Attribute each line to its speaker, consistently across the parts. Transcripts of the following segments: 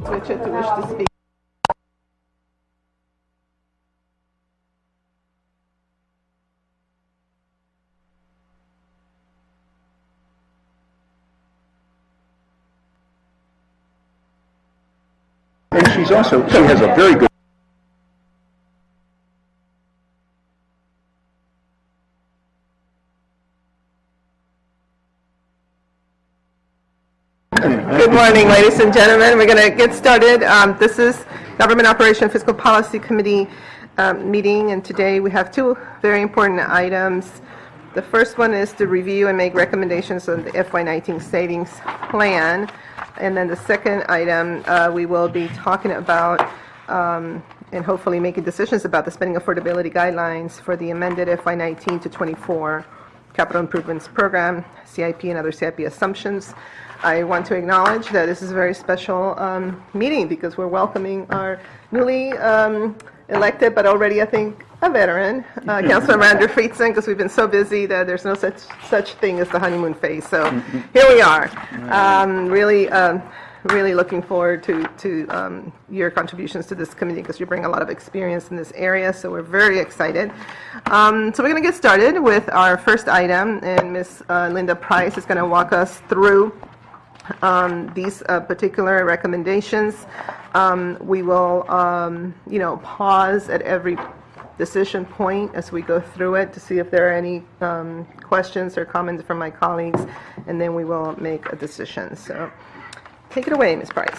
Speaker 1: Switch it to wish to speak.
Speaker 2: And she has a very good.
Speaker 1: Good morning, ladies and gentlemen. We're going to get started. This is Government Operation Fiscal Policy Committee meeting, and today we have two very important items. The first one is to review and make recommendations on the FY19 savings plan. And then the second item, we will be talking about and hopefully making decisions about the spending affordability guidelines for the amended FY19 to 24 Capital Improvements Program, CIP, and other CIP assumptions. I want to acknowledge that this is a very special meeting because we're welcoming our newly elected, but already, I think, a veteran, Councilor Rander Friedson, because we've been so busy that there's no such thing as the honeymoon phase. So here we are. Really looking forward to your contributions to this committee because you bring a lot of experience in this area, so we're very excited. So we're going to get started with our first item, and Ms. Linda Price is going to walk us through these particular recommendations. We will, pause at every decision point as we go through it to see if there are any questions or comments from my colleagues, and then we will make a decision. So take it away, Ms. Price.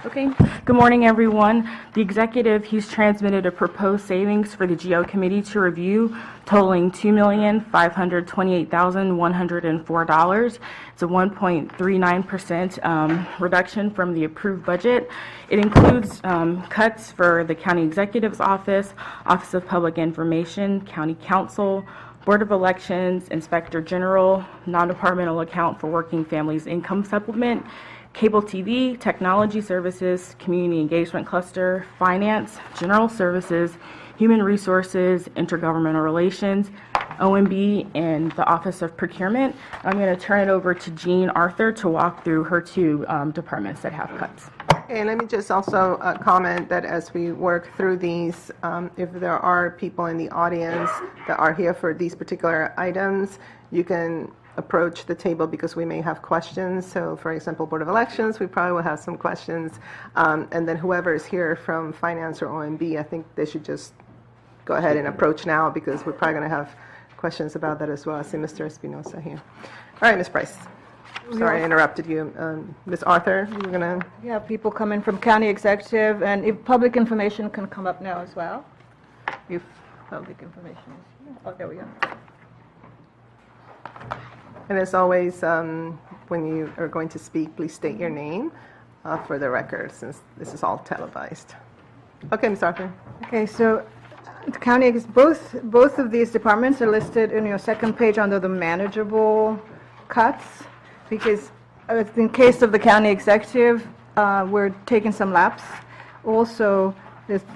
Speaker 3: Okay. Good morning, everyone. The executive, he's transmitted a proposed savings for the GO committee to review, totaling $2,528,104. It's a 1.39% reduction from the approved budget. It includes cuts for the county executive's office, Office of Public Information, County Council, Board of Elections, Inspector General, non-departmental account for working families income supplement, Cable TV, Technology Services, Community Engagement Cluster, Finance, General Services, Human Resources, Intergovernmental Relations, OMB, and the Office of Procurement. I'm going to turn it over to Jean Arthur to walk through her two departments that have cuts.
Speaker 1: And let me just also comment that as we work through these, if there are people in the audience that are here for these particular items, you can approach the table because we may have questions. So for example, Board of Elections, we probably will have some questions. And then whoever is here from Finance or OMB, I think they should just go ahead and approach now because we're probably going to have questions about that as well. I see Mr. Espinosa here. All right, Ms. Price. Sorry I interrupted you. Ms. Arthur, you're going to...
Speaker 4: We have people coming from County Executive, and if public information can come up now as well. If public information is here. Oh, there we go.
Speaker 1: And as always, when you are going to speak, please state your name for the record, since this is all televised. Okay, Ms. Arthur.
Speaker 4: Okay, so the county, both of these departments are listed in your second page under the manageable cuts, because in case of the county executive, we're taking some laps. Also,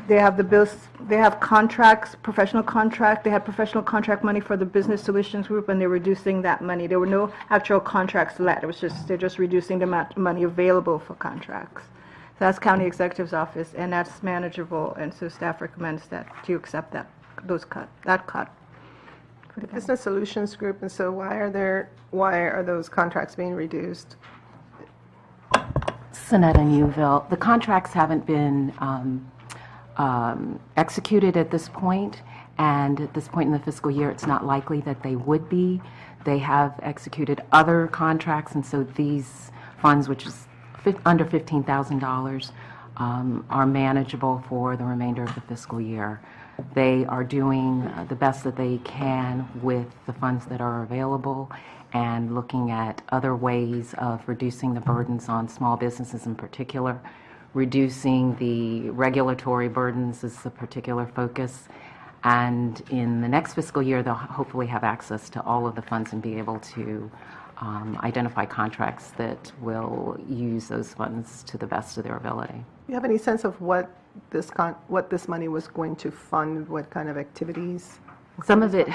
Speaker 4: they have the bills, they have contracts, professional contract. They had professional contract money for the Business Solutions Group, and they're reducing that money. There were no actual contracts let. It was just, they're just reducing the amount of money available for contracts. So that's County Executive's office, and that's manageable, and so staff recommends that you accept that cut.
Speaker 1: The Business Solutions Group, and so why are those contracts being reduced?
Speaker 5: Sonetta Newville, the contracts haven't been executed at this point, and at this point in the fiscal year, it's not likely that they would be. They have executed other contracts, and so these funds, which is under $15,000, are manageable for the remainder of the fiscal year. They are doing the best that they can with the funds that are available and looking at other ways of reducing the burdens on small businesses in particular. Reducing the regulatory burdens is a particular focus, and in the next fiscal year they'll hopefully have access to all of the funds and be able to identify contracts that will use those funds to the best of their ability.
Speaker 1: Do you have any sense of what this money was going to fund, what kind of activities?
Speaker 5: Some of it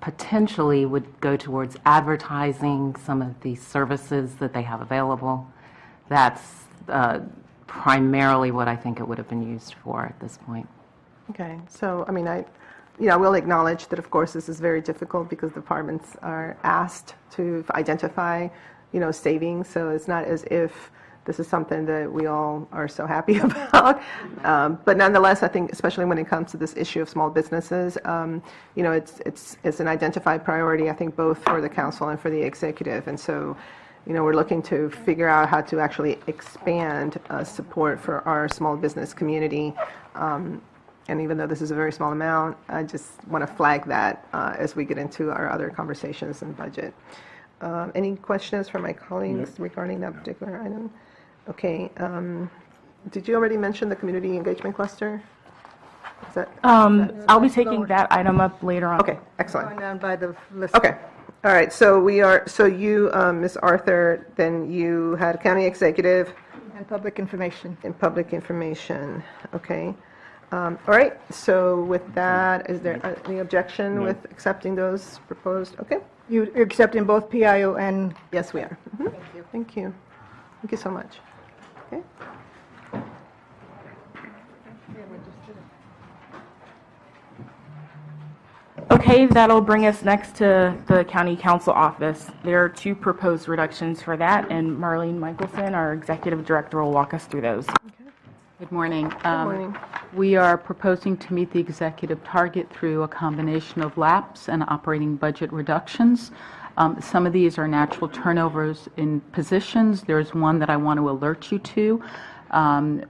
Speaker 5: potentially would go towards advertising some of the services that they have available. That's primarily what I think it would have been used for at this point.
Speaker 1: Okay, so, I mean, I will acknowledge that, of course, this is very difficult because departments are asked to identify, savings, so it's not as if this is something that we all are so happy about. But nonetheless, I think, especially when it comes to this issue of small businesses, it's an identified priority, I think, both for the council and for the executive. And so, we're looking to figure out how to actually expand support for our small business community. And even though this is a very small amount, I just want to flag that as we get into our other conversations and budget. Any questions from my colleagues regarding that particular item? Okay. Did you already mention the community engagement cluster? Is that?
Speaker 3: I'll be taking that item up later on.
Speaker 1: Okay, excellent.
Speaker 4: Going down by the list.
Speaker 1: Okay. All right. So you, Ms. Arthur, then you had county executive
Speaker 4: And public information.
Speaker 1: and public information. Okay. All right. So with that, is there any objection with accepting those proposed? Okay.
Speaker 4: You're accepting both PIO and,
Speaker 1: Yes, we are. Mhm. Thank you. Thank you so much. Okay.
Speaker 3: Okay, that'll bring us next to the county council office. There are 2 proposed reductions for that, and Marlene Michelson, our executive director, will walk us through those.
Speaker 6: Good morning.
Speaker 1: Good morning.
Speaker 6: We are proposing to meet the executive target through a combination of lapse and operating budget reductions. Some of these are natural turnovers in positions. There's one that I want to alert you to,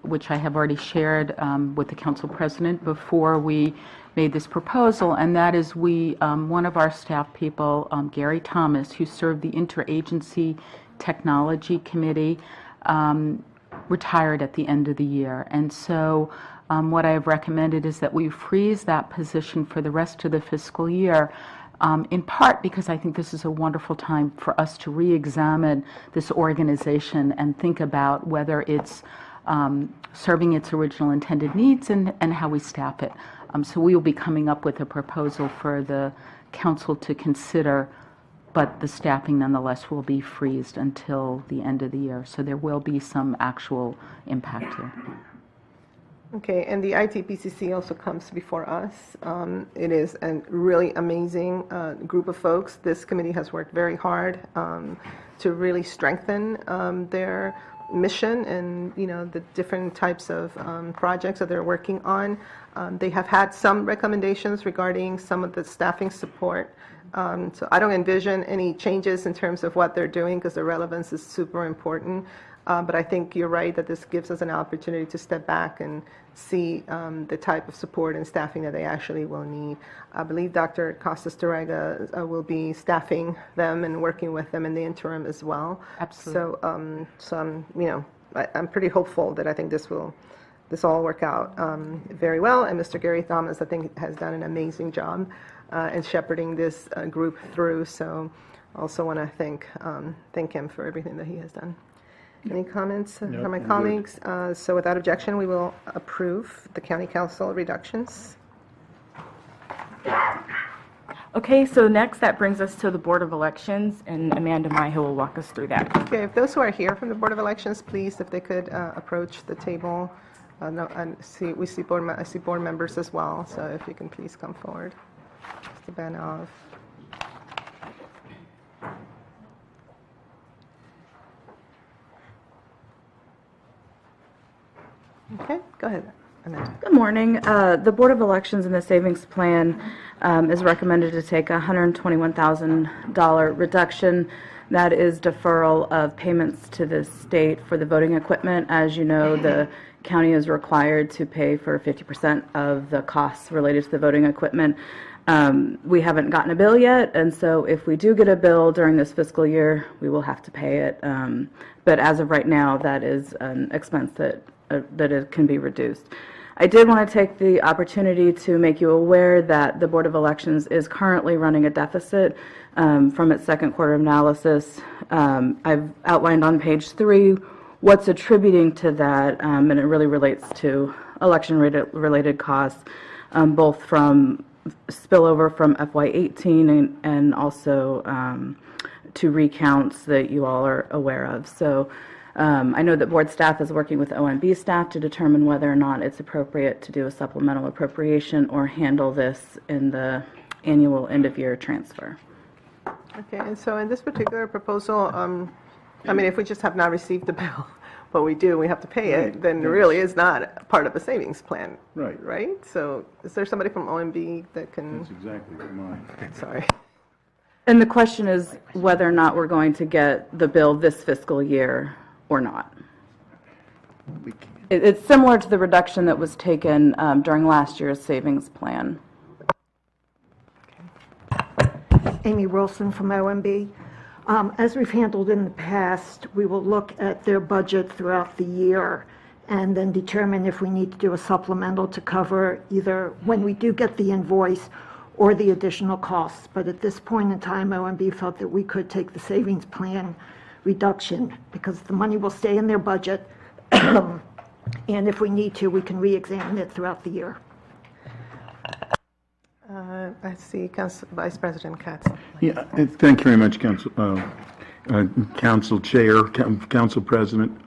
Speaker 6: which I have already shared with the council president before we made this proposal, and that is one of our staff people, Gary Thomas, who served the Interagency Technology Committee, retired at the end of the year. And so what I have recommended is that we freeze that position for the rest of the fiscal year, in part because I think this is a wonderful time for us to re-examine this organization and think about whether it's serving its original intended needs and how we staff it. So we will be coming up with a proposal for the council to consider, but the staffing nonetheless will be freezed until the end of the year. So there will be some actual impact here.
Speaker 1: Okay, and the ITPCC also comes before us. It is a really amazing group of folks. This committee has worked very hard to really strengthen their mission and, the different types of projects that they're working on. They have had some recommendations regarding some of the staffing support. So I don't envision any changes in terms of what they're doing because the relevance is super important. But I think you're right that this gives us an opportunity to step back and see the type of support and staffing that they actually will need. I believe Dr. Costas-Torrega will be staffing them and working with them in the interim as well.
Speaker 6: Absolutely.
Speaker 1: So I'm pretty hopeful that I think this will all work out very well. And Mr. Gary Thomas, I think, has done an amazing job in shepherding this group through. So I also want to thank him for everything that he has done. Any comments from my colleagues? So without objection, we will approve the county council reductions.
Speaker 3: Okay, so next that brings us to the Board of Elections, and Amanda Mai will walk us through that.
Speaker 1: Okay, if those who are here from the Board of Elections, please, if they could approach the table. No, I see board members as well, so if you can please come forward. Mr. Banov. Okay, go ahead, Amanda.
Speaker 7: Good morning. The Board of Elections in the Savings Plan is recommended to take a $121,000 reduction. That is deferral of payments to the state for the voting equipment. As you know, the county is required to pay for 50% of the costs related to the voting equipment. We haven't gotten a bill yet, and so if we do get a bill during this fiscal year, we will have to pay it. But as of right now, that is an expense that it can be reduced. I did want to take the opportunity to make you aware that the Board of Elections is currently running a deficit from its second quarter analysis. I've outlined on page 3 what's attributing to that, and it really relates to election-related costs, both from spillover from FY18 and also to recounts that you all are aware of. So I know that board staff is working with OMB staff to determine whether or not it's appropriate to do a supplemental appropriation or handle this in the annual end-of-year transfer.
Speaker 1: Okay, and so in this particular proposal, I mean, if we just have not received the bill, but we do, we have to pay it, then it really is not part of a savings plan.
Speaker 2: Right.
Speaker 1: Right? So is there somebody from OMB that can,
Speaker 2: That's exactly mine.
Speaker 1: sorry.
Speaker 7: And the question is whether or not we're going to get the bill this fiscal year or not. It's similar to the reduction that was taken during last year's savings plan.
Speaker 8: Amy Wilson from OMB. As we've handled in the past, we will look at their budget throughout the year and then determine if we need to do a supplemental to cover either when we do get the invoice or the additional costs. But at this point in time, OMB felt that we could take the savings plan reduction because the money will stay in their budget. And if we need to, we can re-examine it throughout the year.
Speaker 1: I see Vice President Katz.
Speaker 2: Yeah, thank you very much, Council Chair, Council President.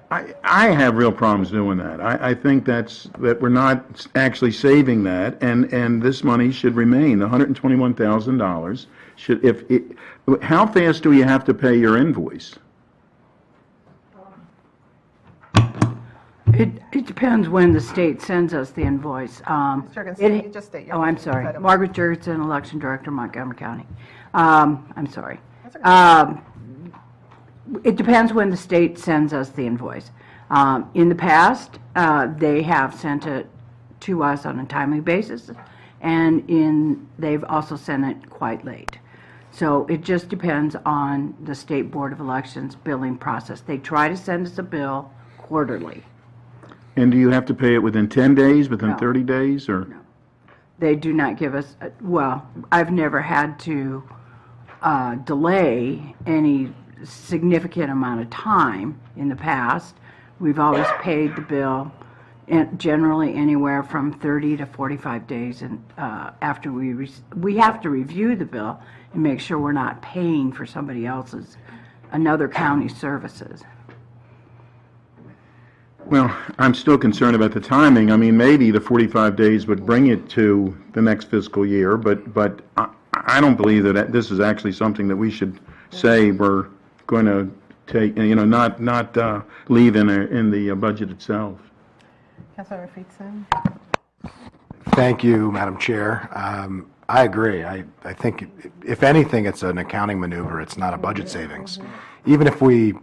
Speaker 2: I have real problems doing that. I think that we're not actually saving that, and this money should remain. The $121,000 should. How fast do you have to pay your invoice?
Speaker 9: It depends when the state sends us the invoice.
Speaker 1: Jurgensen, you just state your
Speaker 9: Oh, I'm
Speaker 1: name.
Speaker 9: sorry. Margaret Jurgensen, Election Director, Montgomery County. I'm sorry. It depends when the state sends us the invoice. In the past, they have sent it to us on a timely basis, and they've also sent it quite late. So it just depends on the State Board of Elections billing process. They try to send us a bill quarterly.
Speaker 2: And do you have to pay it within 10 days, within
Speaker 9: No.
Speaker 2: 30 days, or?
Speaker 9: No. They do not give us, well, I've never had to delay any significant amount of time in the past. We've always paid the bill generally anywhere from 30 to 45 days, and after we have to review the bill and make sure we're not paying for somebody else's, another county's services.
Speaker 2: Well, I'm still concerned about the timing. I mean, maybe the 45 days would bring it to the next fiscal year, but I don't believe that this is actually something that we should say we're going to take, not leave in the budget itself.
Speaker 1: Councilmember Friedson.
Speaker 10: Thank you, Madam Chair. I agree. I think, if anything, it's an accounting maneuver. It's not a budget savings. Even if we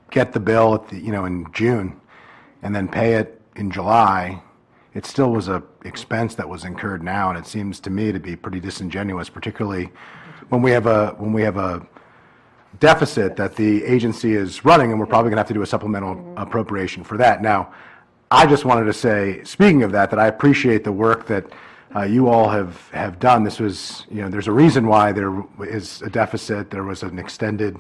Speaker 10: get the bill at in June and then pay it in July, it still was a expense that was incurred now, and it seems to me to be pretty disingenuous, particularly when we have a deficit that the agency is running, and we're probably going to have to do a supplemental appropriation for that. Now, I just wanted to say, speaking of that, I appreciate the work that you all have done. This was, there's a reason why there is a deficit. There was an extended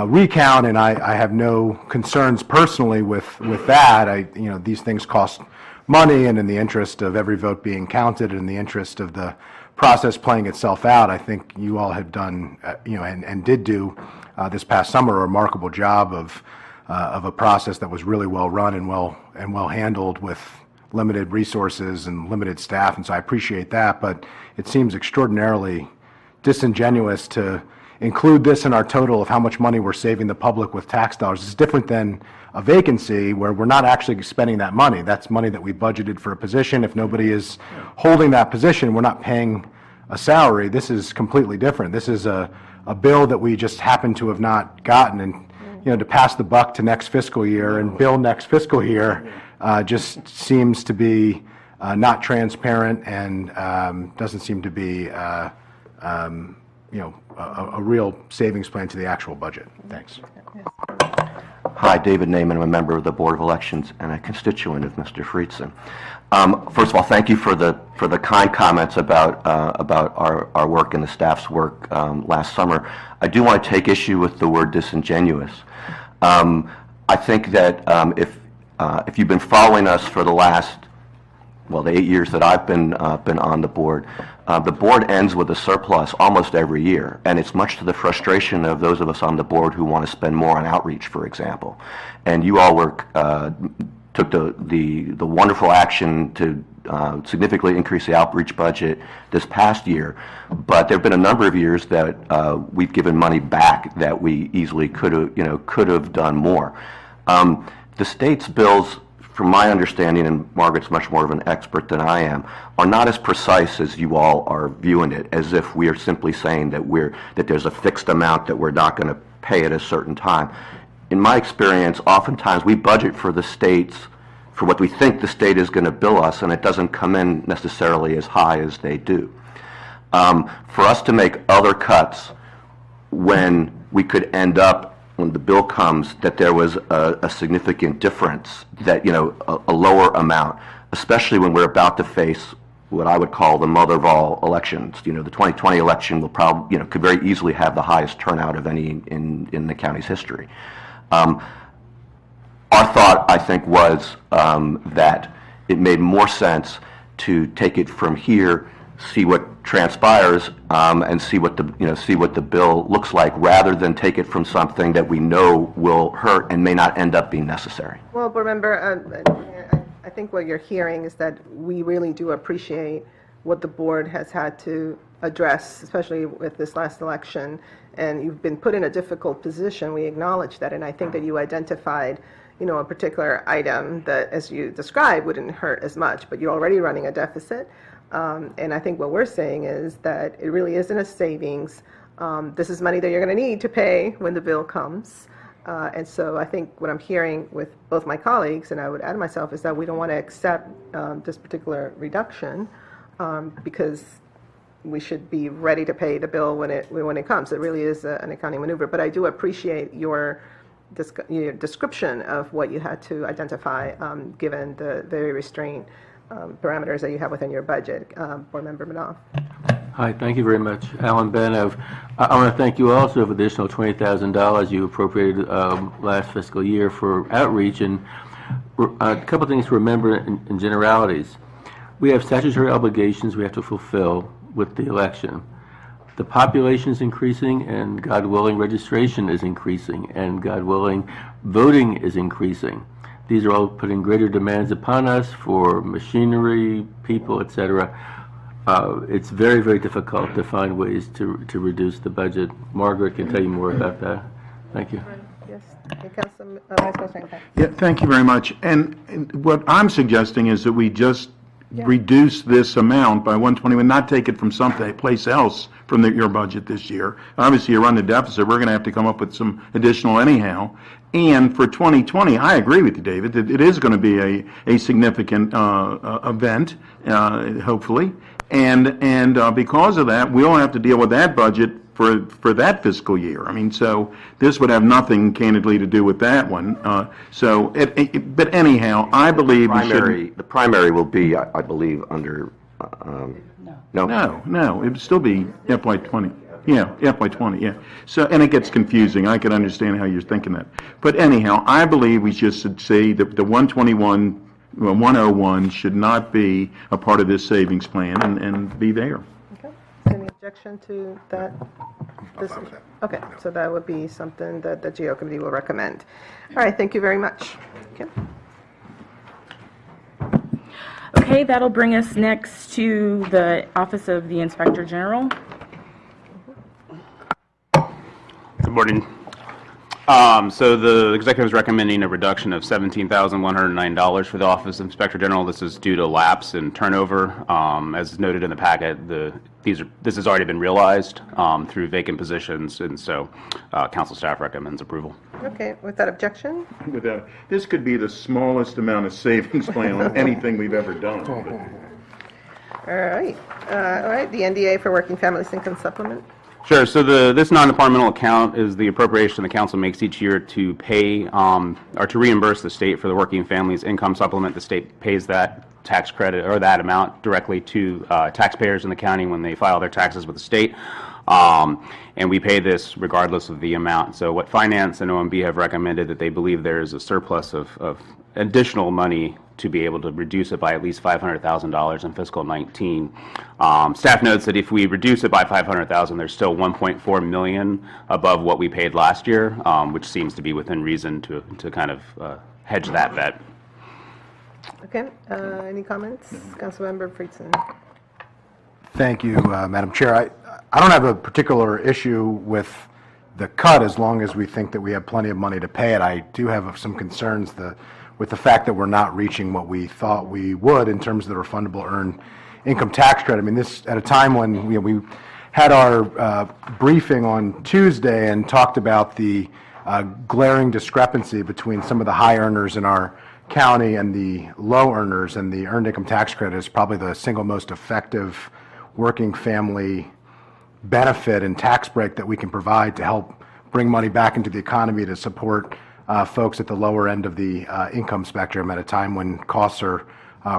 Speaker 10: recount, and I have no concerns personally with that. These things cost money, and in the interest of every vote being counted, and in the interest of the process playing itself out, I think you all have done, and did do this past summer a remarkable job of a process that was really well run and well handled with limited resources and limited staff, and so I appreciate that. But it seems extraordinarily disingenuous to include this in our total of how much money we're saving the public with tax dollars. It's different than a vacancy where we're not actually spending that money. That's money that we budgeted for a position. If nobody is holding that position, we're not paying a salary. This is completely different. This is a bill that we just happen to have not gotten, and to pass the buck to next fiscal year and bill next fiscal year just seems to be not transparent and doesn't seem to be a real savings plan to the actual budget. Thanks.
Speaker 11: Hi, David Naiman. I'm a member of the Board of Elections and a constituent of Mr. Friedson. First of all, thank you for the kind comments about our work and the staff's work last summer. I do want to take issue with the word disingenuous. I think that if you've been following us for the 8 years that I've been on the board, The board ends with a surplus almost every year, and it's much to the frustration of those of us on the board who want to spend more on outreach, for example. And you all took the wonderful action to significantly increase the outreach budget this past year, but there have been a number of years that we've given money back that we easily could have done more. The state's bills, from my understanding, and Margaret's much more of an expert than I am, are not as precise as you all are viewing it, as if we are simply saying that there's a fixed amount that we're not going to pay at a certain time. In my experience, oftentimes we budget for the states for what we think the state is going to bill us, and it doesn't come in necessarily as high as they do. For us to make other cuts when we could end up, when the bill comes, that there was a significant difference, that, a lower amount, especially when we're about to face what I would call the mother of all elections. The 2020 election will probably, could very easily have the highest turnout of any in the county's history. Our thought, I think, was that it made more sense to take it from here, see what transpires, and see what the bill looks like, rather than take it from something that we know will hurt and may not end up being necessary.
Speaker 1: Well, board member, I think what you're hearing is that we really do appreciate what the board has had to address, especially with this last election, and you've been put in a difficult position. We acknowledge that, and I think that you identified a particular item that, as you described, wouldn't hurt as much, but you're already running a deficit. And I think what we're saying is that it really isn't a savings. This is money that you're going to need to pay when the bill comes. And so I think what I'm hearing with both my colleagues, and I would add myself, is that we don't want to accept this particular reduction because we should be ready to pay the bill when it comes. It really is an accounting maneuver. But I do appreciate your description of what you had to identify, given the very restrained parameters that you have within your budget. Board Member Manoff.
Speaker 12: Hi, thank you very much. Alan Benov. I want to thank you also for the additional $20,000 you appropriated last fiscal year for outreach. And a couple of things to remember in generalities. We have statutory obligations we have to fulfill with the election. The population is increasing, and God willing, registration is increasing, and God willing, voting is increasing. These are all putting greater demands upon us for machinery, people, etc. It's very, very difficult to find ways to reduce the budget. Margaret can tell you more about that. Thank you.
Speaker 1: Yes. Councilman, Vice President.
Speaker 2: Yeah, thank you very much. And what I'm suggesting is that we just reduce this amount by 120 and not take it from someplace else from your budget this year. Obviously, you run the deficit. We're going to have to come up with some additional anyhow. And for 2020, I agree with you, David, that it is going to be a significant event, hopefully. And because of that, we'll have to deal with that budget for that fiscal year. I mean, so this would have nothing, candidly, to do with that one. But anyhow, I believe
Speaker 11: the primary will be, I believe, under.
Speaker 2: No, it would still be FY20. Yeah, FY20. Yeah. So, and it gets confusing. I can understand how you're thinking that. But anyhow, I believe we should say that the 101 should not be a part of this savings plan and be there.
Speaker 1: Any objection to that? Okay, so that would be something that the GO committee will recommend. All right, thank you very much. Okay.
Speaker 3: Okay, that'll bring us next to the Office of the Inspector General.
Speaker 13: Good morning. So the executive is recommending a reduction of $17,109 for the Office of Inspector General. This is due to lapse and turnover. As noted in the packet, this has already been realized through vacant positions, and so council staff recommends approval.
Speaker 1: Okay, without objection?
Speaker 2: This could be the smallest amount of savings plan on anything we've ever done.
Speaker 1: All right, the NDA for Working Families Income Supplement.
Speaker 13: Sure. So this non-departmental account is the appropriation the council makes each year to pay or to reimburse the state for the Working Families Income Supplement. The state pays that tax credit or that amount directly to taxpayers in the county when they file their taxes with the state. And we pay this regardless of the amount. So what Finance and OMB have recommended that they believe there is a surplus of additional money to be able to reduce it by at least $500,000 in fiscal 19. Staff notes that if we reduce it by $500,000, there's still $1.4 million above what we paid last year, which seems to be within reason to kind of hedge that bet.
Speaker 1: Okay, any comments? Councilmember Friedson.
Speaker 10: Thank you, Madam Chair. I don't have a particular issue with the cut as long as we think that we have plenty of money to pay it. I do have some concerns with the fact that we're not reaching what we thought we would in terms of the refundable earned income tax credit. I mean, this at a time when we had our briefing on Tuesday and talked about the glaring discrepancy between some of the high earners in our county and the low earners, and the earned income tax credit is probably the single most effective working family benefit and tax break that we can provide to help bring money back into the economy to support folks at the lower end of the income spectrum at a time when costs are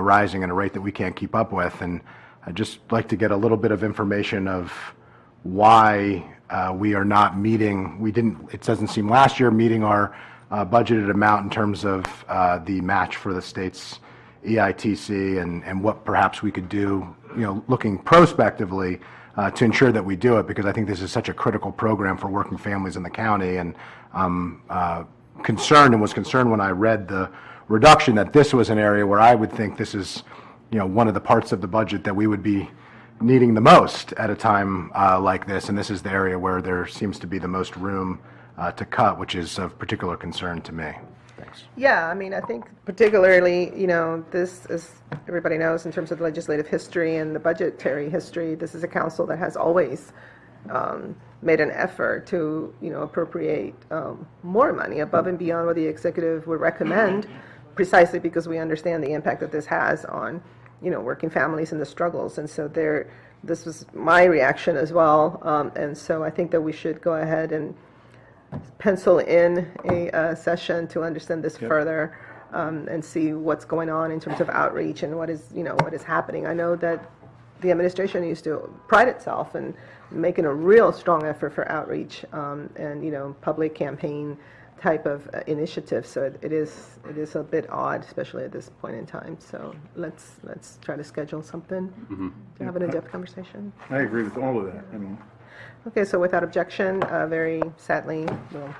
Speaker 10: rising at a rate that we can't keep up with. And I'd just like to get a little bit of information of why we are not meeting, it doesn't seem last year, meeting our budgeted amount in terms of the match for the state's EITC, and what perhaps we could do, looking prospectively to ensure that we do it, because I think this is such a critical program for working families in the county. And concerned, and was concerned when I read the reduction, that this was an area where I would think this is, one of the parts of the budget that we would be needing the most at a time like this. And this is the area where there seems to be the most room to cut, which is of particular concern to me. Thanks.
Speaker 1: Yeah, I mean, I think particularly, this, as everybody knows, in terms of the legislative history and the budgetary history, this is a council that has always made an effort to, appropriate more money above and beyond what the executive would recommend, precisely because we understand the impact that this has on, working families and the struggles. And so this was my reaction as well. And so I think that we should go ahead and pencil in a session to understand this further, and see what's going on in terms of outreach and what is happening. I know that the administration used to pride itself in making a real strong effort for outreach, and public campaign type of initiative. So it is a bit odd, especially at this point in time. So let's try to schedule something to have an in-depth conversation.
Speaker 2: I agree with all of that.
Speaker 1: Okay, so without objection, very sadly, we'll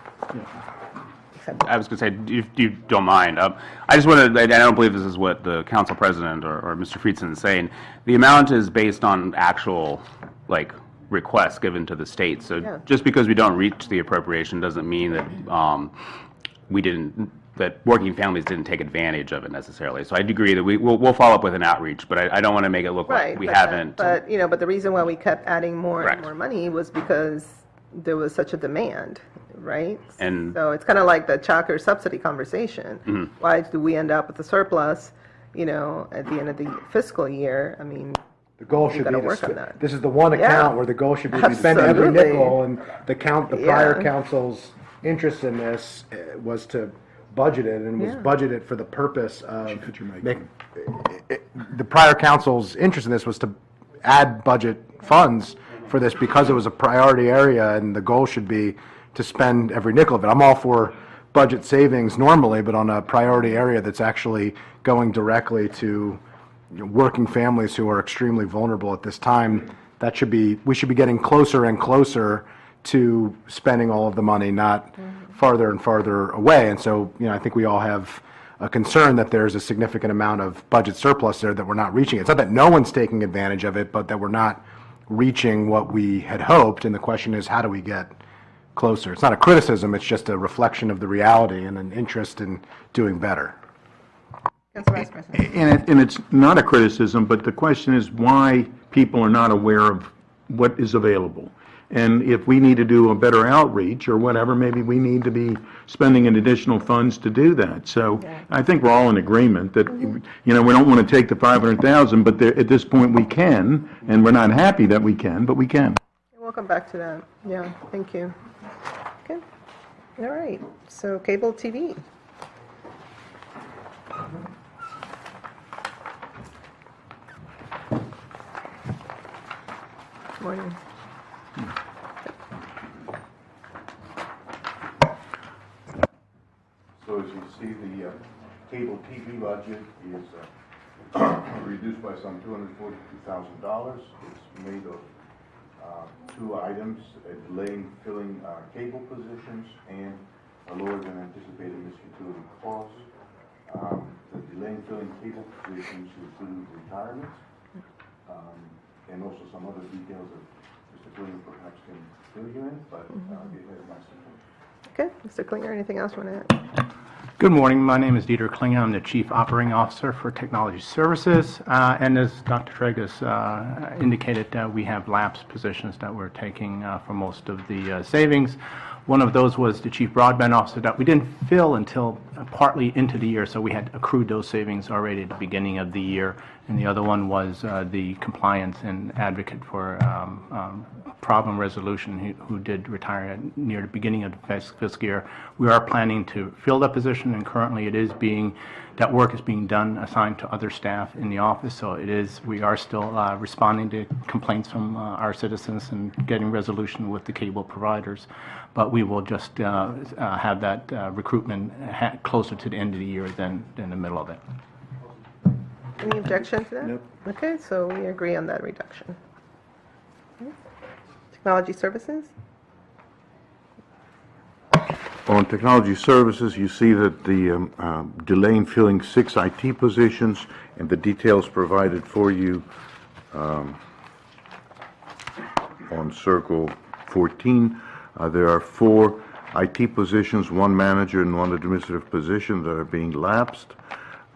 Speaker 1: accept it.
Speaker 13: I was going to say, if you don't mind, I just want to, I don't believe this is what the council president or Mr. Friedson is saying. The amount is based on actual, requests given to the state. So just because we don't reach the appropriation doesn't mean that that working families didn't take advantage of it necessarily. So I agree that we'll follow up with an outreach, but I don't want to make it look like we haven't.
Speaker 1: But the reason why we kept adding more and more money was because there was such a demand, right?
Speaker 13: And
Speaker 1: so it's kind of like the childcare subsidy conversation. Why do we end up with a surplus, at the end of the fiscal year? I mean,
Speaker 10: the goal should be
Speaker 1: work on that.
Speaker 10: This is the one account where the goal should be to spend every nickel, and the prior council's interest in this was to budget it, and was budgeted for the purpose of the prior council's interest in this was to add budget funds for this because it was a priority area, and the goal should be to spend every nickel of it. I'm all for budget savings normally, but on a priority area that's actually going directly to working families who are extremely vulnerable at this time, we should be getting closer and closer to spending all of the money, not farther and farther away. And so, I think we all have a concern that there's a significant amount of budget surplus there that we're not reaching. It's not that no one's taking advantage of it, but that we're not reaching what we had hoped. And the question is, how do we get closer? It's not a criticism, it's just a reflection of the reality and an interest in doing better.
Speaker 1: Council Vice President.
Speaker 2: And it's not a criticism, but the question is why people are not aware of what is available. And if we need to do a better outreach or whatever, maybe we need to be spending an additional funds to do that. So I think we're all in agreement that, we don't want to take the $500,000, but at this point we can, and we're not happy that we can, but we can.
Speaker 1: We'll come back to that. Yeah, thank you. Okay. All right. So cable TV. Good morning.
Speaker 2: So as you see, the cable TV budget is reduced by some $242,000. It's made of two items, a delay in filling cable positions and a lower than anticipated utility costs. The delay in filling cable positions include retirements and also some other details that Mr. Klinger perhaps can fill you in, but it has my support.
Speaker 1: Okay, Mr. Klinger, anything else you want to add?
Speaker 14: Good morning. My name is Dieter Klinger. I'm the Chief Operating Officer for Technology Services. And as Dr. Tregas indicated, we have lapse positions that we're taking for most of the savings. One of those was the Chief Broadband Officer that we didn't fill until partly into the year, so we had accrued those savings already at the beginning of the year. And the other one was the compliance and advocate for problem resolution who did retire near the beginning of the fiscal year. We are planning to fill that position, and currently it is that work is being done, assigned to other staff in the office, so we are still responding to complaints from our citizens and getting resolution with the cable providers. But we will just have that recruitment closer to the end of the year than the middle of it.
Speaker 1: Any objection to that?
Speaker 2: Nope.
Speaker 1: Okay, so we agree on that reduction. Okay. Technology services?
Speaker 2: On technology services, you see that the delay in filling 6 IT positions and the details provided for you on Circle 14. There are 4 IT positions, 1 manager and 1 administrative position that are being lapsed,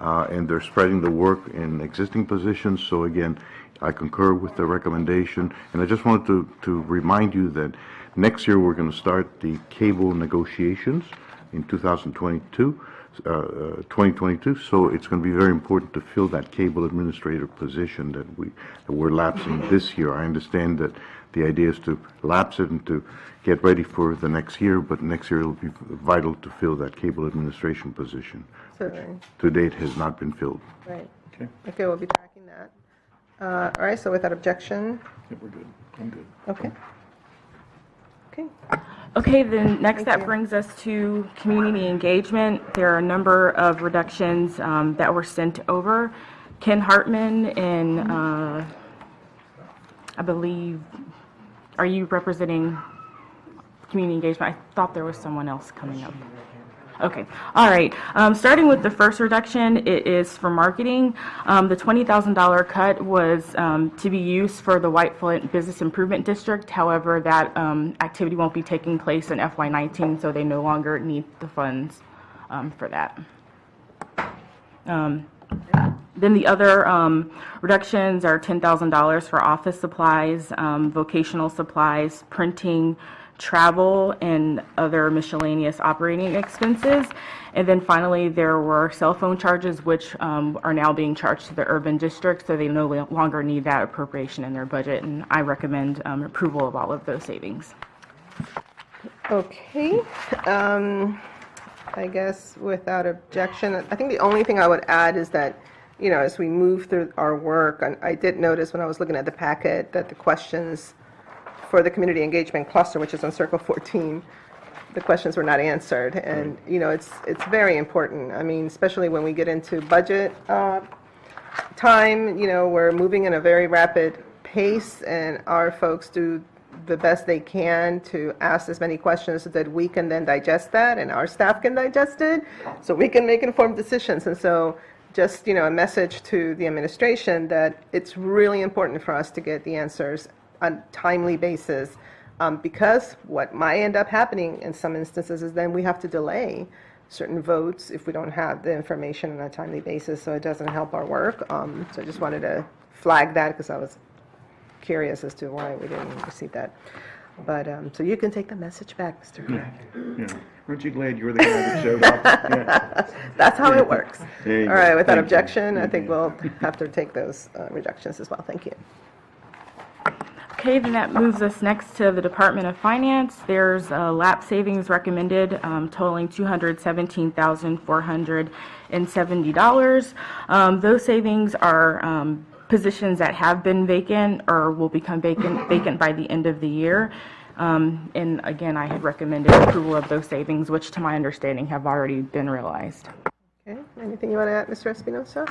Speaker 2: and they're spreading the work in existing positions. So again, I concur with the recommendation, and I just wanted to remind you that next year we're going to start the cable negotiations in 2022, so it's going to be very important to fill that cable administrator position that we're lapsing this year. I understand that the idea is to lapse it and to get ready for the next year, but next year it'll be vital to fill that cable administration position, which to date has not been filled.
Speaker 1: Right.
Speaker 2: Okay.
Speaker 1: We'll be tracking that. All right, so without objection?
Speaker 2: Yeah, we're good. I'm good.
Speaker 1: Okay.
Speaker 3: Okay, then next that brings us to community engagement. There are a number of reductions that were sent over. Ken Hartman and I believe, are you representing community engagement? I thought there was someone else coming up. Okay, all right. Starting with the first reduction, it is for marketing. The $20,000 cut was to be used for the White Flint Business Improvement District. However, that activity won't be taking place in FY19, so they no longer need the funds for that. Then the other reductions are $10,000 for office supplies, vocational supplies, printing, travel, and other miscellaneous operating expenses. And then finally, there were cell phone charges, which are now being charged to the urban district, so they no longer need that appropriation in their budget. And I recommend approval of all of those savings.
Speaker 1: Okay. I guess without objection, I think the only thing I would add is that, you know, as we move through our work, I did notice when I was looking at the packet that the questions for the community engagement cluster, which is on Circle 14, the questions were not answered. And, you know, it's very important. I mean, especially when we get into budget time, you know, we're moving in a very rapid pace, and our folks do the best they can to ask as many questions so that we can then digest that and our staff can digest it so we can make informed decisions. And so just, you know, a message to the administration that it's really important for us to get the answers on a timely basis, because what might end up happening in some instances is then we have to delay certain votes if we don't have the information on a timely basis, so it doesn't help our work. So I just wanted to flag that because I was curious as to why we didn't receive that. But so you can take the message back, Mr. Craig.
Speaker 2: Yeah. Aren't you glad you're the guy that showed up? Yeah.
Speaker 1: That's how it works.
Speaker 2: There you
Speaker 1: All
Speaker 2: go.
Speaker 1: right, without
Speaker 2: Thank you.
Speaker 1: objection, I think we'll have to take those reductions as well. Thank you.
Speaker 3: Okay, then that moves us next to the Department of Finance. There's lap savings recommended totaling $217,470. Those savings are positions that have been vacant or will become vacant by the end of the year. And again, I had recommended approval of those savings, which to my understanding have already been realized.
Speaker 1: Okay, anything you want to add, Mr. Espinosa?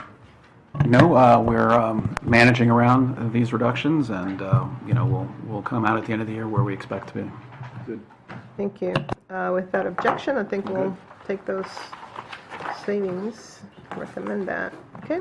Speaker 15: No, we're managing around these reductions, and, we'll come out at the end of the year where we expect to be.
Speaker 2: Good.
Speaker 1: Thank you. Without objection, I think we'll take those savings, recommend that. Okay?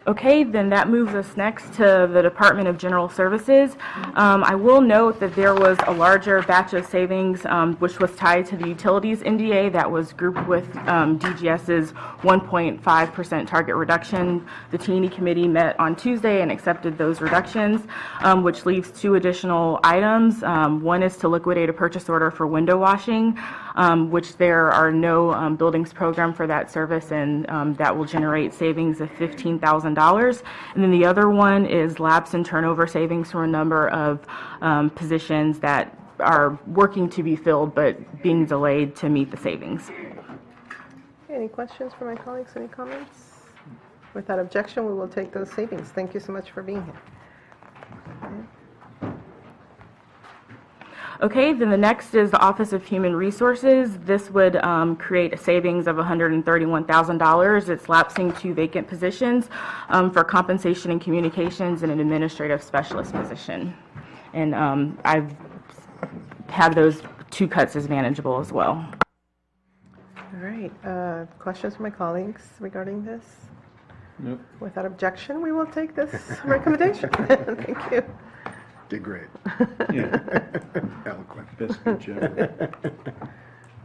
Speaker 3: Okay, then that moves us next to the Department of General Services. I will note that there was a larger batch of savings which was tied to the utilities NDA that was grouped with DGS's 1.5% target reduction. The T&E committee met on Tuesday and accepted those reductions, which leaves two additional items. One is to liquidate a purchase order for window washing, which there are no buildings program for that service, and that will generate savings of $15,000. And then the other one is lapse and turnover savings from a number of positions that are working to be filled but being delayed to meet the savings.
Speaker 1: Any questions for my colleagues? Any comments? Without objection, we will take those savings. Thank you so much for being here.
Speaker 3: Okay, then the next is the Office of Human Resources. This would create a savings of $131,000. It's lapsing two vacant positions for compensation and communications and an administrative specialist position. And I've had those two cuts as manageable as well.
Speaker 1: All right, questions from my colleagues regarding this?
Speaker 2: Nope.
Speaker 1: Without objection, we will take this recommendation. Thank you.
Speaker 10: Did great.
Speaker 2: Yeah.
Speaker 10: Eloquent.
Speaker 2: Best in general.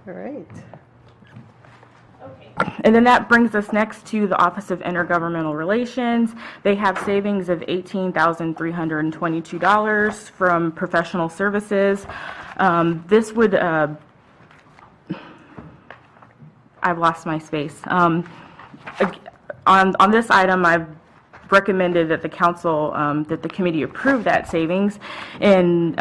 Speaker 1: All right.
Speaker 3: And then that brings us next to the Office of Intergovernmental Relations. They have savings of $18,322 from professional services. This would, I've lost my space. On this item, I've recommended that the council, that the committee approve that savings. And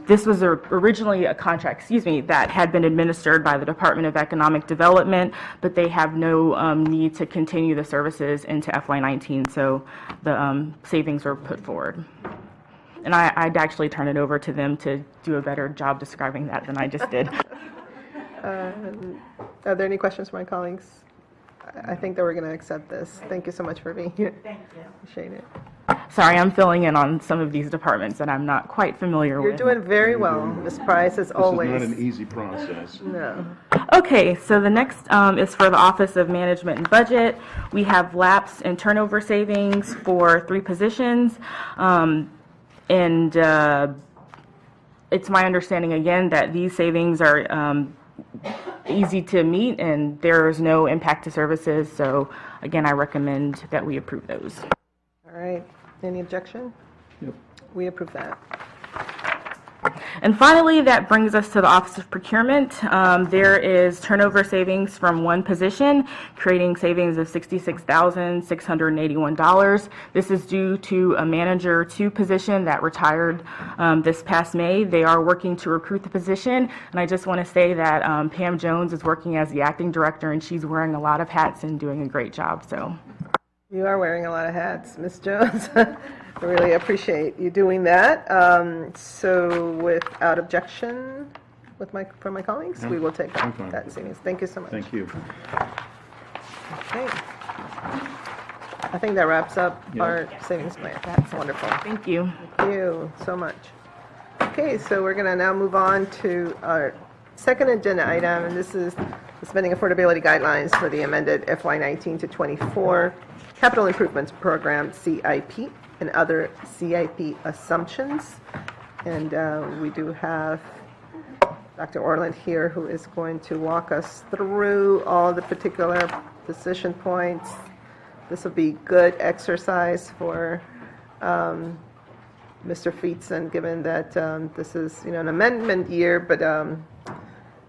Speaker 3: this was originally a contract, that had been administered by the Department of Economic Development, but they have no need to continue the services into FY19, so the savings were put forward. And I'd actually turn it over to them to do a better job describing that than I just did.
Speaker 1: Are there any questions from my colleagues? I think that we're going to accept this. Thank you so much for being here. Thank you. Appreciate it.
Speaker 3: Sorry, I'm filling in on some of these departments that I'm not quite familiar with.
Speaker 1: You're doing very well, Ms. Price, as always.
Speaker 2: This is not an easy process.
Speaker 1: No.
Speaker 3: Okay, so the next is for the Office of Management and Budget. We have lapse and turnover savings for 3 positions. It's my understanding, again, that these savings are easy to meet and there is no impact to services. So again, I recommend that we approve those.
Speaker 1: All right. Any objection?
Speaker 2: Yep.
Speaker 1: We approve that.
Speaker 3: And finally, that brings us to the Office of Procurement. There is turnover savings from 1 position, creating savings of $66,681. This is due to a manager 2 position that retired this past May. They are working to recruit the position, and I just want to say that Pam Jones is working as the acting director, and she's wearing a lot of hats and doing a great job. So,
Speaker 1: you are wearing a lot of hats, Ms. Jones. I really appreciate you doing that. So without objection from my colleagues, we will take that savings. Thank you so much.
Speaker 2: Thank you.
Speaker 1: Okay. I think that wraps up our savings plan. That's wonderful.
Speaker 3: Thank you.
Speaker 1: Thank you so much. Okay, so we're going to now move on to our second agenda item, and this is the spending affordability guidelines for the amended FY19 to 24 Capital Improvements Program, CIP, and other CIP assumptions. And we do have Dr. Orland here who is going to walk us through all the particular position points. This will be good exercise for Mr. Feetson, given that this is, an amendment year, but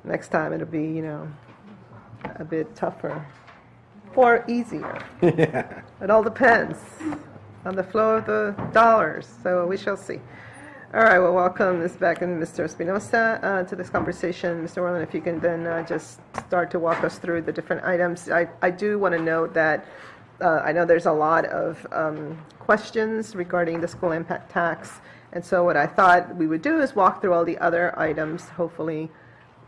Speaker 1: next time it'll be, a bit tougher or easier.
Speaker 10: Yeah.
Speaker 1: It all depends on the flow of the dollars, so we shall see. All right, well, welcome Ms. Beck and Mr. Espinosa to this conversation. Mr. Orland, if you can then just start to walk us through the different items. I do want to note that I know there's a lot of questions regarding the school impact tax And so what I thought we would do is walk through all the other items. Hopefully,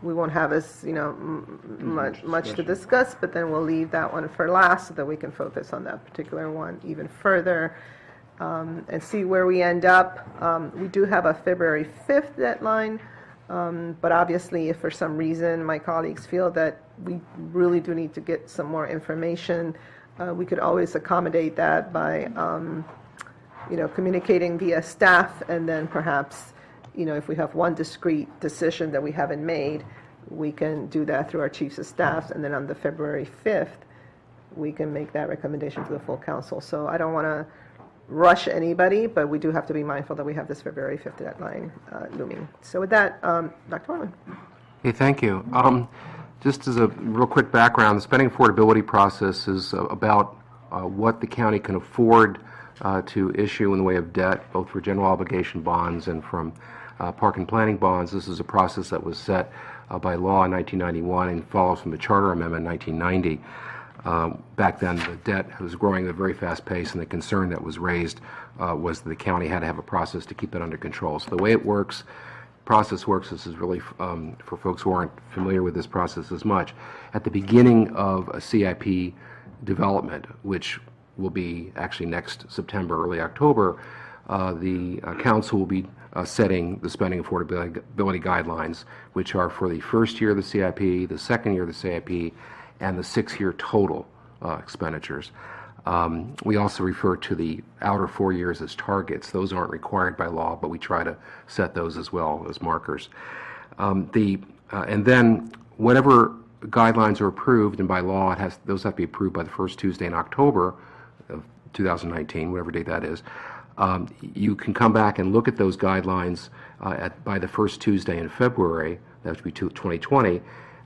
Speaker 1: we won't have as, much to discuss, but then we'll leave that one for last so that we can focus on that particular one even further, and see where we end up. We do have a February 5th deadline, but obviously if for some reason my colleagues feel that we really do need to get some more information, we could always accommodate that by, communicating via staff, and then perhaps, if we have one discrete decision that we haven't made, we can do that through our chiefs of staff, and then on the February 5th, we can make that recommendation to the full council. So I don't want to rush anybody, but we do have to be mindful that we have this February 5th deadline looming. So with that, Dr. Orland.
Speaker 16: Hey, thank you. Just as a real quick background, the spending affordability process is about what the county can afford to issue in the way of debt, both for general obligation bonds and from park and planning bonds. This is a process that was set by law in 1991 and follows from the Charter Amendment in 1990. Back then, the debt was growing at a very fast pace, and the concern that was raised was that the county had to have a process to keep it under control. So the way it works, this is really for folks who aren't familiar with this process as much. At the beginning of a CIP development, which will be actually next September, early October, the council will be setting the spending affordability guidelines, which are for the first year of the CIP, the second year of the CIP, and the 6-year total expenditures. We also refer to the outer 4 years as targets. Those aren't required by law, but we try to set those as well as markers. And then whatever guidelines are approved, and by law those have to be approved by the first Tuesday in October of 2019, whatever date that is. You can come back and look at those guidelines by the first Tuesday in February, that would be 2020,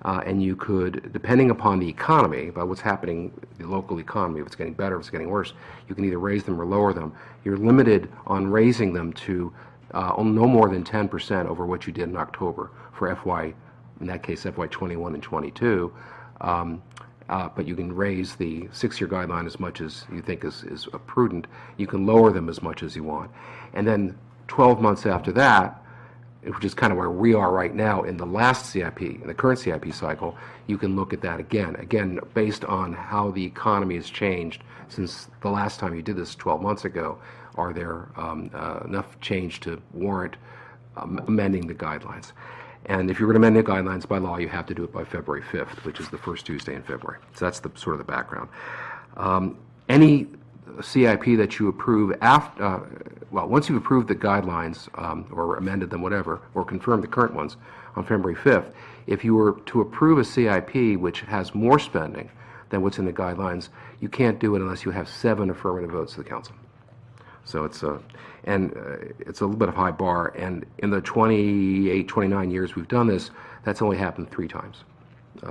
Speaker 16: and you could, depending upon the economy, about what's happening, the local economy, if it's getting better, if it's getting worse, you can either raise them or lower them. You're limited on raising them to no more than 10% over what you did in October for in that case, FY 21 and 22. But you can raise the 6-year guideline as much as you think is prudent. You can lower them as much as you want. And then 12 months after that, which is kind of where we are right now in the last CIP, in the current CIP cycle, you can look at that again, based on how the economy has changed since the last time you did this 12 months ago. Are there enough change to warrant amending the guidelines? And if you're going to amend the guidelines by law, you have to do it by February 5th, which is the first Tuesday in February. So that's sort of the background. Any CIP that you approve once you've approved the guidelines or amended them, whatever, or confirmed the current ones on February 5th, if you were to approve a CIP which has more spending than what's in the guidelines, you can't do it unless you have 7 affirmative votes of the council. So it's a little bit of a high bar, and in the 28, 29 years we've done this, that's only happened 3 times.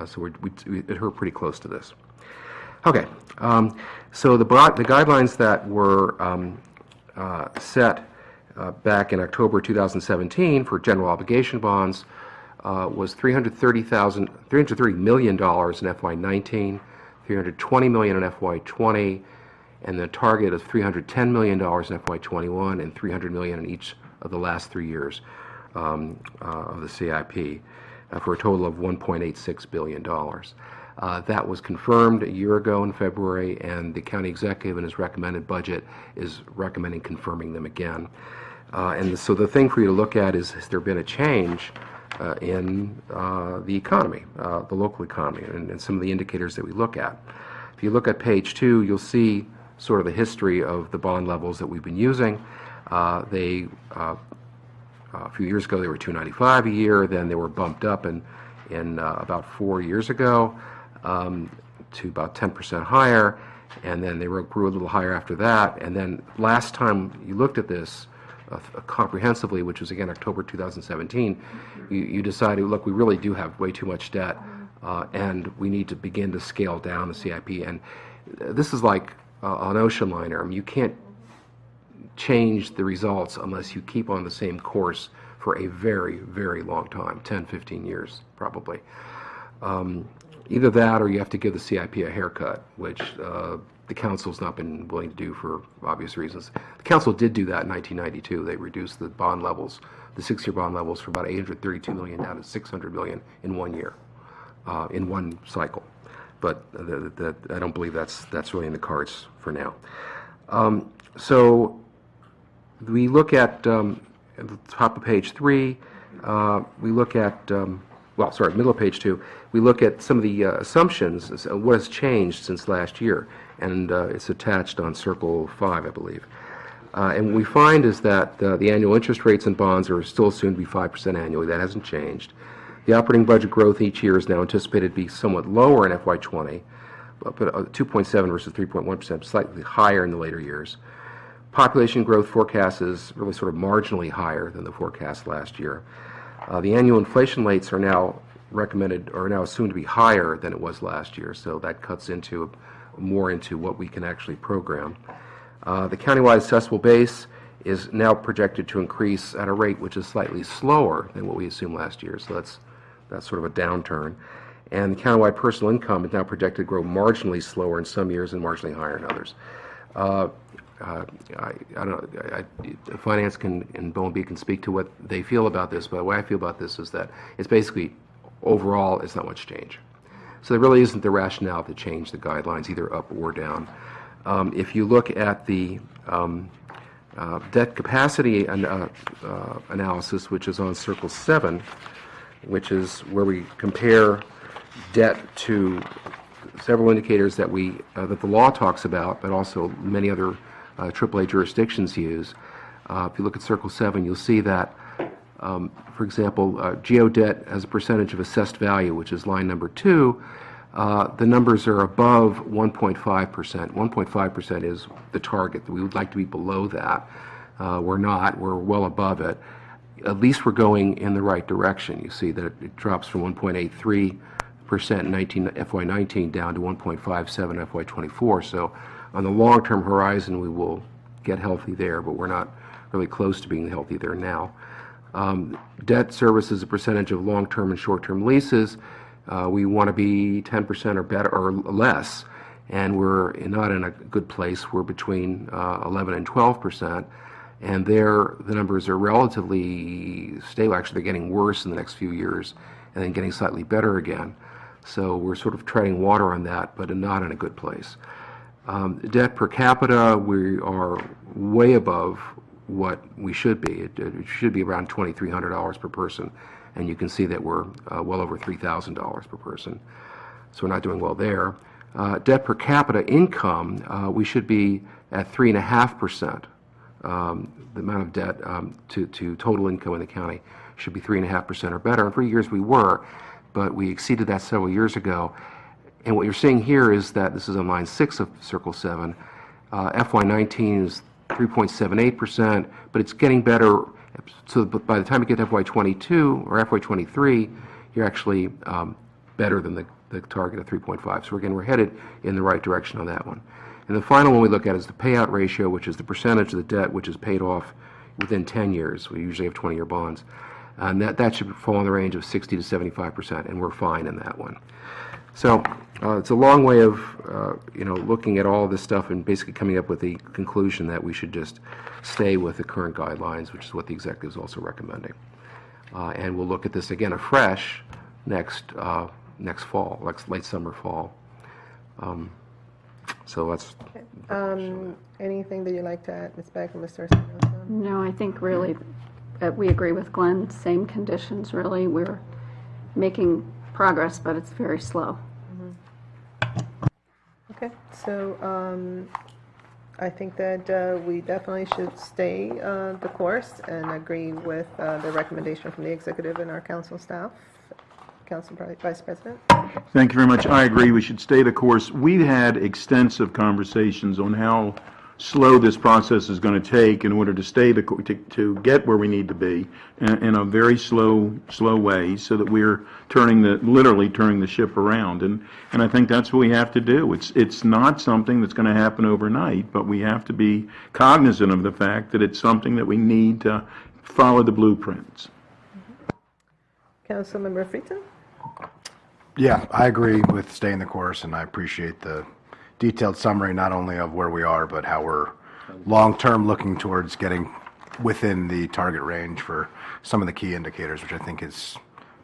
Speaker 16: So we adhere pretty close to this. Okay, so the guidelines that were set back in October 2017 for general obligation bonds was $330 million in FY19, $320 million in FY20, and the target of $310 million in FY21 and $300 million in each of the last 3 years of the CIP, for a total of $1.86 billion. That was confirmed a year ago in February, and the county executive in his recommended budget is recommending confirming them again. And so the thing for you to look at is, has there been a change in the economy, the local economy, and some of the indicators that we look at. If you look at page 2, you'll see sort of the history of the bond levels that we've been using. A few years ago they were $295 a year, then they were bumped up in about 4 years ago to about 10% higher, and then they grew a little higher after that. And then last time you looked at this comprehensively, which was again October 2017, you decided, look, we really do have way too much debt, and we need to begin to scale down the CIP. And this is like an ocean liner. I mean, you can't change the results unless you keep on the same course for a very, very long time, 10, 15 years probably. Either that or you have to give the CIP a haircut, which the council's not been willing to do for obvious reasons. The council did do that in 1992. They reduced the bond levels, the 6-year bond levels, from about $832 million down to $600 million in 1 year, in one cycle. But I don't believe that's really in the cards for now. So we look at the top of page 3, we look at, middle of page 2, we look at some of the assumptions, what has changed since last year, and it's attached on circle 5, I believe. And what we find is that the annual interest rates and bonds are still assumed to be 5% annually. That hasn't changed. The operating budget growth each year is now anticipated to be somewhat lower in FY20, but 2.7 versus 3.1%, slightly higher in the later years. Population growth forecast is really sort of marginally higher than the forecast last year. The annual inflation rates are now assumed to be higher than it was last year, so that cuts into more into what we can actually program. The countywide assessable base is now projected to increase at a rate which is slightly slower than what we assumed last year, so that's sort of a downturn. And the countywide personal income is now projected to grow marginally slower in some years and marginally higher in others. I don't know, finance and Bowen B can speak to what they feel about this, but the way I feel about this is that it's basically, overall, it's not much change. So there really isn't the rationale to change the guidelines either up or down. If you look at the debt capacity analysis, which is on circle 7, which is where we compare debt to several indicators that that the law talks about, but also many other AAA jurisdictions use. If you look at circle 7, you'll see that, for example, geo debt as a percentage of assessed value, which is line number 2, the numbers are above 1.5%. 1.5% is the target. We would like to be below that. We're not. We're well above it. At least we're going in the right direction. You see that it drops from 1.83% in FY19 down to 1.57 FY24. So on the long-term horizon, we will get healthy there, but we're not really close to being healthy there now. Debt service as a percentage of long-term and short-term leases, we want to be 10% or better or less, and we're not in a good place. We're between 11 and 12%, and there the numbers are relatively stable. Actually, they're getting worse in the next few years, and then getting slightly better again. So we're sort of treading water on that, but not in a good place. Debt per capita, we are way above what we should be. It should be around $2,300 per person, and you can see that we're well over $3,000 per person. So we're not doing well there. Debt per capita income, we should be at 3.5%. The amount of debt to total income in the county should be 3.5% or better. And for years we were, but we exceeded that several years ago. And what you're seeing here is that this is on line 6 of circle 7. FY19 is 3.78%, but it's getting better. So by the time you get to FY22 or FY23, you're actually better than the target of 3.5. So again, we're headed in the right direction on that one. And the final one we look at is the payout ratio, which is the percentage of the debt which is paid off within 10 years. We usually have 20-year bonds. And that should fall in the range of 60 to 75%, and we're fine in that one. So it's a long way of looking at all this stuff and basically coming up with the conclusion that we should just stay with the current guidelines, which is what the executive is also recommending. And we'll look at this again afresh next fall, late summer, fall. So that's.
Speaker 1: Anything that you'd like to add, Ms. Beck and Mr. Espinosa?
Speaker 17: No, I think really we agree with Glenn. Same conditions, really. We're making progress, but it's very slow.
Speaker 1: Okay, so I think that we definitely should stay the course and agree with the recommendation from the executive and our council staff. Council Vice President.
Speaker 2: Thank you very much. I agree. We should stay the course. We've had extensive conversations on how slow this process is going to take in order to stay to get where we need to be in a very slow way, so that we're literally turning the ship around. And I think that's what we have to do. It's not something that's going to happen overnight, but we have to be cognizant of the fact that it's something that we need to follow the blueprints.
Speaker 1: Councilmember Friedson?
Speaker 10: Yeah, I agree with staying the course, and I appreciate the detailed summary not only of where we are, but how we're long-term looking towards getting within the target range for some of the key indicators, which I think is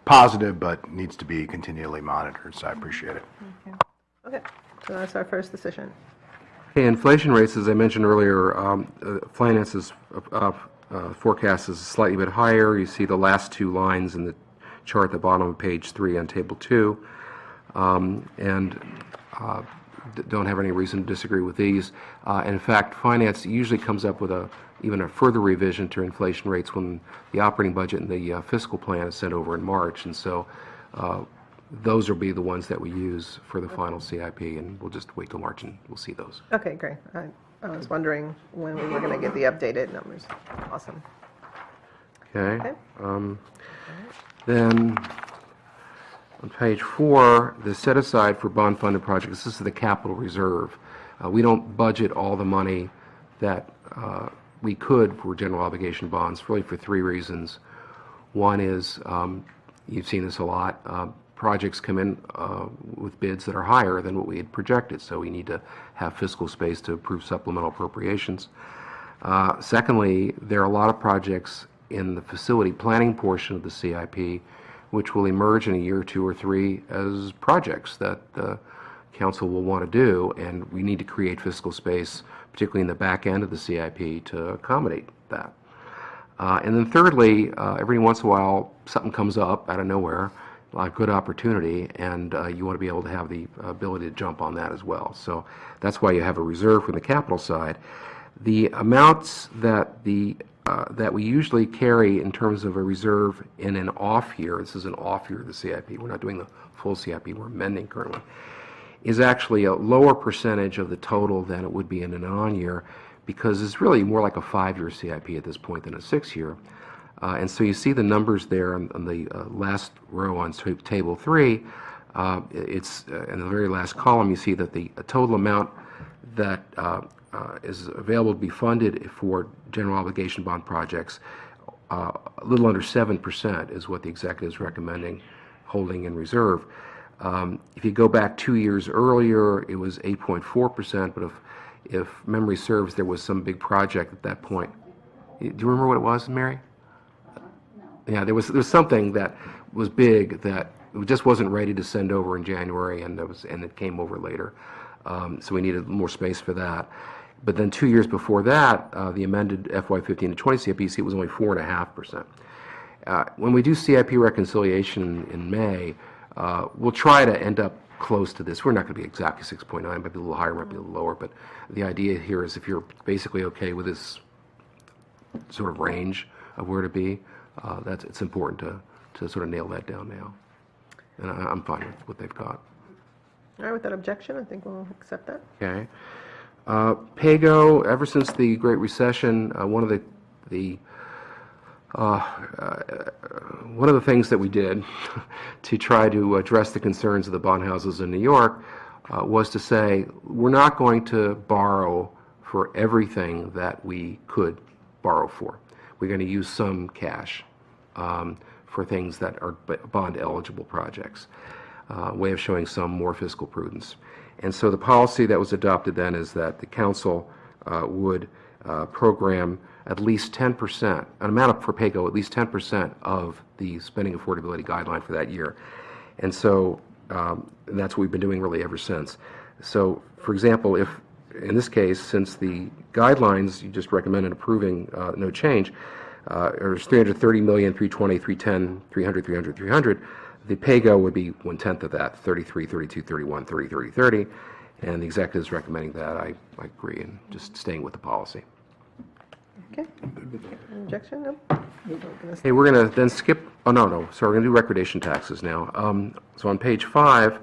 Speaker 10: positive, but needs to be continually monitored, so I appreciate it.
Speaker 1: Okay, so that's our first decision.
Speaker 16: Okay, inflation rates, as I mentioned earlier, finances forecast is slightly bit higher. You see the last two lines in the chart at the bottom of page 3 on table 2, and don't have any reason to disagree with these. And in fact, finance usually comes up with even a further revision to inflation rates when the operating budget and the fiscal plan is sent over in March, and so those will be the ones that we use for the final CIP, and we'll just wait till March and we'll see those.
Speaker 1: Okay, great. I was wondering when we were going to get the updated numbers. Awesome.
Speaker 16: Okay. Then on page 4, the set aside for bond funded projects, this is the capital reserve. We don't budget all the money that we could for general obligation bonds, really for 3 reasons. One is, you've seen this a lot, projects come in with bids that are higher than what we had projected, so we need to have fiscal space to approve supplemental appropriations. Secondly, there are a lot of projects in the facility planning portion of the CIP which will emerge in a year, 2 or 3 as projects that the council will want to do, and we need to create fiscal space, particularly in the back end of the CIP, to accommodate that. And then thirdly, every once in a while something comes up out of nowhere, a good opportunity, and you want to be able to have the ability to jump on that as well. So that's why you have a reserve from the capital side. The amounts that that we usually carry in terms of a reserve in an off year, this is an off year of the CIP, we're not doing the full CIP, we're amending currently, is actually a lower percentage of the total than it would be in an on year, because it's really more like a 5-year CIP at this point than a 6-year. And so you see the numbers there on the last row on table 3. It's in the very last column, you see that the total amount that is available to be funded for general obligation bond projects, a little under 7% is what the executive is recommending holding in reserve. If you go back 2 years earlier, it was 8.4%, but if memory serves, there was some big project at that point. Do you remember what it was, Mary? Yeah, there was something that was big that just wasn't ready to send over in January, and it came over later. So we needed more space for that. But then 2 years before that, the amended FY15 to 20 CIP was only 4.5%. When we do CIP reconciliation in May, we'll try to end up close to this. We're not going to be exactly 6.9, might be a little higher, might be a little lower, but the idea here is if you're basically okay with this sort of range of where to be, it's important to sort of nail that down now. And I'm fine with what they've got.
Speaker 1: All right, without objection, I think we'll accept that.
Speaker 16: Okay. PAYGO, ever since the Great Recession, one of the things that we did to try to address the concerns of the bond houses in New York was to say we're not going to borrow for everything that we could borrow for. We're going to use some cash for things that are bond eligible projects. Way of showing some more fiscal prudence. And so the policy that was adopted then is that the council would program at least 10%, an amount for PAYGO, at least 10% of the spending affordability guideline for that year. And so that's what we've been doing really ever since. So, for example, if in this case, since the guidelines you just recommended approving no change, there's 330 million, 320, 310, 300, 300, 300. The PAYGO would be 1/10 of that, 33, 32, 31, 30, 30, 30, and the executive is recommending that. I agree, and just staying with the policy.
Speaker 1: Okay. Objection? No?
Speaker 16: Okay, we're going to then skip, sorry, we're going to do recordation taxes now. So on page 5,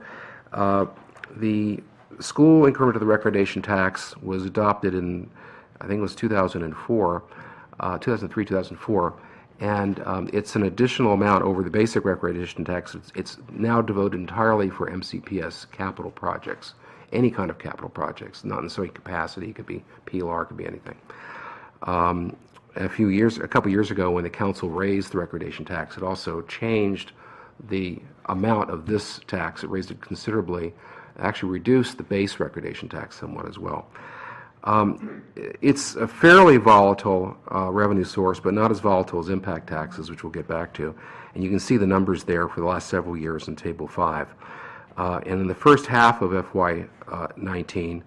Speaker 16: the school increment of the recordation tax was adopted in, I think it was 2004, 2003, 2004. And it's an additional amount over the basic recordation tax. It's now devoted entirely for MCPS capital projects, any kind of capital projects, not necessarily capacity. It could be PLR, it could be anything. A couple years ago, when the council raised the recordation tax, it also changed the amount of this tax. It raised it considerably, actually reduce the base recordation tax somewhat as well. It's a fairly volatile revenue source, but not as volatile as impact taxes, which we'll get back to. And you can see the numbers there for the last several years in Table 5. And in the first half of FY19,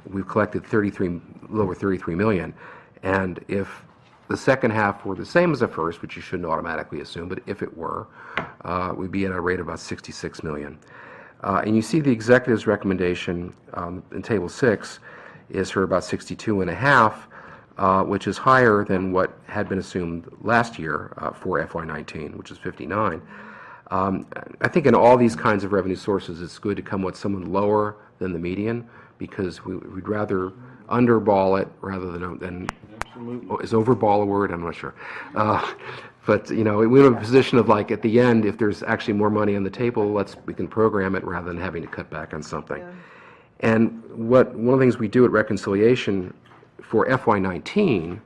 Speaker 16: we've collected a little over $33 million. And if the second half were the same as the first, which you shouldn't automatically assume, but if it were, we'd be at a rate of about $66 million. And you see the executive's recommendation in Table 6 is for about 62.5, which is higher than what had been assumed last year for FY19, which is 59. I think in all these kinds of revenue sources, it's good to come with someone lower than the median, because we'd rather underball it rather than is overball a word? I'm not sure. But we're in a position of, like, at the end, if there's actually more money on the table, we can program it rather than having to cut back on something. Yeah. And one of the things we do at reconciliation for FY19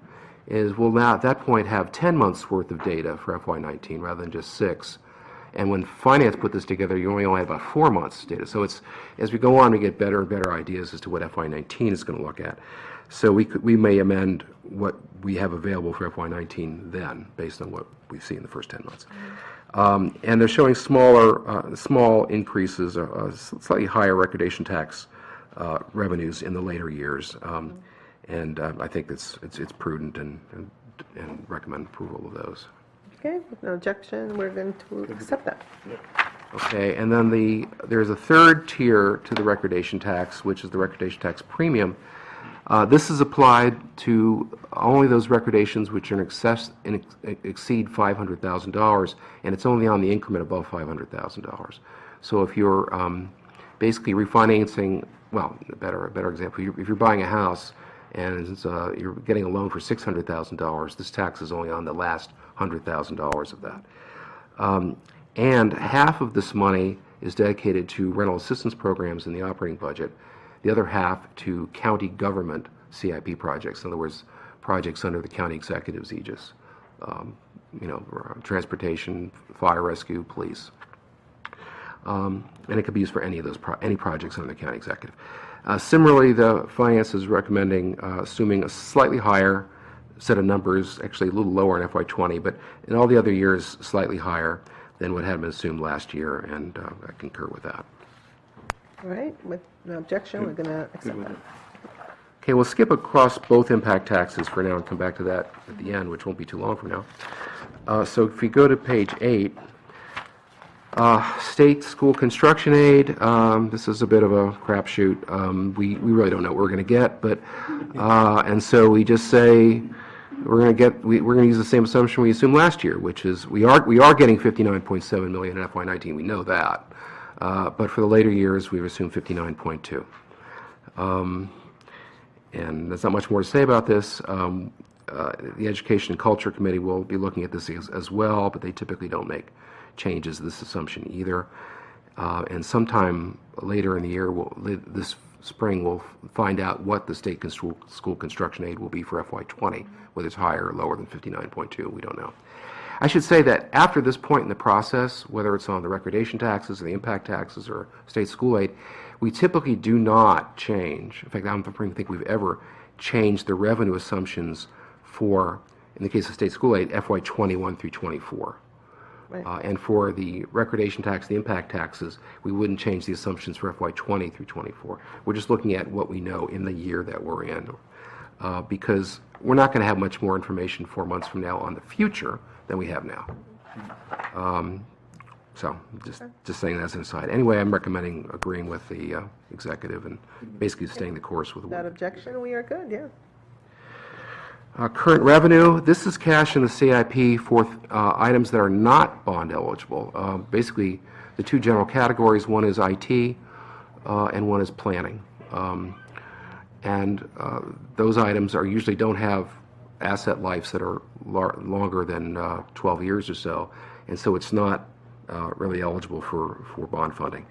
Speaker 16: is we'll now at that point have 10 months worth of data for FY19 rather than just 6. And when finance put this together, you only had about 4 months data. So it's, as we go on, we get better and better ideas as to what FY19 is going to look at. So we may amend what we have available for FY19 then, based on what we see in the first 10 months. And they're showing small increases, slightly higher recordation tax revenues in the later years. And I think it's prudent and recommend approval of those.
Speaker 1: Okay, with no objection, we're going to accept that.
Speaker 16: Okay, and then there's a third tier to the recordation tax, which is the recordation tax premium. This is applied to only those recordations which are exceed $500,000, and it's only on the increment above $500,000. So if you're basically refinancing, well, a better example, if you're buying a house and you're getting a loan for $600,000, this tax is only on the last $100,000 of that. And half of this money is dedicated to rental assistance programs in the operating budget, the other half to county government CIP projects, in other words, projects under the county executive's aegis, transportation, fire rescue, police. And it could be used for any of those any projects under the county executive. Similarly, the finance is recommending assuming a slightly higher set of numbers, actually a little lower in FY20, but in all the other years slightly higher than what had been assumed last year, and I concur with that.
Speaker 1: All right, with no objection, we're going to accept that.
Speaker 16: Okay, we'll skip across both impact taxes for now and come back to that at the end, which won't be too long from now. So if we go to page 8, state school construction aid, this is a bit of a crapshoot. We really don't know what we're going to get, but and so we just say we're going to use the same assumption we assumed last year, which is we are getting $59.7 million in FY19. We know that, but for the later years we've assumed 59.2. And there's not much more to say about this. The Education and Culture Committee will be looking at this as well, but they typically don't make changes to this assumption either. And sometime later in the year, this spring, we'll find out what the state school construction aid will be for FY20, whether it's higher or lower than 59.2, we don't know. I should say that after this point in the process, whether it's on the recordation taxes or the impact taxes or state school aid, we typically do not change. In fact, I don't think we've ever changed the revenue assumptions for, in the case of state school aid, FY21 through 24. Right. And for the recordation tax, the impact taxes, we wouldn't change the assumptions for FY20 through 24. We're just looking at what we know in the year that we're in, because we're not going to have much more information 4 months from now on the future than we have now. So just saying that as an aside. Anyway, I'm recommending agreeing with the executive and basically staying the course with the
Speaker 1: Without objection, we are good, yeah.
Speaker 16: Current revenue, this is cash in the CIP for items that are not bond eligible. Basically, the two general categories, one is IT and one is planning. And those items usually don't have asset lives that are longer than 12 years or so, and so it's not really eligible for bond funding.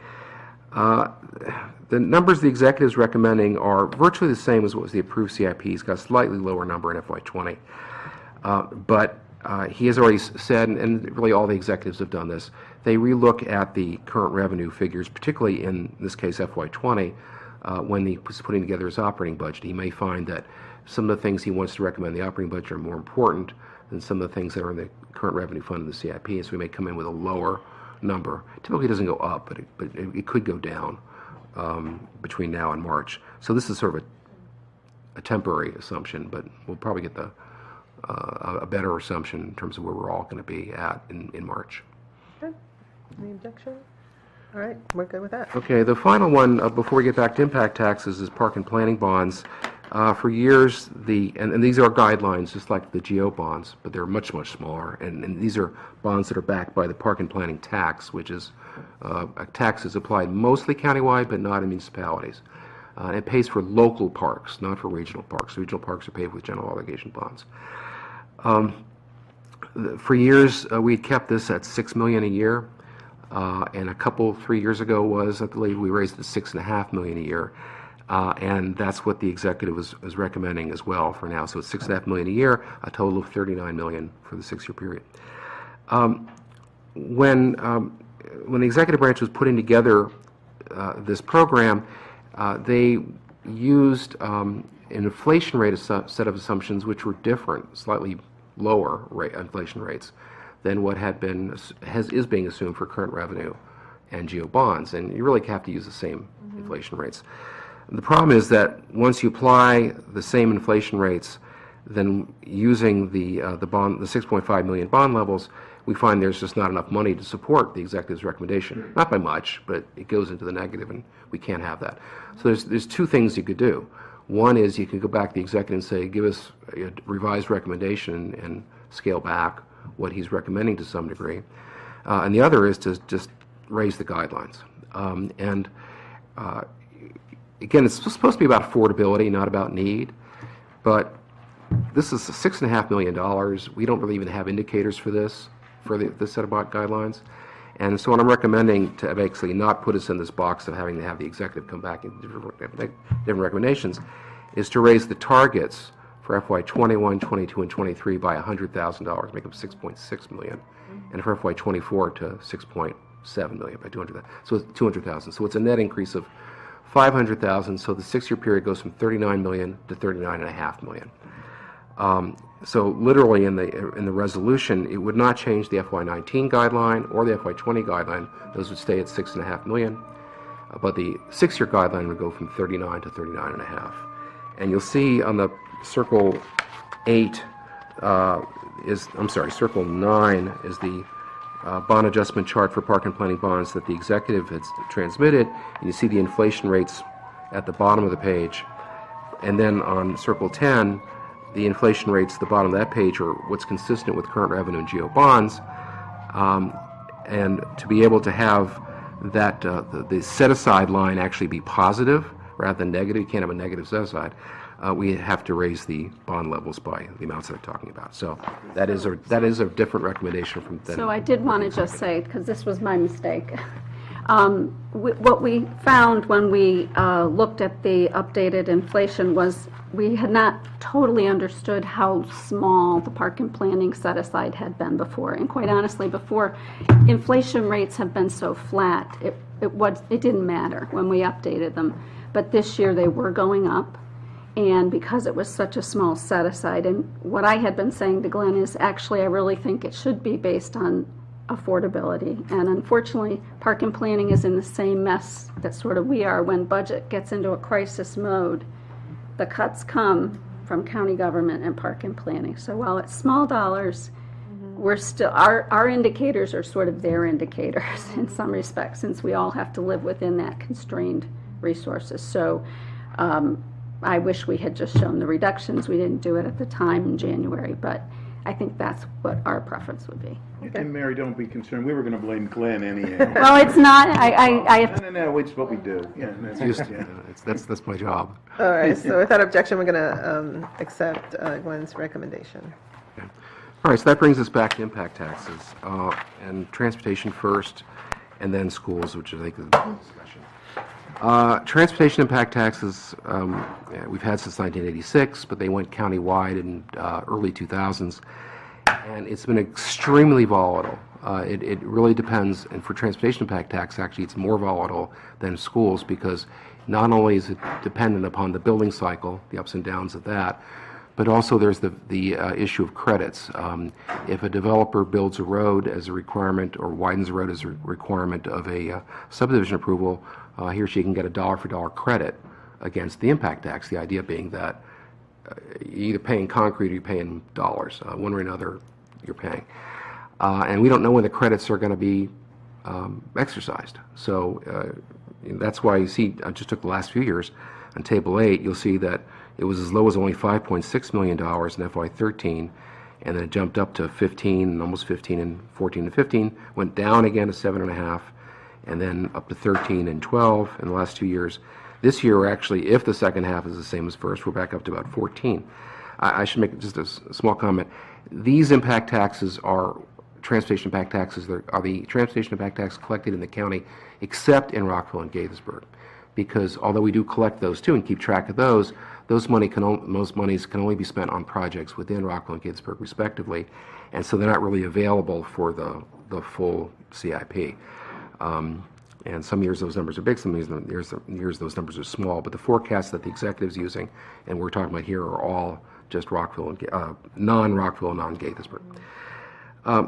Speaker 16: The numbers the executive is recommending are virtually the same as what was the approved CIP. He's got a slightly lower number in FY20. But he has already said, and really all the executives have done this, they relook at the current revenue figures, particularly in this case FY20, when he was putting together his operating budget. He may find that some of the things he wants to recommend in the operating budget are more important than some of the things that are in the current revenue fund of the CIP, and so we may come in with a lower number. Typically it doesn't go up, but it could go down between now and March. So this is sort of a temporary assumption, but we'll probably get a better assumption in terms of where we're all going to be at in March.
Speaker 1: Okay. Any objection? All right, we're good with that.
Speaker 16: Okay, the final one before we get back to impact taxes is park and planning bonds. For years, and these are guidelines just like the GO bonds, but they're much, much smaller. And these are bonds that are backed by the park and planning tax, which is a tax that's applied mostly countywide, but not in municipalities. It pays for local parks, not for regional parks. Regional parks are paid with general obligation bonds. For years, we had kept this at $6 million a year, and 3 years ago I believe we raised it to $6.5 million a year. And that's what the executive is recommending as well for now. So it's $6.5 million a year, a total of $39 million for the 6-year period. When the executive branch was putting together this program, they used an inflation rate set of assumptions which were different, slightly lower inflation rates than what is being assumed for current revenue and GO bonds. And you really have to use the same inflation rates. The problem is that once you apply the same inflation rates, then using the 6.5 million bond levels, we find there's just not enough money to support the executive's recommendation. Not by much, but it goes into the negative, and we can't have that. So there's two things you could do. One is you could go back to the executive and say, give us a revised recommendation and scale back what he's recommending to some degree. And the other is to just raise the guidelines. Again, it's supposed to be about affordability, not about need, but this is $6.5 million. We don't really even have indicators for this set of guidelines. And so what I'm recommending to basically not put us in this box of having to have the executive come back and different recommendations is to raise the targets for FY 21, 22, and 23 by $100,000, make them $6.6 million, and for FY 24 to $6.7 million by $200,000. So it's $200,000. So it's a net increase of $500,000, so the 6-year period goes from $39 million to $39.5 million. So literally in the resolution, it would not change the FY19 guideline or the FY20 guideline. Those would stay at $6.5 million, but the 6-year guideline would go from 39 to 39.5. And you'll see on the circle 8 circle 9 is the bond adjustment chart for park and planning bonds that the executive has transmitted. And you see the inflation rates at the bottom of the page. And then on circle 10, the inflation rates at the bottom of that page are what's consistent with current revenue and GO bonds. And to be able to have that the set-aside line actually be positive rather than negative, you can't have a negative set-aside, we have to raise the bond levels by the amounts that I'm talking about. So that is a different recommendation from that.
Speaker 17: So I did want to just say, because this was my mistake, what we found when we looked at the updated inflation was we had not totally understood how small the park and planning set-aside had been before. And quite honestly, before, inflation rates have been so flat, it didn't matter when we updated them. But this year they were going up. And because it was such a small set-aside, and what I had been saying to Glenn is actually I really think it should be based on affordability. And unfortunately, park and planning is in the same mess that sort of we are. When budget gets into a crisis mode, the cuts come from county government and park and planning. So while it's small dollars, we're still, our indicators are sort of their indicators in some respects, since we all have to live within that constrained resources. So I wish we had just shown the reductions. We didn't do it at the time in January, but I think that's what our preference would be.
Speaker 2: And Mary, don't be concerned. We were going to blame Glenn anyhow.
Speaker 17: Well, it's not. I
Speaker 2: No, it's what we do. Yeah,
Speaker 16: that's my job.
Speaker 1: All right, so without objection, we're going to accept Glenn's recommendation.
Speaker 16: Okay. All right, so that brings us back to impact taxes, and transportation first, and then schools, which I think is the discussion. Transportation impact taxes we've had since 1986, but they went countywide in early 2000s. and it's been extremely volatile. It really depends, and for transportation impact tax, actually, it's more volatile than schools because not only is it dependent upon the building cycle, the ups and downs of that, but also there's the issue of credits. If a developer builds a road as a requirement or widens a road as a requirement of a subdivision approval, he or she can get a dollar-for-dollar credit against the impact tax, the idea being that you're either paying concrete or you're paying dollars. One way or another, you're paying. And we don't know when the credits are going to be exercised. So that's why you see, I just took the last few years, on Table 8, you'll see that it was as low as only $5.6 million in FY13, and then it jumped up to 15, and almost 15, and 14 and 15, went down again to 7.5, and then up to 13 and 12 in the last 2 years. This year, actually, if the second half is the same as first, we're back up to about 14. I should make just a small comment. These impact taxes are transportation impact taxes. Are the transportation impact tax collected in the county, except in Rockville and Gaithersburg, because although we do collect those too and keep track of those most monies can only be spent on projects within Rockville and Gaithersburg, respectively, and so they're not really available for the full CIP. And some years those numbers are big, some years those numbers are small, but the forecasts that the executive's using, and we're talking about here, are all just Rockville and non-Rockville, non-Gaithersburg.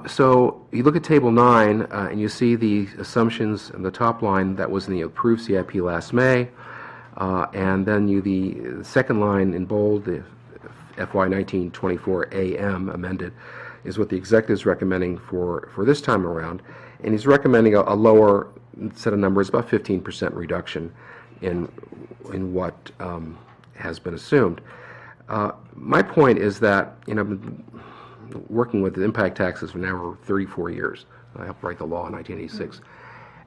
Speaker 16: So you look at Table 9, and you see the assumptions in the top line that was in the approved CIP last May, and then the second line in bold, the FY 1924 AM amended, is what the executive is recommending for this time around, and he's recommending a lower set of numbers, about 15% reduction in what has been assumed. My point is that, I've been working with the impact taxes for now 34 years. I helped write the law in 1986.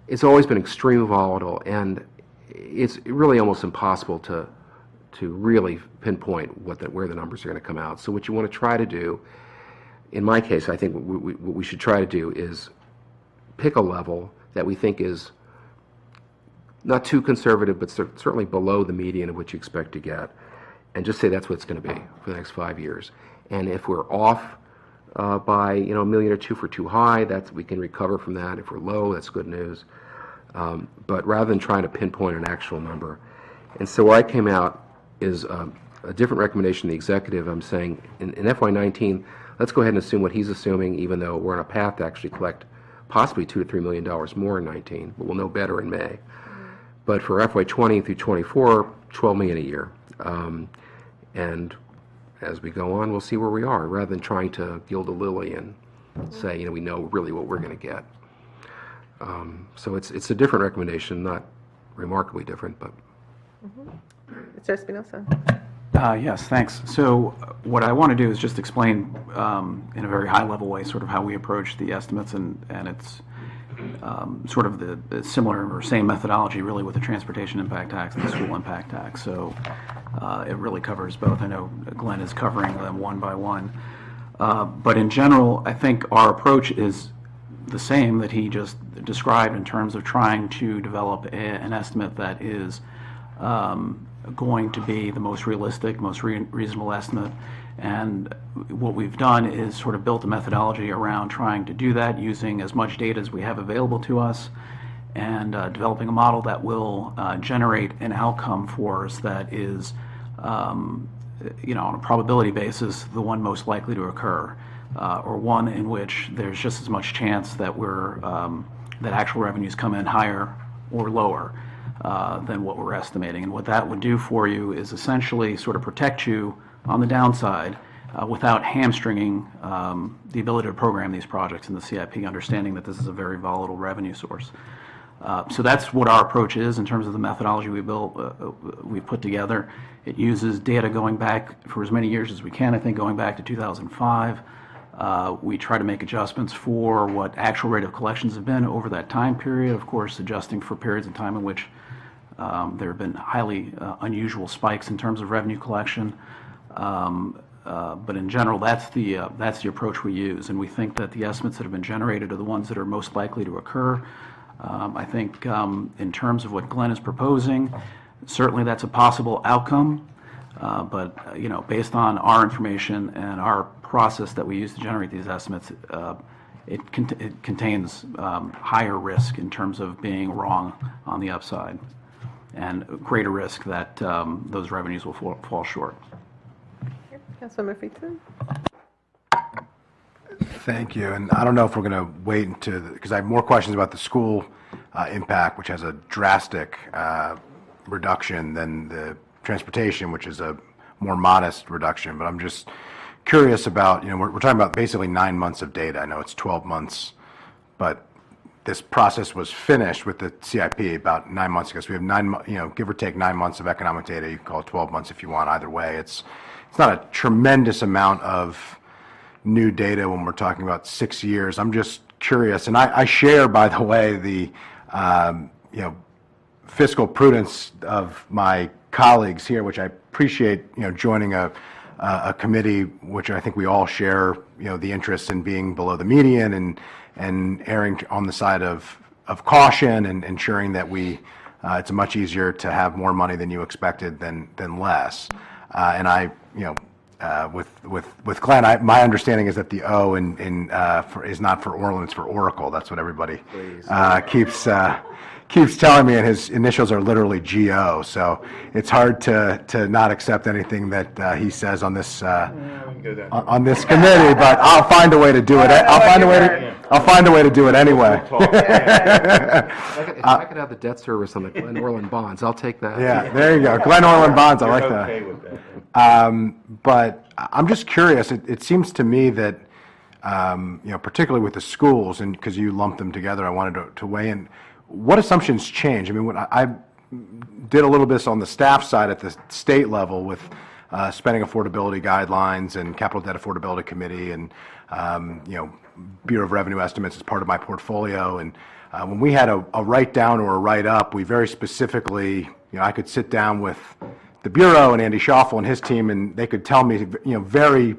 Speaker 16: It's always been extremely volatile, and it's really almost impossible to really pinpoint where the numbers are going to come out. So what you want to try to do, in my case, I think what we should try to do is pick a level that we think is not too conservative, but certainly below the median of what you expect to get, and just say that's what it's going to be for the next 5 years. And if we're off by $1 million or $2 million for too high, we can recover from that. If we're low, that's good news. But rather than trying to pinpoint an actual number, and so where I came out is a different recommendation to the executive. I'm saying in FY19, let's go ahead and assume what he's assuming, even though we're on a path to actually collect possibly $2 to $3 million more in 19, but we'll know better in May. But for FY20 through 24, $12 million a year. And as we go on, we'll see where we are, rather than trying to gild a lily and say, we know really what we're going to get. So it's a different recommendation, not remarkably different, but.
Speaker 1: Mr. Espinosa.
Speaker 15: Yes, thanks. So what I want to do is just explain in a very high-level way sort of how we approach the estimates, and it's sort of the similar or same methodology really with the transportation impact tax and the school impact tax. So it really covers both. I know Glenn is covering them one by one. But in general, I think our approach is the same that he just described in terms of trying to develop an estimate that is going to be the most realistic, most reasonable estimate. And what we've done is sort of built a methodology around trying to do that using as much data as we have available to us, and developing a model that will generate an outcome for us that is, on a probability basis, the one most likely to occur, or one in which there's just as much chance that that actual revenues come in higher or lower than what we're estimating. And what that would do for you is essentially sort of protect you on the downside without hamstringing the ability to program these projects in the CIP, understanding that this is a very volatile revenue source. So that's what our approach is in terms of the methodology we put together. It uses data going back for as many years as we can, I think going back to 2005. We try to make adjustments for what actual rate of collections have been over that time period, of course adjusting for periods of time in which there have been highly unusual spikes in terms of revenue collection. But in general, that's the approach we use, and we think that the estimates that have been generated are the ones that are most likely to occur. I think in terms of what Glenn is proposing, certainly that's a possible outcome, but based on our information and our process that we use to generate these estimates, it contains higher risk in terms of being wrong on the upside, and greater risk that those revenues will fall short.
Speaker 1: Councilmember Friedson?
Speaker 10: Thank you. And I don't know if we're going to wait until, because I have more questions about the school impact, which has a drastic reduction than the transportation, which is a more modest reduction. But I'm just curious about, we're talking about basically 9 months of data. I know it's 12 months, but this process was finished with the CIP about 9 months ago. So we have give or take 9 months of economic data. You can call it 12 months if you want. Either way, it's not a tremendous amount of new data when we're talking about 6 years. I'm just curious, and I share, by the way, the fiscal prudence of my colleagues here, which I appreciate. Joining a committee which I think we all share, the interest in being below the median and erring on the side of caution and ensuring that it's much easier to have more money than you expected than less. And I, with Glenn, my understanding is that the O is not for Orland, it's for Oracle. That's what everybody keeps telling me, and his initials are literally GO. So it's hard to not accept anything that he says on this committee. But I'll find a way to do it. I'll find a way to do it anyway.
Speaker 16: If I could have the debt service on the Glen Orland bonds, I'll take that.
Speaker 10: Yeah, there you go. Glen Orland bonds. I like that. Okay with that. But I'm just curious. It seems to me that particularly with the schools, and because you lumped them together, I wanted to weigh in. What assumptions change? I mean, when I did a little bit on the staff side at the state level with spending affordability guidelines and capital debt affordability committee, and Bureau of Revenue estimates as part of my portfolio. And when we had a write down or a write up, we very specifically, I could sit down with the Bureau and Andy Schaffel and his team, and they could tell me, very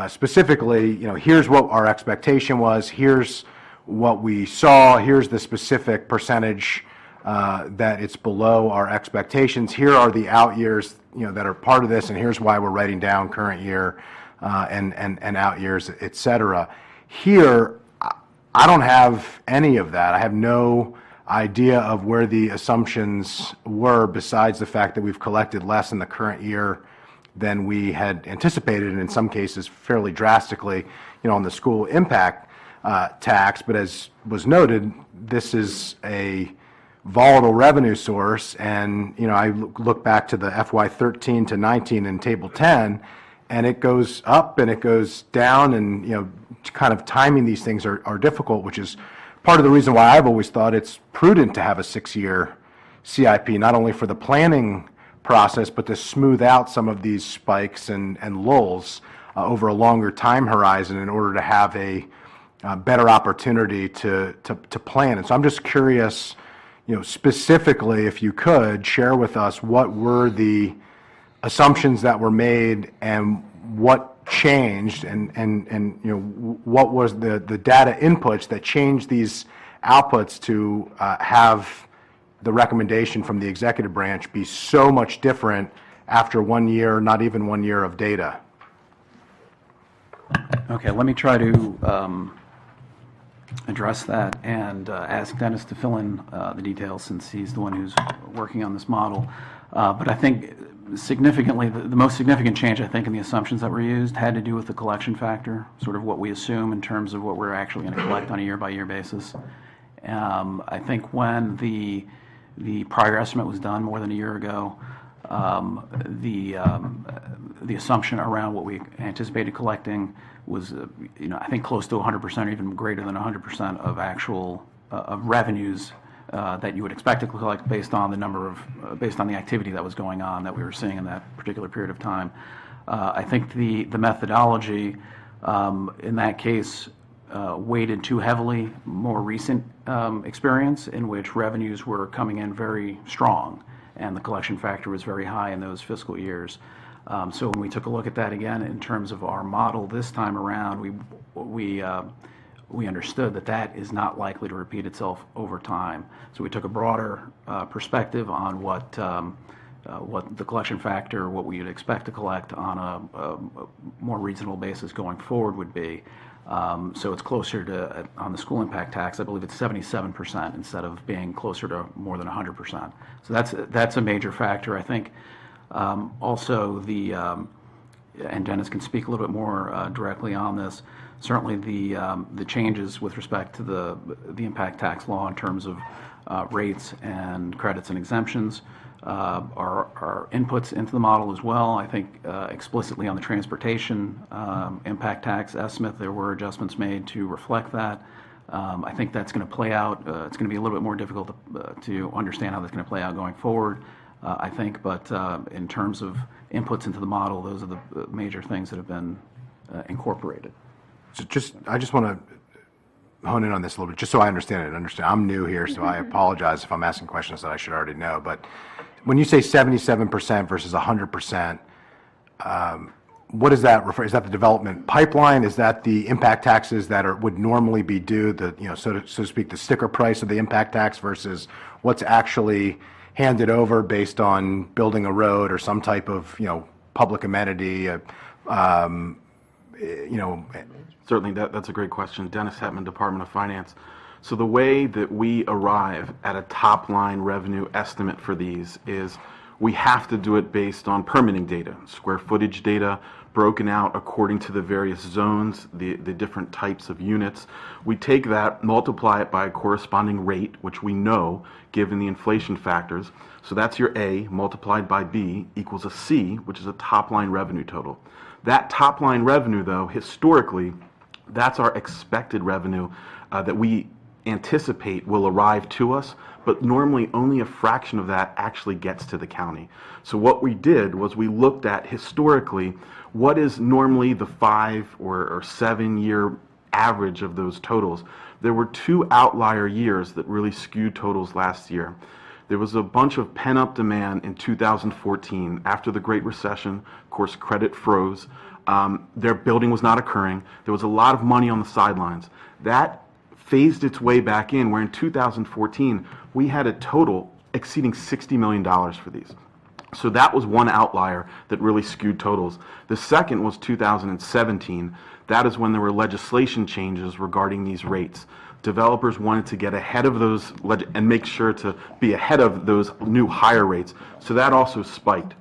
Speaker 10: specifically, here's what our expectation was, here's what we saw, here's the specific percentage that it's below our expectations, here are the out years that are part of this, and here's why we're writing down current year and out years, et cetera. Here, I don't have any of that. I have no idea of where the assumptions were, besides the fact that we've collected less in the current year than we had anticipated, and in some cases fairly drastically, on the school impact tax. But as was noted, this is a volatile revenue source, and I look back to the FY13 to 19 in Table 10, and it goes up and it goes down, and kind of timing these things are difficult, which is part of the reason why I've always thought it's prudent to have a 6-year CIP, not only for the planning process, but to smooth out some of these spikes and lulls over a longer time horizon in order to have a better opportunity to plan. And so I'm just curious, specifically, if you could share with us what were the assumptions that were made and what changed, and what was the data inputs that changed these outputs to have the recommendation from the executive branch be so much different after 1 year, not even 1 year of data.
Speaker 15: Okay, let me try to address that and ask Dennis to fill in the details, since he's the one who's working on this model. But I think significantly, the most significant change, I think, in the assumptions that were used had to do with the collection factor, sort of what we assume in terms of what we're actually going to collect on a year-by-year basis. I think when the prior estimate was done more than a year ago, the assumption around what we anticipated collecting was, I think close to 100%, or even greater than 100% of actual of revenues that you would expect to collect based on based on the activity that was going on that we were seeing in that particular period of time. I think the methodology in that case weighted too heavily more recent experience, in which revenues were coming in very strong and the collection factor was very high in those fiscal years. So when we took a look at that again in terms of our model this time around, we understood that is not likely to repeat itself over time. So we took a broader perspective on what what the collection factor, what we would expect to collect on a more reasonable basis going forward would be. So it's closer to, on the school impact tax, I believe it's 77% instead of being closer to more than 100%. So that's a major factor. I think also and Dennis can speak a little bit more directly on this, certainly the changes with respect to the impact tax law in terms of rates and credits and exemptions are inputs into the model as well. I think explicitly on the transportation impact tax estimate, there were adjustments made to reflect that. I think that's going to play out. It's going to be a little bit more difficult to understand how that's going to play out going forward, I think. But in terms of inputs into the model, those are the major things that have been incorporated.
Speaker 10: So I just want to hone in on this a little bit, just so I understand it. I'm new here, so I apologize if I'm asking questions that I should already know. But when you say 77% versus 100%, what does that refer? Is that the development pipeline? Is that the impact taxes that would normally be due, so to speak, the sticker price of the impact tax versus what's actually handed over based on building a road or some type of public amenity?
Speaker 18: Certainly, that's a great question. Dennis Hetman, Department of Finance. So the way that we arrive at a top-line revenue estimate for these is we have to do it based on permitting data, square footage data, broken out according to the various zones, the different types of units. We take that, multiply it by a corresponding rate, which we know, given the inflation factors. So that's your A multiplied by B equals a C, which is a top-line revenue total. That top-line revenue, though, historically, that's our expected revenue that we anticipate will arrive to us, but normally only a fraction of that actually gets to the county. So what we did was we looked at historically what is normally the 5 or 7 year average of those totals. There were 2 outlier years that really skewed totals last year. There was a bunch of pent-up demand in 2014 after the Great Recession. Of course, credit froze. Their building was not occurring. There was a lot of money on the sidelines. That phased its way back in, where in 2014, we had a total exceeding $60 million for these. So that was one outlier that really skewed totals. The second was 2017. That is when there were legislation changes regarding these rates. Developers wanted to get ahead of those and make sure to be ahead of those new higher rates. So that also spiked.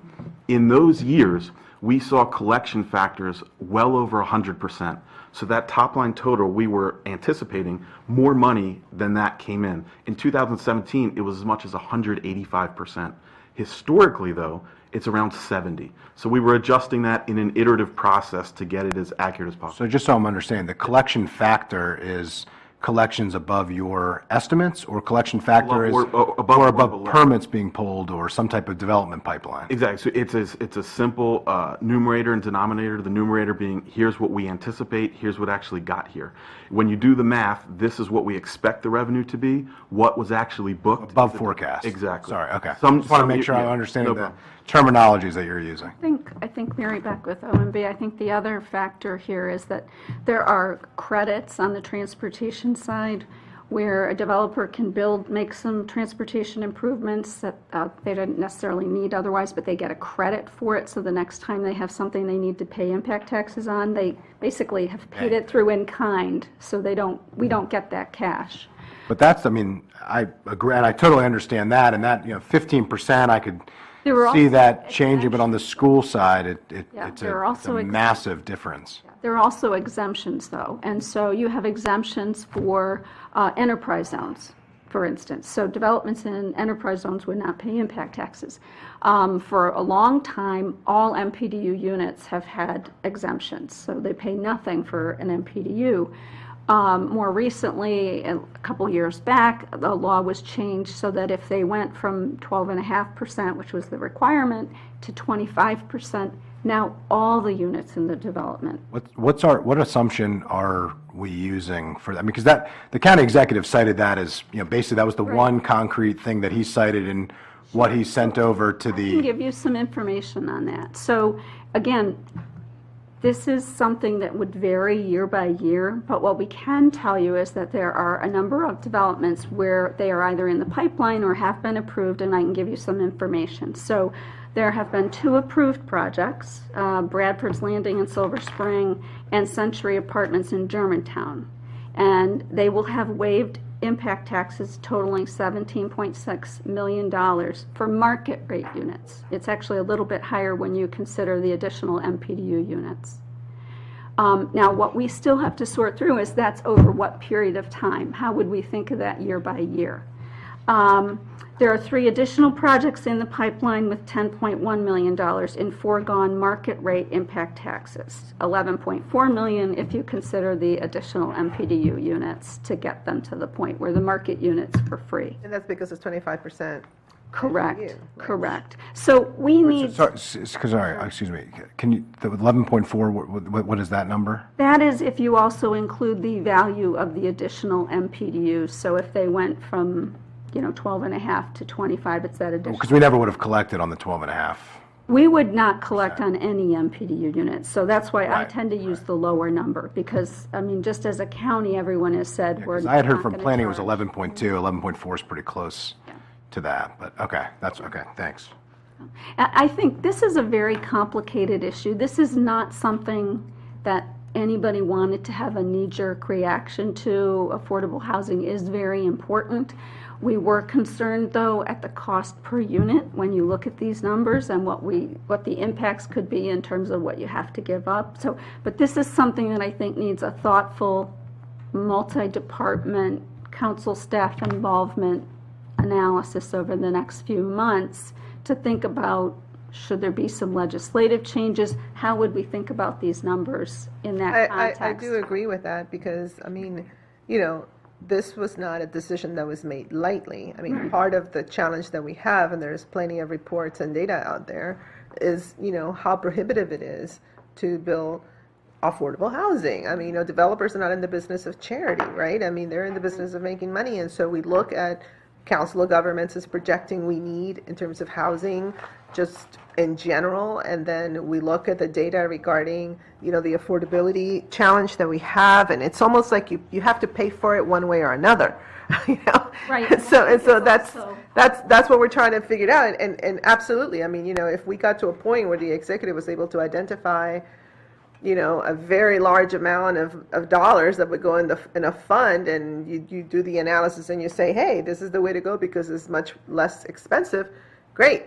Speaker 18: In those years, we saw collection factors well over 100%. So that top line total, we were anticipating more money than that came in. In 2017, it was as much as 185%. Historically, though, it's around 70. So we were adjusting that in an iterative process to get it as accurate as possible.
Speaker 10: So just so I'm understanding, the collection factor is collections above your estimates, or collection factor is above permits being pulled or some type of development pipeline?
Speaker 18: Exactly. So it's a simple numerator and denominator. The numerator being, here's what we anticipate, here's what actually got here. When you do the math, this is what we expect the revenue to be, what was actually booked.
Speaker 10: Above forecast.
Speaker 18: Exactly.
Speaker 10: Sorry, okay. Just want to make sure I'm understanding the terminologies that you're using.
Speaker 17: I think Mary Beck with OMB, I think the other factor here is that there are credits on the transportation side where a developer can make some transportation improvements that they don't necessarily need otherwise, but they get a credit for it. So the next time they have something they need to pay impact taxes on, they basically have paid it through in kind. So we don't get that cash.
Speaker 10: But that's, I agree, and I totally understand that, and that, 15%, I could see that changing, but on the school side, it's a massive difference.
Speaker 17: There are also exemptions, though, and so you have exemptions for enterprise zones, for instance. So developments in enterprise zones would not pay impact taxes. For a long time, all MPDU units have had exemptions, so they pay nothing for an MPDU. More recently, a couple years back, the law was changed so that if they went from 12.5%, which was the requirement, to 25%, now all the units in the development.
Speaker 10: What assumption are we using for that? Because the county executive cited that as, basically that was the one concrete thing that he cited in what he sent over to the.
Speaker 17: I can give you some information on that. So again, This is something that would vary year by year, but what we can tell you is that there are a number of developments where they are either in the pipeline or have been approved, and I can give you some information. So there have been 2 approved projects, Bradford's Landing in Silver Spring and Century Apartments in Germantown. And they will have waived impact taxes totaling $17.6 million for market rate units. It's actually a little bit higher when you consider the additional MPDU units. Now, what we still have to sort through is that's over what period of time? How would we think of that year by year? There are 3 additional projects in the pipeline with $10.1 million in foregone market rate impact taxes, $11.4 million if you consider the additional MPDU units to get them to the point where the market units are free.
Speaker 1: And that's because it's 25%.
Speaker 17: Correct, correct. So we need,
Speaker 10: Sorry, excuse me, can you, the 11.4, what is that number?
Speaker 17: that is if you also include the value of the additional MPDUs. So if they went from 12.5 to 25, it's that additional.
Speaker 10: Because we never would have collected on the 12.5.
Speaker 17: We would not collect on any MPDU units, so that's why I tend to use the lower number, because, I mean, just as a county, everyone has said we're
Speaker 10: I had heard
Speaker 17: not
Speaker 10: from
Speaker 17: gonna
Speaker 10: planning it was
Speaker 17: charge.
Speaker 10: 11.2, 11.4 is pretty close to that, but okay, that's okay, thanks.
Speaker 17: I think this is a very complicated issue. This is not something that anybody wanted to have a knee-jerk reaction to. Affordable housing is very important. We were concerned, though, at the cost per unit when you look at these numbers and what the impacts could be in terms of what you have to give up. So, but this is something that I think needs a thoughtful, multi-department, council staff involvement analysis over the next few months to think about, should there be some legislative changes? How would we think about these numbers in that context?
Speaker 1: I do agree with that because, I mean, this was not a decision that was made lightly. I mean, part of the challenge that we have, and there's plenty of reports and data out there, is, how prohibitive it is to build affordable housing. I mean, developers are not in the business of charity, right? I mean, they're in the business of making money. And so we look at Council of Governments is projecting we need in terms of housing just in general, and then we look at the data regarding the affordability challenge that we have, and it's almost like you have to pay for it one way or another.
Speaker 17: Right.
Speaker 1: So that's what we're trying to figure out, and absolutely, I mean, if we got to a point where the executive was able to identify a very large amount of dollars that would go in a fund, and you do the analysis and you say, hey, this is the way to go because it's much less expensive, great.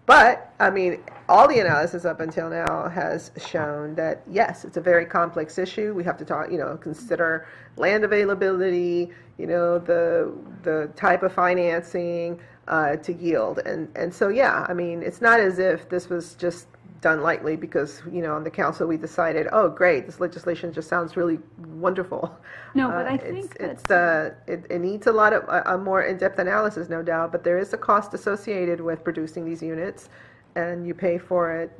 Speaker 1: But, I mean, all the analysis up until now has shown that, yes, it's a very complex issue. We have to talk, consider land availability, the type of financing to yield. And so, yeah, I mean, it's not as if this was just done lightly because, on the council we decided, oh, great, this legislation just sounds really wonderful.
Speaker 17: No, but I think
Speaker 1: it needs a lot of a more in-depth analysis, no doubt, but there is a cost associated with producing these units, and you pay for it,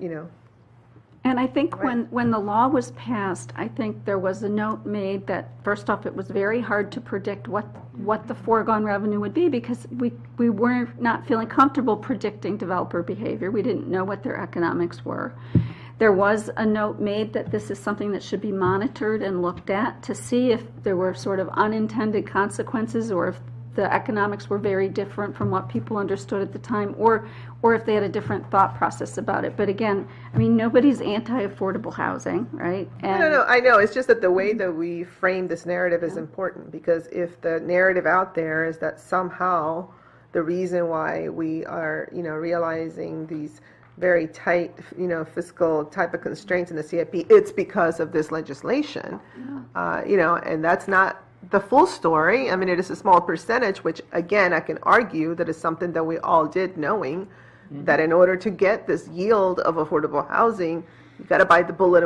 Speaker 17: And I think when the law was passed, I think there was a note made that, first off, it was very hard to predict what the foregone revenue would be because we were not feeling comfortable predicting developer behavior. We didn't know what their economics were. There was a note made that this is something that should be monitored and looked at to see if there were sort of unintended consequences or if the economics were very different from what people understood at the time, or if they had a different thought process about it. But again, I mean, nobody's anti-affordable housing, right?
Speaker 1: No, I know. It's just that the way that we frame this narrative is important, because if the narrative out there is that somehow the reason why we are, realizing these very tight, fiscal type of constraints in the CIP, it's because of this legislation, and that's not the full story. I mean, it is a small percentage, which again, I can argue that is something that we all did, knowing that in order to get this yield of affordable housing, you got to bite the bullet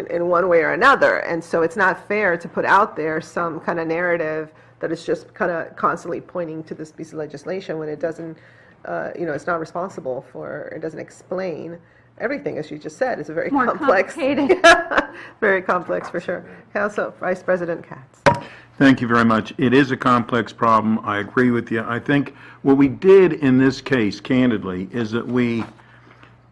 Speaker 1: in one way or another. And so it's not fair to put out there some kind of narrative that is just kind of constantly pointing to this piece of legislation when it doesn't, it's not responsible for, it doesn't explain everything, as you just said. It's a very complex, very complex for sure. Council Vice President Katz.
Speaker 2: Thank you very much. It is a complex problem. I agree with you. I think what we did in this case, candidly, is that we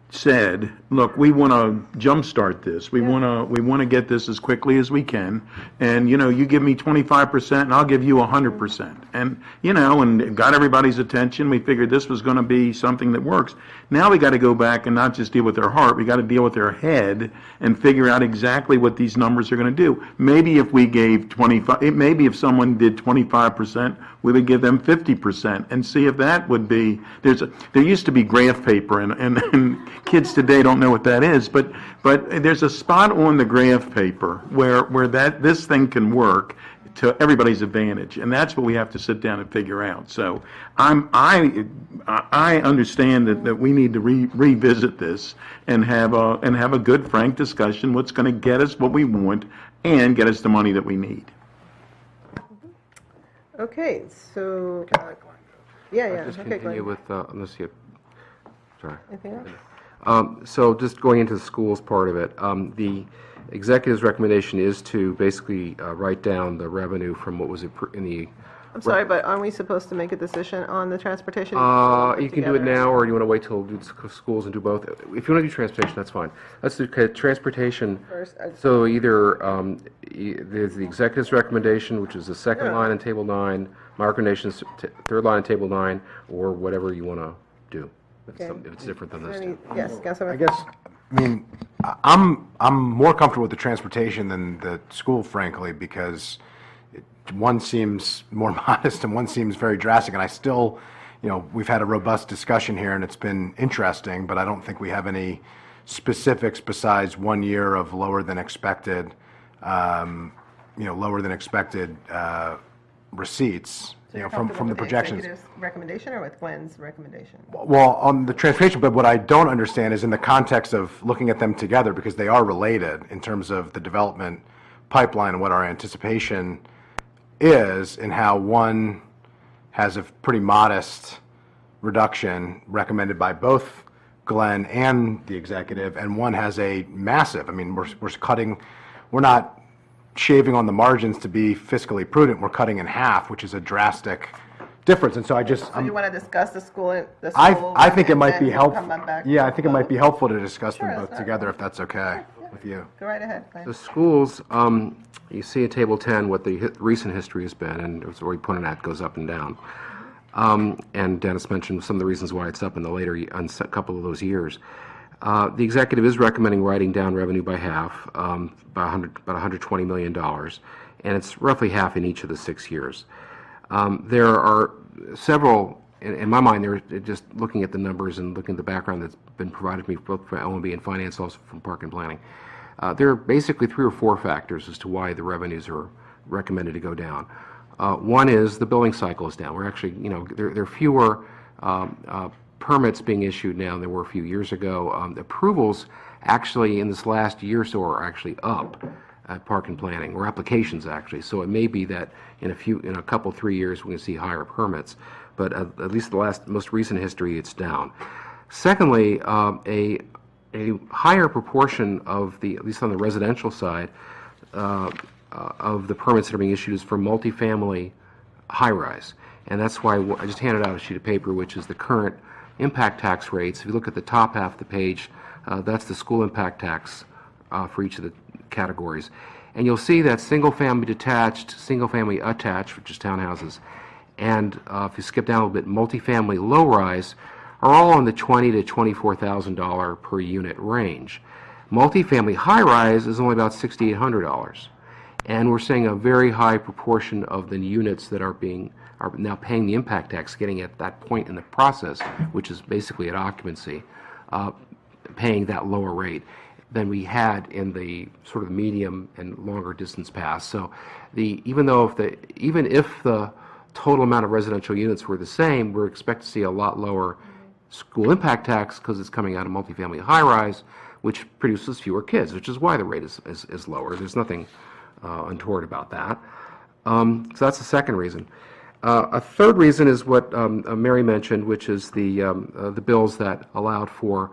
Speaker 2: said, look, we want to jumpstart this. We want to get this as quickly as we can. And, you give me 25% and I'll give you 100%. And, and got everybody's attention. We figured this was going to be something that works. Now we got to go back and not just deal with their heart. We got to deal with their head and figure out exactly what these numbers are going to do. Maybe if we gave 25, maybe if someone did 25%, we would give them 50% and see if that would be, there used to be graph paper and kids today don't know what that is, but there's a spot on the graph paper where this thing can work to everybody's advantage, and that's what we have to sit down and figure out. So I understand that we need to revisit this and have a good, frank discussion. What's going to get us what we want and get us the money that we need.
Speaker 1: Okay, so, yeah,
Speaker 16: Just
Speaker 1: okay,
Speaker 16: continue
Speaker 1: Glenn.
Speaker 16: with, unless you, sorry.
Speaker 1: Anything else?
Speaker 16: So just going into the schools part of it, the executive's recommendation is to basically write down the revenue from what was in the.
Speaker 1: I'm sorry, but aren't we supposed to make a decision on the transportation?
Speaker 16: You can do it now, or you want to wait till do schools and do both. If you want to do transportation, that's fine. Let's do transportation.
Speaker 1: First,
Speaker 16: So either there's the executive's recommendation, which is the second line in Table 9, my recommendation is third line in Table 9, or whatever you want to do. If it's different than those two.
Speaker 1: Yes, Councilor.
Speaker 10: I guess, I'm more comfortable with the transportation than the school, frankly, because one seems more modest and one seems very drastic. And I still, we've had a robust discussion here and it's been interesting, but I don't think we have any specifics besides 1 year of lower than expected receipts. From the projections.
Speaker 1: Executive's recommendation or with Glenn's recommendation?
Speaker 10: Well, on the transportation, but what I don't understand is in the context of looking at them together, because they are related in terms of the development pipeline and what our anticipation is, and how one has a pretty modest reduction recommended by both Glenn and the executive, and one has a massive. We're not shaving on the margins to be fiscally prudent. We're cutting in half, which is a drastic difference. And so
Speaker 1: So you want to discuss the school?
Speaker 10: I think it might be helpful.
Speaker 1: Yeah,
Speaker 10: I think it might be helpful to discuss them both together, if that's okay with you.
Speaker 1: Go right ahead, Glenn.
Speaker 16: The schools, you see in Table 10 what the recent history has been, and it's already pointed out, goes up and down. And Dennis mentioned some of the reasons why it's up in the later couple of those years. The executive is recommending writing down revenue by half, by about $120 million, and it's roughly half in each of the 6 years. There are several, in my mind, they're just looking at the numbers and looking at the background that's been provided to me both from LMB and Finance, also from Park and Planning. There are basically 3 or 4 factors as to why the revenues are recommended to go down. One is the billing cycle is down. We're actually, there are fewer permits being issued now than there were a few years ago. The approvals actually in this last year or so are actually up at Park and Planning, or applications actually. So it may be that in a couple, 3 years, we're going to see higher permits. But at least the most recent history, it's down. Secondly, a higher proportion of at least on the residential side, of the permits that are being issued is for multifamily high-rise. And that's why I just handed out a sheet of paper, which is the current impact tax rates. If you look at the top half of the page, that's the school impact tax for each of the categories. And you'll see that single-family detached, single-family attached, which is townhouses, and if you skip down a little bit, multifamily low-rise are all in the $20,000 to $24,000 per unit range. Multifamily high-rise is only about $6,800. And we're seeing a very high proportion of the units that are now paying the impact tax, getting at that point in the process, which is basically at occupancy, paying that lower rate than we had in the sort of medium and longer distance past. So even if the total amount of residential units were the same, we're expected to see a lot lower school impact tax because it's coming out of multifamily high-rise, which produces fewer kids, which is why the rate is lower. There's nothing untoward about that. So that's the second reason. A third reason is what Mary mentioned, which is the bills that allowed for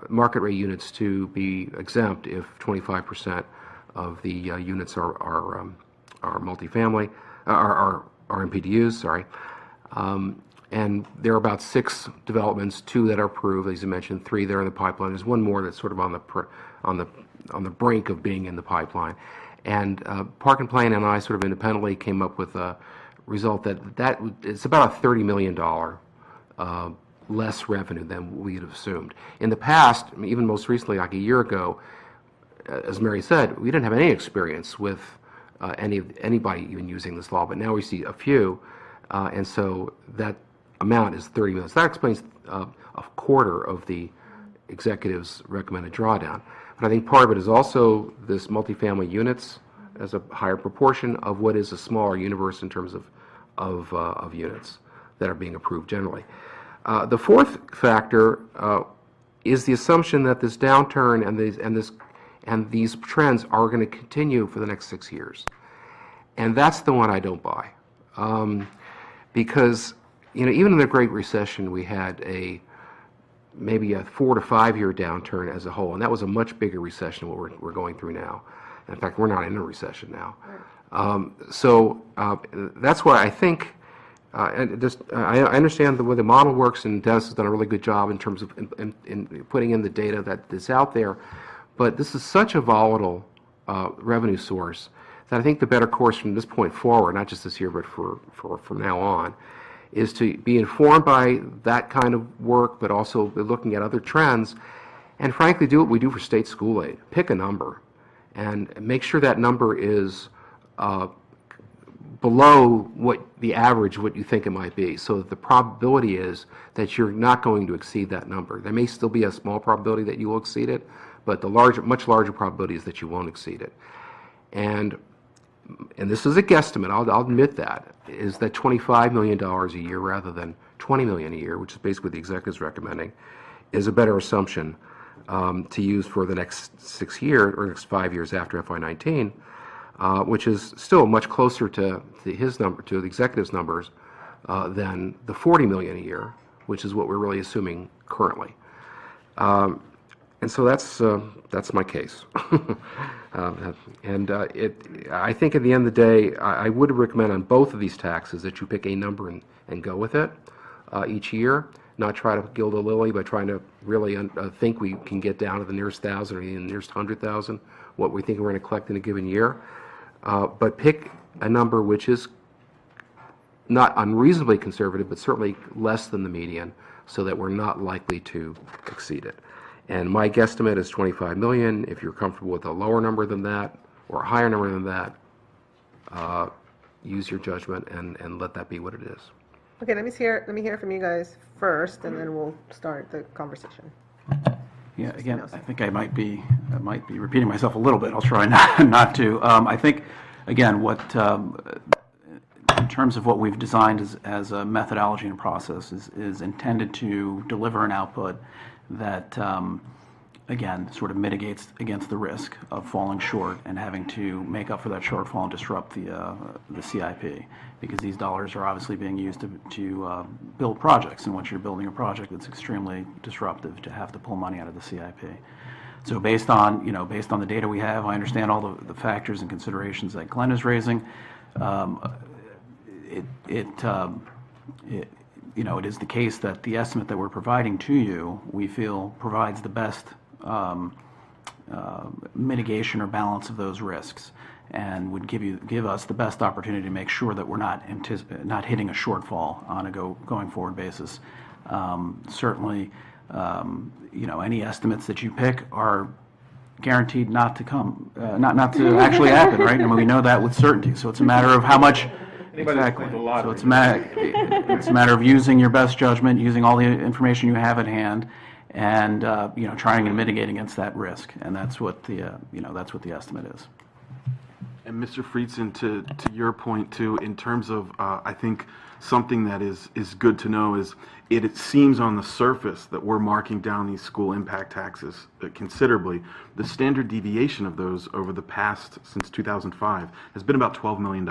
Speaker 16: market rate units to be exempt if 25% of the units are multifamily, are MPDUs, sorry. And there are about 6 developments, 2 that are approved, as you mentioned, 3 that are in the pipeline. There's one more that's sort of on the brink of being in the pipeline. And Park and Plan and I sort of independently came up with a result that it's about a $30 million less revenue than we had assumed. In the past, even most recently, like a year ago, as Mary said, we didn't have any experience with anybody even using this law, but now we see a few, and so that amount is 30 million. So that explains a quarter of the executive's recommended drawdown. But I think part of it is also this multifamily units as a higher proportion of what is a smaller universe in terms of units that are being approved generally. The fourth factor is the assumption that this downturn and these trends are going to continue for the next 6 years, and that's the one I don't buy, because even in the Great Recession we had maybe a 4 to 5 year downturn as a whole, and that was a much bigger recession than what we're going through now. In fact, we're not in a recession now. So that's why I think. I understand the way the model works, and Dennis has done a really good job in terms of in putting in the data that is out there. But this is such a volatile revenue source that I think the better course from this point forward, not just this year, but from now on, is to be informed by that kind of work, but also be looking at other trends, and frankly do what we do for state school aid. Pick a number, and make sure that number is below what the average, what you think it might be, so that the probability is that you're not going to exceed that number. There may still be a small probability that you will exceed it, but the much larger probability is that you won't exceed it. And this is a guesstimate, I'll admit that, is that $25 million a year rather than $20 million a year, which is basically what the executive's recommending, is a better assumption to use for the next 6 years, or next 5 years after FY19, which is still much closer to his number, to the executive's numbers, than the $40 million a year, which is what we're really assuming currently. And so that's my case. I think at the end of the day, I would recommend on both of these taxes that you pick a number and go with it each year, not try to gild a lily by trying to really think we can get down to the nearest 1,000 or even the nearest 100,000, what we think we're going to collect in a given year. But pick a number which is not unreasonably conservative, but certainly less than the median, so that we're not likely to exceed it. And my guesstimate is 25 million. If you're comfortable with a lower number than that or a higher number than that, use your judgment and let that be what it is.
Speaker 1: Okay, let me hear from you guys first, and then we'll start the conversation.
Speaker 15: Yeah, again, I think I might be repeating myself a little bit. I'll try not to. I think, again, in terms of what we've designed as a methodology and process is intended to deliver an output that, again, sort of mitigates against the risk of falling short and having to make up for that shortfall and disrupt the CIP, because these dollars are obviously being used to build projects, and once you're building a project, it's extremely disruptive to have to pull money out of the CIP. So based on the data we have, I understand all the factors and considerations that Glenn is raising. It is the case that the estimate that we're providing to you, we feel provides the best mitigation or balance of those risks, and would give us the best opportunity to make sure that we're not hitting a shortfall on a going forward basis. Certainly, any estimates that you pick are guaranteed not to not to actually happen, right? I mean, we know that with certainty. So it's a matter of how much. Exactly. So it's a matter of using your best judgment, using all the information you have at hand, and trying to mitigate against that risk. And that's what the estimate is.
Speaker 18: And Mr. Friedson, to your point too, in terms of I think something that is good to know is it seems on the surface that we're marking down these school impact taxes considerably. The standard deviation of those over the past, since 2005, has been about $12 million.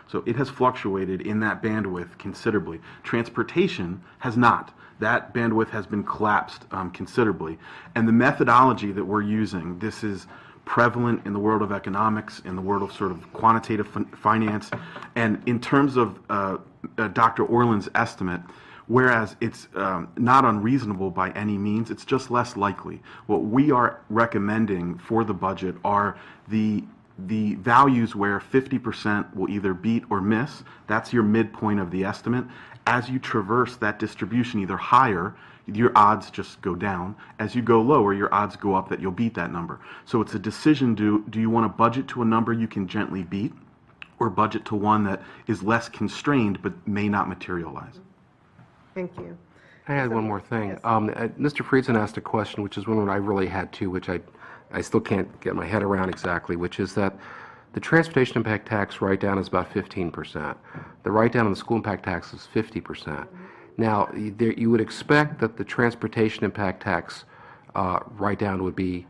Speaker 18: So it has fluctuated in that bandwidth considerably. Transportation has not. That bandwidth has been collapsed considerably. And the methodology that we're using, this is prevalent in the world of economics, in the world of sort of quantitative finance. And in terms of Dr. Orland's estimate, whereas it's not unreasonable by any means. It's just less likely. What we are recommending for the budget are the values where 50% will either beat or miss. That's your midpoint of the estimate. As you traverse that distribution, either higher, your odds just go down. As you go lower, your odds go up that you'll beat that number. So it's a decision, do you want to budget to a number you can gently beat, or budget to one that is less constrained but may not materialize?
Speaker 1: Thank you.
Speaker 16: I had one more thing. Mr. Friedson asked a question, which is one that I really had too, which I still can't get my head around exactly, which is that the transportation impact tax write-down is about 15%. The write-down on the school impact tax is 50%. Now, you would expect that the transportation impact tax write-down would be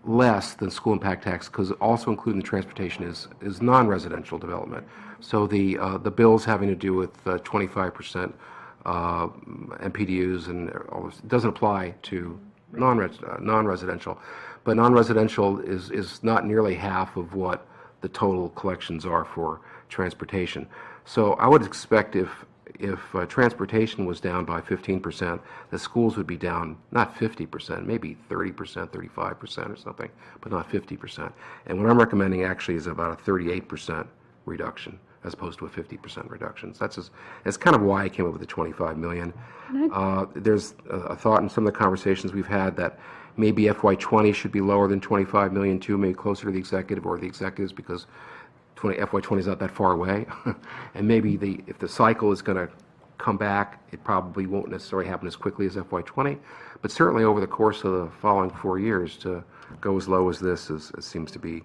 Speaker 16: less than school impact tax, because also including the transportation is non-residential development. So the bills having to do with 25% MPDUs and all this doesn't apply to non-residential. But non-residential is not nearly half of what the total collections are for transportation. So I would expect if transportation was down by 15%, the schools would be down not 50%, maybe 30%, 35% or something, but not 50%. And what I'm recommending actually is about a 38% reduction as opposed to a 50% reduction. So that's kind of why I came up with the $25 million. There's a thought in some of the conversations we've had that maybe FY20 should be lower than $25 million too, maybe closer to the executive or the executives, because FY20 is not that far away. And maybe if the cycle is going to come back, it probably won't necessarily happen as quickly as FY20, but certainly over the course of the following 4 years to go as low as this seems to be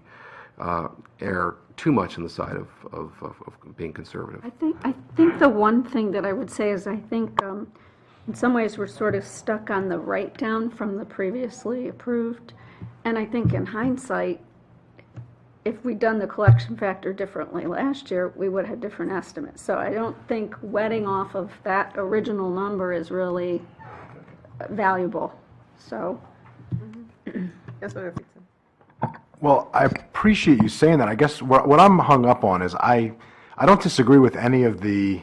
Speaker 16: err too much on the side of being conservative.
Speaker 17: I think the one thing that I would say is I think in some ways we're sort of stuck on the write-down from the previously approved, and I think in hindsight, if we'd done the collection factor differently last year, we would have different estimates. So I don't think wetting off of that original number is really valuable. So.
Speaker 1: Yes, ma'am.
Speaker 10: Well, I appreciate you saying that. I guess what I'm hung up on is I don't disagree with any of the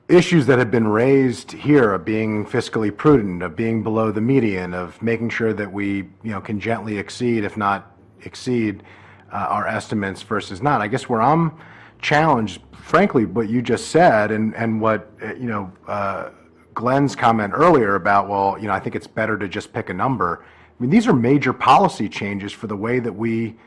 Speaker 10: issues that have been raised here of being fiscally prudent, of being below the median, of making sure that we can gently exceed, if not exceed, our estimates versus not. I guess where I'm challenged, frankly, what you just said and what Glenn's comment earlier about, well, I think it's better to just pick a number. I mean, these are major policy changes for the way that we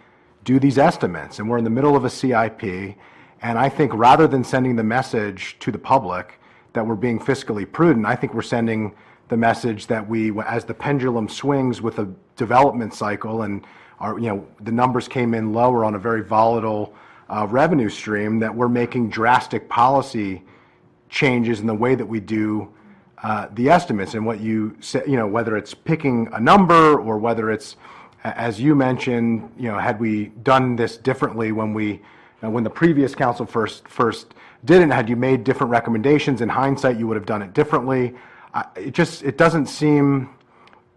Speaker 10: do these estimates, and we're in the middle of a CIP, and I think rather than sending the message to the public that we're being fiscally prudent, I think we're sending the message that as the pendulum swings with a development cycle and the numbers came in lower on a very volatile revenue stream, that we're making drastic policy changes in the way that we do the estimates. And what you said, whether it's picking a number or whether it's, as you mentioned, had we done this differently when the previous council first did it, had you made different recommendations, in hindsight you would have done it differently. It doesn't seem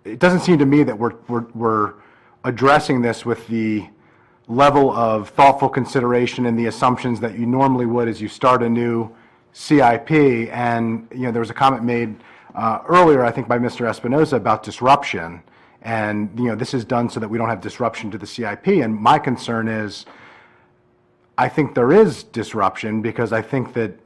Speaker 10: to me that we're addressing this with the level of thoughtful consideration and the assumptions that you normally would as you start a new CIP. And there was a comment made earlier, I think by Mr. Espinoza, about disruption, and this is done so that we don't have disruption to the CIP. And my concern is, I think there is disruption, because I think that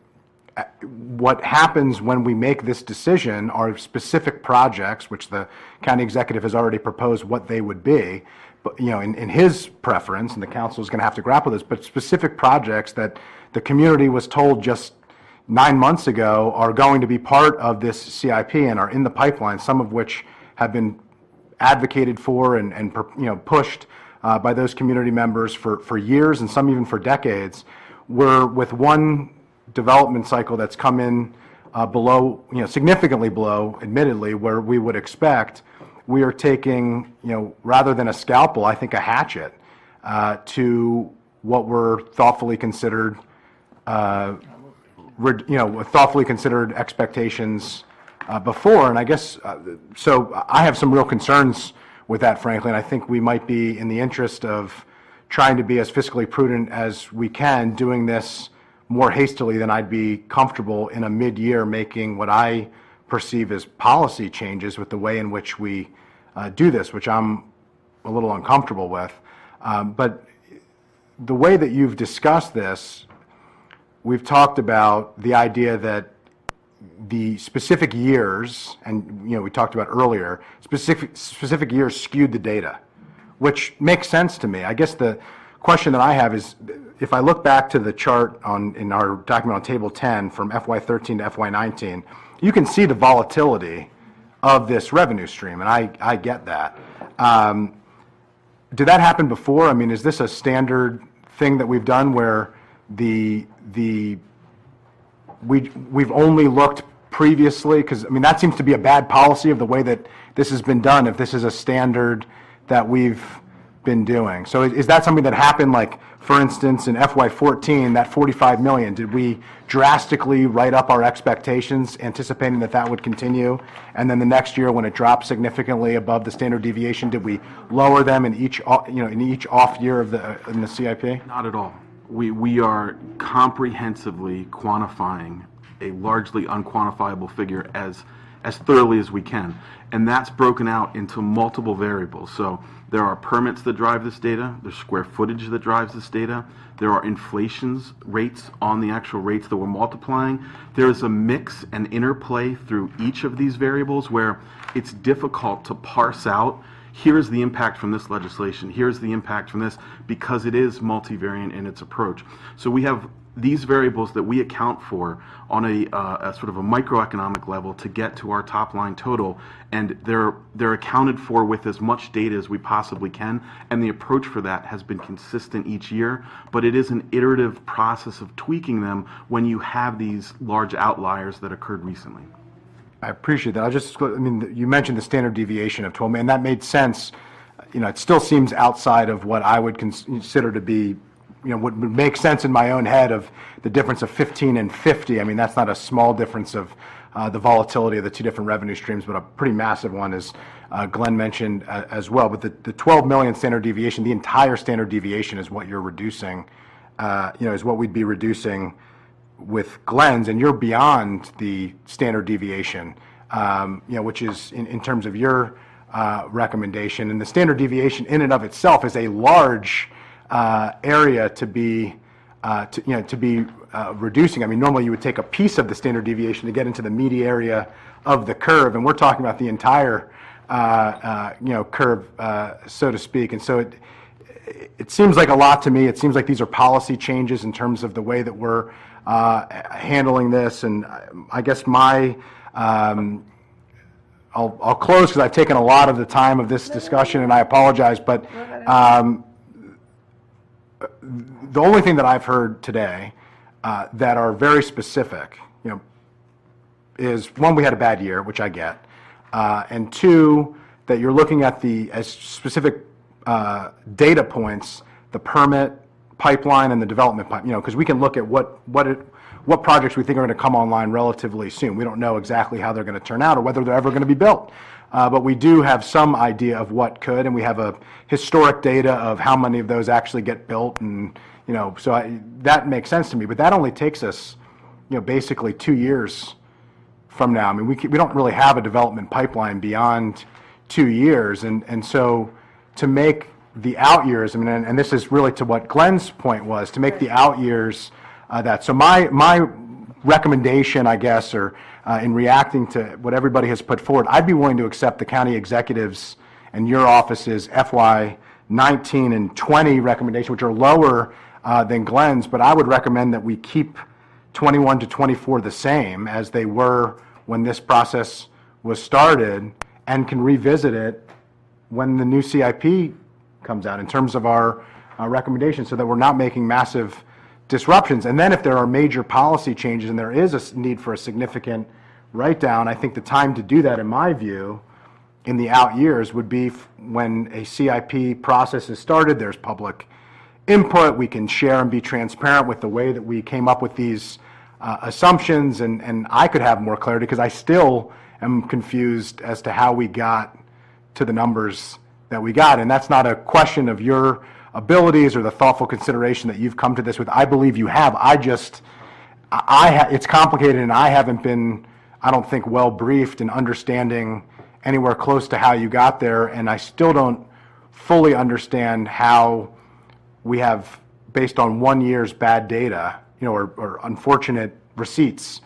Speaker 10: what happens when we make this decision are specific projects, which the county executive has already proposed what they would be, but in his preference, and the council is going to have to grapple with this, but specific projects that the community was told just 9 months ago are going to be part of this CIP and are in the pipeline, some of which have been advocated for and pushed by those community members for years, and some even for decades. We're with one development cycle that's come in below, significantly below, admittedly, where we would expect. We are taking, rather than a scalpel, I think a hatchet to what were thoughtfully considered, thoughtfully considered expectations before. And I guess, so I have some real concerns with that, frankly, and I think we might be, in the interest of trying to be as fiscally prudent as we can, doing this more hastily than I'd be comfortable in a mid-year making what I perceive as policy changes with the way in which we do this, which I'm a little uncomfortable with. But the way that you've discussed this, we've talked about the idea that the specific years, and we talked about earlier, specific years skewed the data, which makes sense to me. I guess the question that I have is, if I look back to the chart in our document on table 10 from FY13 to FY19, you can see the volatility of this revenue stream, and I get that. Did that happen before? I mean, is this a standard thing that we've done where we've only looked previously? Because, I mean, that seems to be a bad policy of the way that this has been done, if this is a standard that we've been doing. So is that something that happened, like, for instance, in FY14, that $45 million, did we drastically write up our expectations, anticipating that that would continue? And then the next year, when it dropped significantly above the standard deviation, did we lower them in each off year in the CIP?
Speaker 18: Not at all. We are comprehensively quantifying a largely unquantifiable figure as thoroughly as we can. And that's broken out into multiple variables. So there are permits that drive this data, there's square footage that drives this data, there are inflations rates on the actual rates that we're multiplying. There's a mix and interplay through each of these variables where it's difficult to parse out, here's the impact from this legislation, here's the impact from this, because it is multivariate in its approach. So we have these variables that we account for on a sort of a microeconomic level to get to our top line total, and they're accounted for with as much data as we possibly can, and the approach for that has been consistent each year, but it is an iterative process of tweaking them when you have these large outliers that occurred recently.
Speaker 10: I appreciate that. You mentioned the standard deviation of 12 million, and that made sense. It still seems outside of what I would consider to be, what would make sense in my own head of the difference of 15 and 50. I mean, that's not a small difference of the volatility of the two different revenue streams, but a pretty massive one, as Glenn mentioned as well. But the 12 million standard deviation, the entire standard deviation is what you're reducing, is what we'd be reducing with Glenn's, and you're beyond the standard deviation, which is in terms of your recommendation. And the standard deviation in and of itself is a large area to be reducing. I mean, normally you would take a piece of the standard deviation to get into the meaty area of the curve, and we're talking about the entire curve, so to speak. And so it seems like a lot to me. It seems like these are policy changes in terms of the way that we're handling this. And I guess I'll close because I've taken a lot of the time of this discussion, and I apologize, but the only thing that I've heard today that are very specific, is one, we had a bad year, which I get, and two, that you're looking at as specific data points, the permit pipeline and the development pipeline, because we can look at what projects we think are going to come online relatively soon. We don't know exactly how they're going to turn out or whether they're ever going to be built. But we do have some idea of what could, and we have a historic data of how many of those actually get built, and so that makes sense to me. But that only takes us, basically 2 years from now. I mean, we don't really have a development pipeline beyond 2 years, and so to make the out years, I mean, and this is really to what Glenn's point was, to make the out years that. So my recommendation, I guess, or in reacting to what everybody has put forward, I'd be willing to accept the county executives and your office's FY19 and 20 recommendation, which are lower than Glenn's, but I would recommend that we keep 21 to 24 the same as they were when this process was started, and can revisit it when the new CIP comes out in terms of our recommendations, so that we're not making massive disruptions. And then if there are major policy changes and there is a need for a significant write-down, I think the time to do that, in my view, in the out years would be when a CIP process is started, there's public input, we can share and be transparent with the way that we came up with these assumptions, and I could have more clarity, because I still am confused as to how we got to the numbers that we got. And that's not a question of your abilities or the thoughtful consideration that you've come to this with. I believe you have. I just it's complicated, and I haven't been, I don't think, well briefed in understanding anywhere close to how you got there, and I still don't fully understand how we have, based on 1 year's bad data, or unfortunate receipts,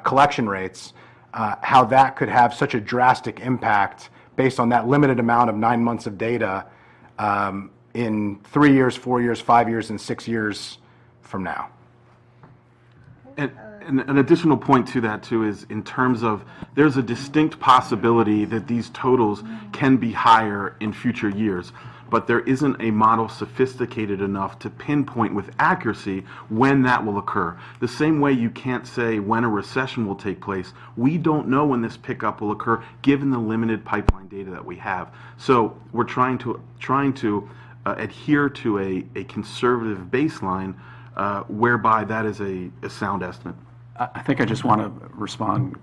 Speaker 10: collection rates, how that could have such a drastic impact based on that limited amount of 9 months of data in 3 years, 4 years, 5 years, and 6 years from now.
Speaker 18: And an additional point to that, too, is in terms of there's a distinct possibility that these totals can be higher in future years, but there isn't a model sophisticated enough to pinpoint with accuracy when that will occur. The same way you can't say when a recession will take place, we don't know when this pickup will occur given the limited pipeline data that we have. So we're trying to adhere to a conservative baseline whereby that is a sound estimate.
Speaker 15: I think I just want to respond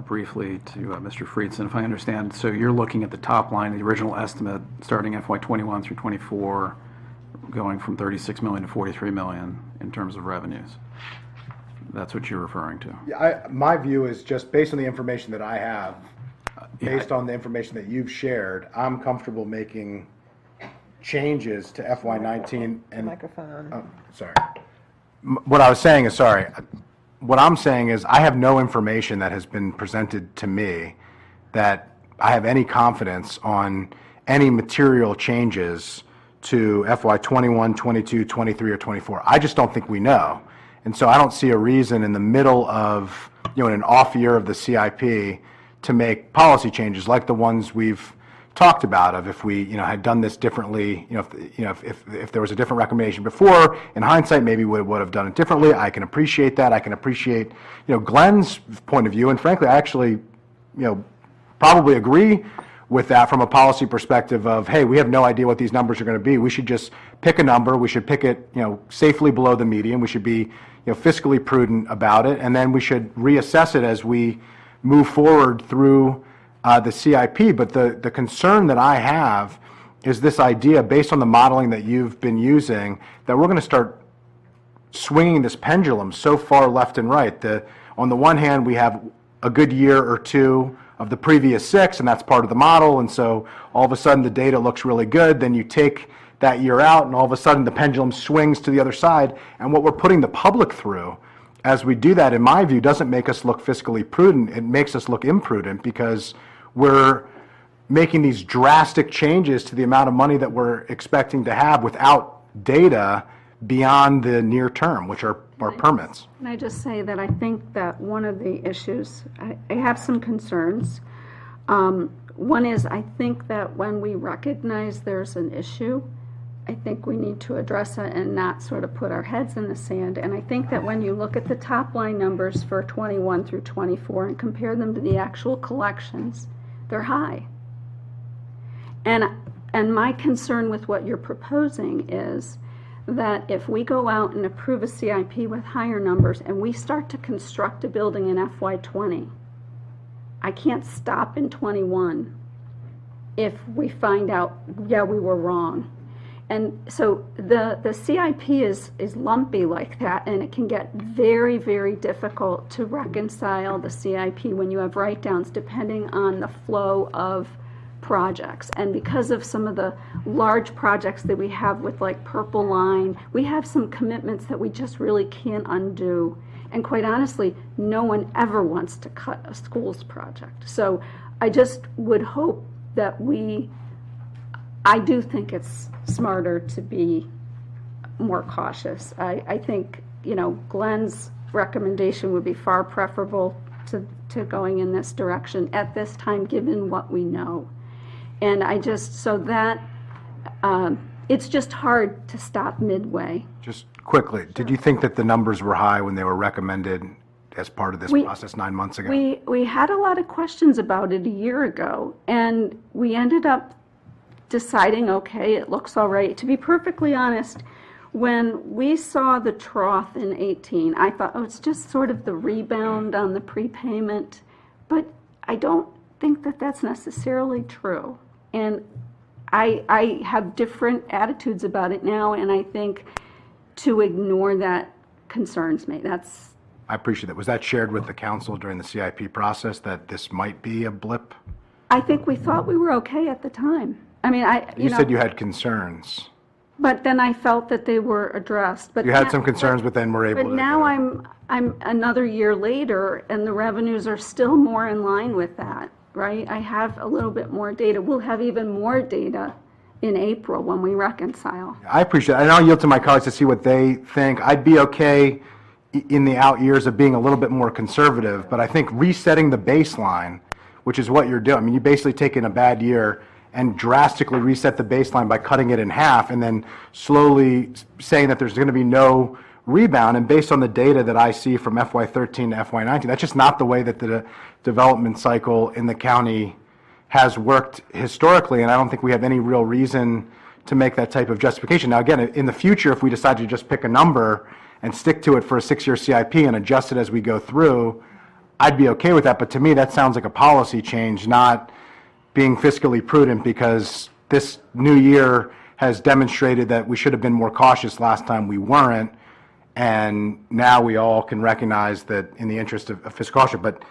Speaker 15: briefly to Mr. Friedson, if I understand. So you're looking at the top line, the original estimate starting FY21 through 24, going from 36 million to 43 million in terms of revenues. That's what you're referring to.
Speaker 10: Yeah, my view is just based on the information that I have, based on the information that you've shared, I'm comfortable making changes to FY19 and...
Speaker 1: Microphone.
Speaker 10: Oh, sorry. What I was saying is, what I'm saying is I have no information that has been presented to me that I have any confidence on any material changes to FY21, 22, 23, or 24. I just don't think we know. And so I don't see a reason in the middle of, in an off year of the CIP to make policy changes like the ones we've talked about, of if we had done this differently, if there was a different recommendation before, in hindsight maybe we would have done it differently. I can appreciate that. I can appreciate Glenn's point of view, and frankly I actually probably agree with that from a policy perspective of, hey, we have no idea what these numbers are going to be. We should just pick a number. We should pick it safely below the median. We should be fiscally prudent about it, and then we should reassess it as we move forward through the CIP. But the concern that I have is this idea, based on the modeling that you've been using, that we're going to start swinging this pendulum so far left and right. On the one hand, we have a good year or two of the previous 6, and that's part of the model, and so all of a sudden the data looks really good. Then you take that year out, and all of a sudden the pendulum swings to the other side. And what we're putting the public through as we do that, in my view, doesn't make us look fiscally prudent. It makes us look imprudent, because we're making these drastic changes to the amount of money that we're expecting to have without data beyond the near term, which are permits.
Speaker 17: Can I just say that I think that one of the issues, I have some concerns. One is, I think that when we recognize there's an issue, I think we need to address it and not sort of put our heads in the sand. And I think that when you look at the top line numbers for 21 through 24 and compare them to the actual collections, they're high. And my concern with what you're proposing is that if we go out and approve a CIP with higher numbers and we start to construct a building in FY20, I can't stop in 21 if we find out, yeah, we were wrong. And so the CIP is lumpy like that, and it can get very, very difficult to reconcile the CIP when you have write-downs depending on the flow of projects. And because of some of the large projects that we have with like Purple Line, we have some commitments that we just really can't undo. And quite honestly, no one ever wants to cut a schools project. So I just would hope that I do think it's smarter to be more cautious. I think, Glenn's recommendation would be far preferable to going in this direction at this time, given what we know. And it's just hard to stop midway.
Speaker 10: Just quickly, did you think that the numbers were high when they were recommended as part of this process 9 months ago?
Speaker 17: We had a lot of questions about it a year ago, and we ended up deciding, okay, it looks all right. To be perfectly honest, when we saw the trough in 18, I thought, oh, it's just sort of the rebound on the prepayment. But I don't think that that's necessarily true. And I have different attitudes about it now, and I think to ignore that concerns me.
Speaker 10: I appreciate that. Was that shared with the council during the CIP process, that this might be a blip?
Speaker 17: I think we thought we were okay at the time. I mean,
Speaker 10: You said you had concerns.
Speaker 17: but then I felt that they were addressed. But
Speaker 10: You had
Speaker 17: now-
Speaker 10: some concerns, but then were able to.
Speaker 17: But now I'm another year later, and the revenues are still more in line with that, right? I have a little bit more data. We'll have even more data in April when we reconcile.
Speaker 10: I appreciate it. And I'll yield to my colleagues to see what they think. I'd be okay in the out years of being a little bit more conservative, but I think resetting the baseline, which is what you're doing, I mean, you basically take in a bad year and drastically reset the baseline by cutting it in half and then slowly saying that there's going to be no rebound. And based on the data that I see from FY13 to FY19, that's just not the way that the development cycle in the county has worked historically, and I don't think we have any real reason to make that type of justification. Now, again, in the future, if we decide to just pick a number and stick to it for a 6-year CIP and adjust it as we go through, I'd be okay with that. But to me, that sounds like a policy change, not being fiscally prudent, because this new year has demonstrated that we should have been more cautious last time we weren't, and now we all can recognize that in the interest of fiscal caution. But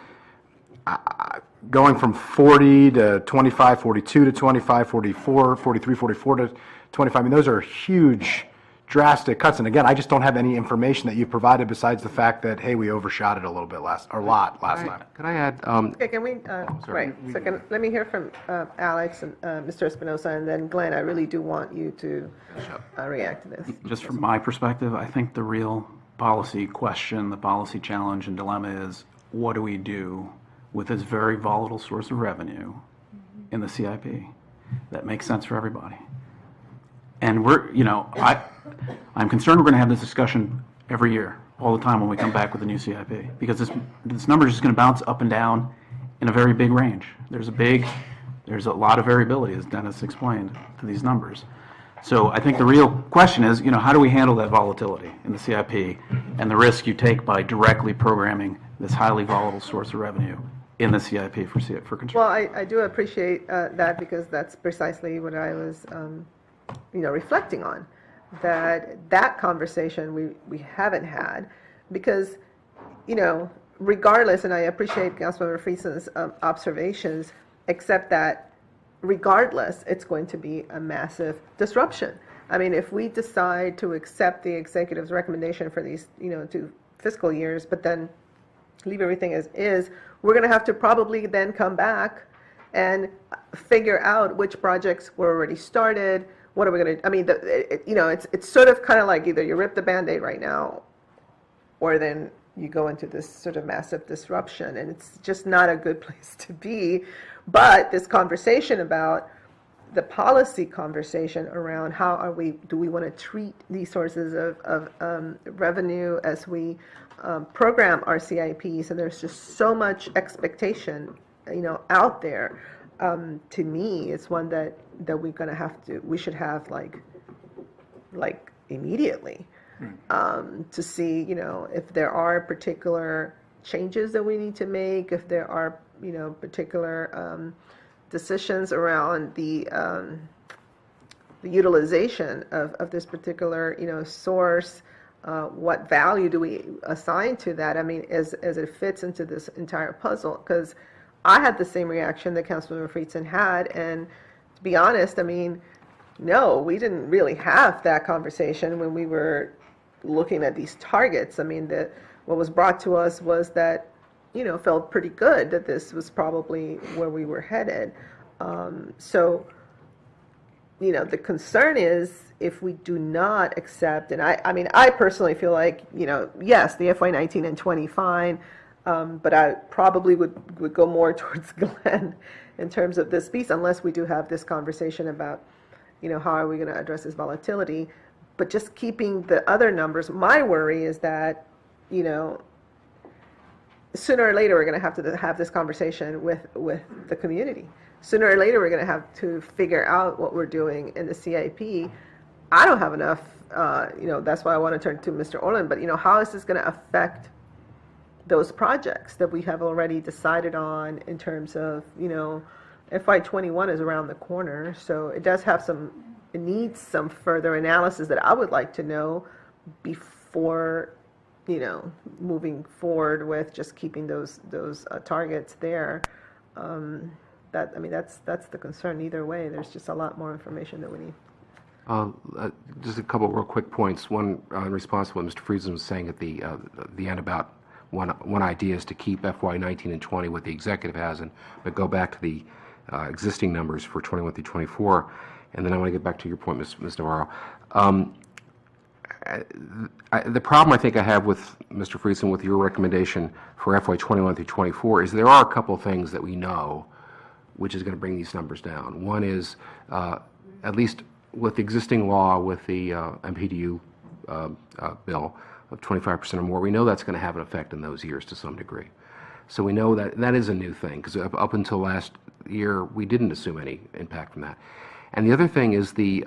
Speaker 10: going from 40 to 25, 42 to 25, 44, 43, 44 to 25, I mean, those are huge, drastic cuts. And again, I just don't have any information that you provided besides the fact that, hey, we overshot it a little bit last time.
Speaker 16: Could I add?
Speaker 1: Okay, can we, right, so let me hear from Alex and Mr. Espinosa, and then Glenn, I really do want you to react to this.
Speaker 15: Just from my perspective, I think the real policy question, the policy challenge and dilemma is, what do we do with this very volatile source of revenue in the CIP that makes sense for everybody? And I'm concerned we're going to have this discussion every year, all the time when we come back with a new CIP, because this number is just going to bounce up and down in a very big range. There's a lot of variability, as Dennis explained, to these numbers. So I think the real question is, how do we handle that volatility in the CIP and the risk you take by directly programming this highly volatile source of revenue in the CIP for construction?
Speaker 1: Well, I do appreciate that, because that's precisely what I was, reflecting on. That conversation we haven't had, because, regardless, and I appreciate Councilmember Friesen's observations, except that regardless, it's going to be a massive disruption. I mean, if we decide to accept the executive's recommendation for these, 2 fiscal years, but then leave everything as is, we're going to have to probably then come back and figure out which projects were already started. What are we going to, I mean, it's sort of kind of like either you rip the Band-Aid right now, or then you go into this sort of massive disruption, and it's just not a good place to be. But this conversation about the policy conversation around how do we want to treat these sources of revenue as we program our CIPs, and there's just so much expectation, out there. To me, it's one that we should have like immediately, to see, if there are particular changes that we need to make, if there are, particular decisions around the utilization of this particular, source. What value do we assign to that? I mean, as it fits into this entire puzzle, because I had the same reaction that Councilmember Friedson had, and to be honest, I mean, no, we didn't really have that conversation when we were looking at these targets. I mean, what was brought to us was that, felt pretty good that this was probably where we were headed. So, the concern is if we do not accept, and I mean, I personally feel like, yes, the FY19 and 20 fine, but I probably would go more towards Glenn in terms of this piece, unless we do have this conversation about, how are we going to address this volatility. But just keeping the other numbers, my worry is that, sooner or later we're going to have this conversation with the community. Sooner or later we're going to have to figure out what we're doing in the CIP. I don't have enough, that's why I want to turn to Mr. Orland, but how is this going to affect those projects that we have already decided on in terms of, FY21 is around the corner, so it needs some further analysis that I would like to know before, moving forward with just keeping those targets there. That's the concern either way. There's just a lot more information that we need.
Speaker 16: Just a couple of real quick points. One, in response to what Mr. Friesen was saying at the end about one idea is to keep FY 19 and 20 what the executive has, but go back to the existing numbers for 21 through 24. And then I want to get back to your point, Ms. Navarro. The problem I think I have with Mr. Friesen with your recommendation for FY 21 through 24 is there are a couple of things that we know which is going to bring these numbers down. One is, at least with the existing law with the MPDU bill of 25% or more, we know that's going to have an effect in those years to some degree. So we know that is a new thing, because up until last year, we didn't assume any impact from that. And the other thing is the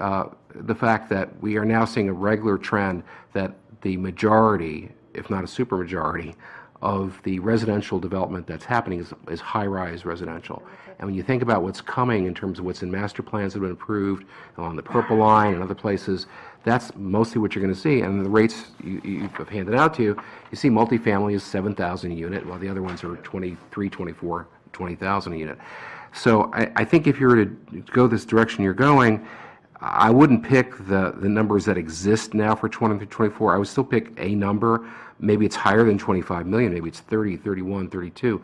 Speaker 16: fact that we are now seeing a regular trend that the majority, if not a supermajority, of the residential development that's happening is high-rise residential. And when you think about what's coming in terms of what's in master plans that have been approved on the Purple Line and other places, that's mostly what you're going to see. And the rates you've handed out to you, you see multifamily is 7,000 a unit, while the other ones are 23, 24, 20,000 a unit. So I think if you were to go this direction you're going, I wouldn't pick the numbers that exist now for 20 through 24. I would still pick a number. Maybe it's higher than 25 million. Maybe it's 30, 31, 32,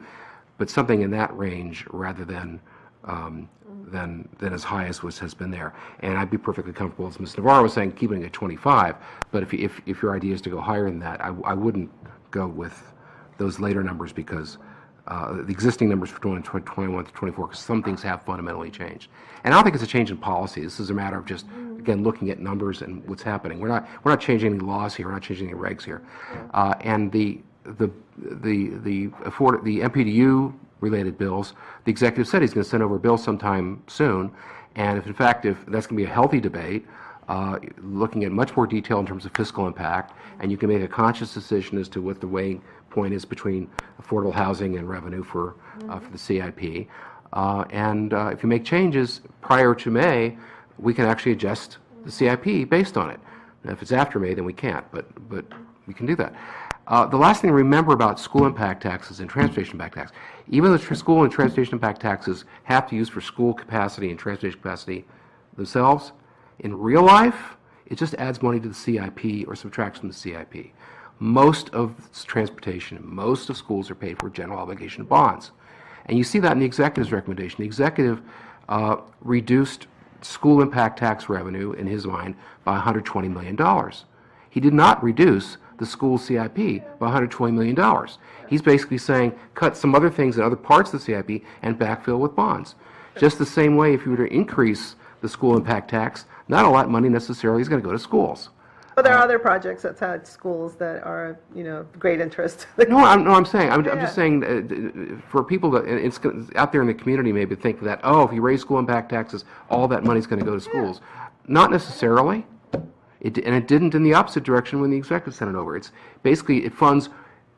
Speaker 16: but something in that range rather than as high as has been there. And I'd be perfectly comfortable, as Ms. Navarro was saying, keeping it at 25. But if your idea is to go higher than that, I wouldn't go with those later numbers, because the existing numbers for 21 to 24, because some things have fundamentally changed. And I don't think it's a change in policy. This is a matter of just, again, looking at numbers and what's happening. We're not changing any laws here. We're not changing any regs here. And the MPDU related bills, the executive said he's going to send over a bill sometime soon. And if that's going to be a healthy debate, looking at much more detail in terms of fiscal impact, and you can make a conscious decision as to what the weighing point is between affordable housing and revenue for the CIP. If you make changes prior to May, we can actually adjust the CIP based on it. Now, if it's after May, then we can't, but we can do that. The last thing to remember about school impact taxes and transportation impact tax, even though school and transportation impact taxes have to use for school capacity and transportation capacity themselves, in real life, it just adds money to the CIP or subtracts from the CIP. Most of transportation, most of schools are paid for general obligation bonds. And you see that in the executive's recommendation. The executive reduced school impact tax revenue, in his mind, by $120 million. He did not reduce the school CIP by $120 million. He's basically saying cut some other things in other parts of the CIP and backfill with bonds. Just the same way, if you were to increase the school impact tax, not a lot of money necessarily is going to go to schools.
Speaker 1: But there are other projects outside schools that are, great interest.
Speaker 16: I'm just saying for people that it's out there in the community maybe think that, if you raise school impact taxes, all that money is going to go to schools. Not necessarily. It didn't in the opposite direction when the executive sent it over. It's basically, it funds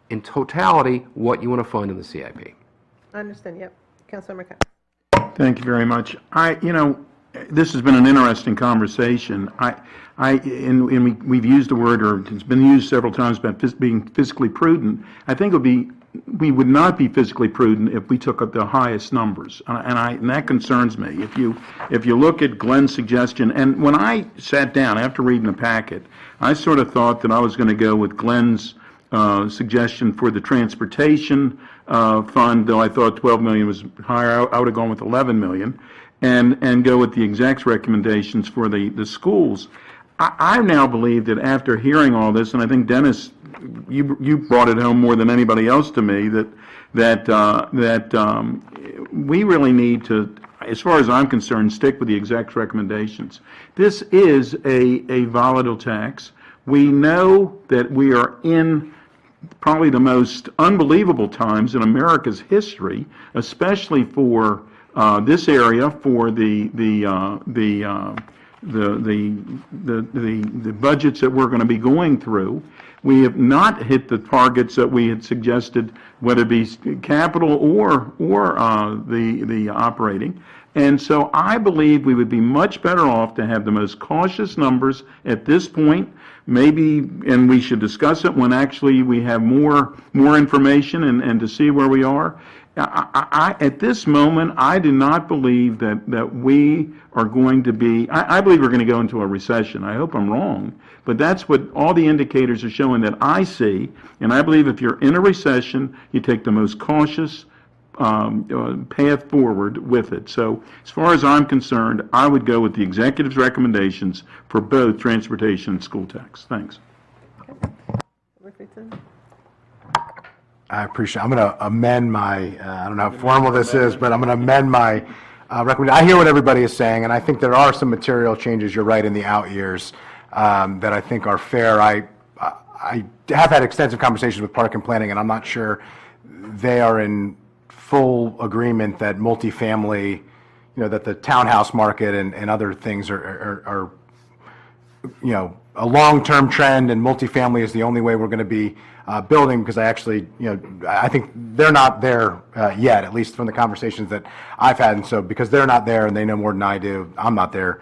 Speaker 16: in totality what you want to fund in the CIP.
Speaker 1: I understand, yep. Councilor McCann.
Speaker 2: Thank you very much. This has been an interesting conversation. We've used the word, or it's been used several times, about being fiscally prudent. I think we would not be fiscally prudent if we took up the highest numbers, and that concerns me. If you look at Glenn's suggestion, and when I sat down after reading the packet, I sort of thought that I was going to go with Glenn's suggestion for the transportation fund, though I thought 12 million was higher. I would have gone with 11 million. And go with the exec's recommendations for the schools. I now believe that after hearing all this, and I think Dennis, you brought it home more than anybody else to me, that we really need to, as far as I'm concerned, stick with the exec's recommendations. This is a volatile tax. We know that we are in probably the most unbelievable times in America's history, especially for this area, for the the budgets that we're going to be going through. We have not hit the targets that we had suggested, whether it be capital or the operating. And so I believe we would be much better off to have the most cautious numbers at this point. Maybe, and we should discuss it when actually we have more information and to see where we are. At this moment, I do not believe that we are going to be, I believe we're going to go into a recession. I hope I'm wrong, but that's what all the indicators are showing that I see. And I believe if you're in a recession, you take the most cautious path forward with it. So as far as I'm concerned, I would go with the executive's recommendations for both transportation and school tax. Thanks.
Speaker 10: I appreciate. I'm going to amend my. I don't know how formal this is, but I'm going to amend my recommendation. I hear what everybody is saying, and I think there are some material changes. You're right in the out years that I think are fair. I have had extensive conversations with Park and Planning, and I'm not sure they are in full agreement that multifamily, that the townhouse market and other things are a long-term trend, and multifamily is the only way we're going to be building, because I think they're not there yet, at least from the conversations that I've had. And so because they're not there and they know more than I do, I'm not there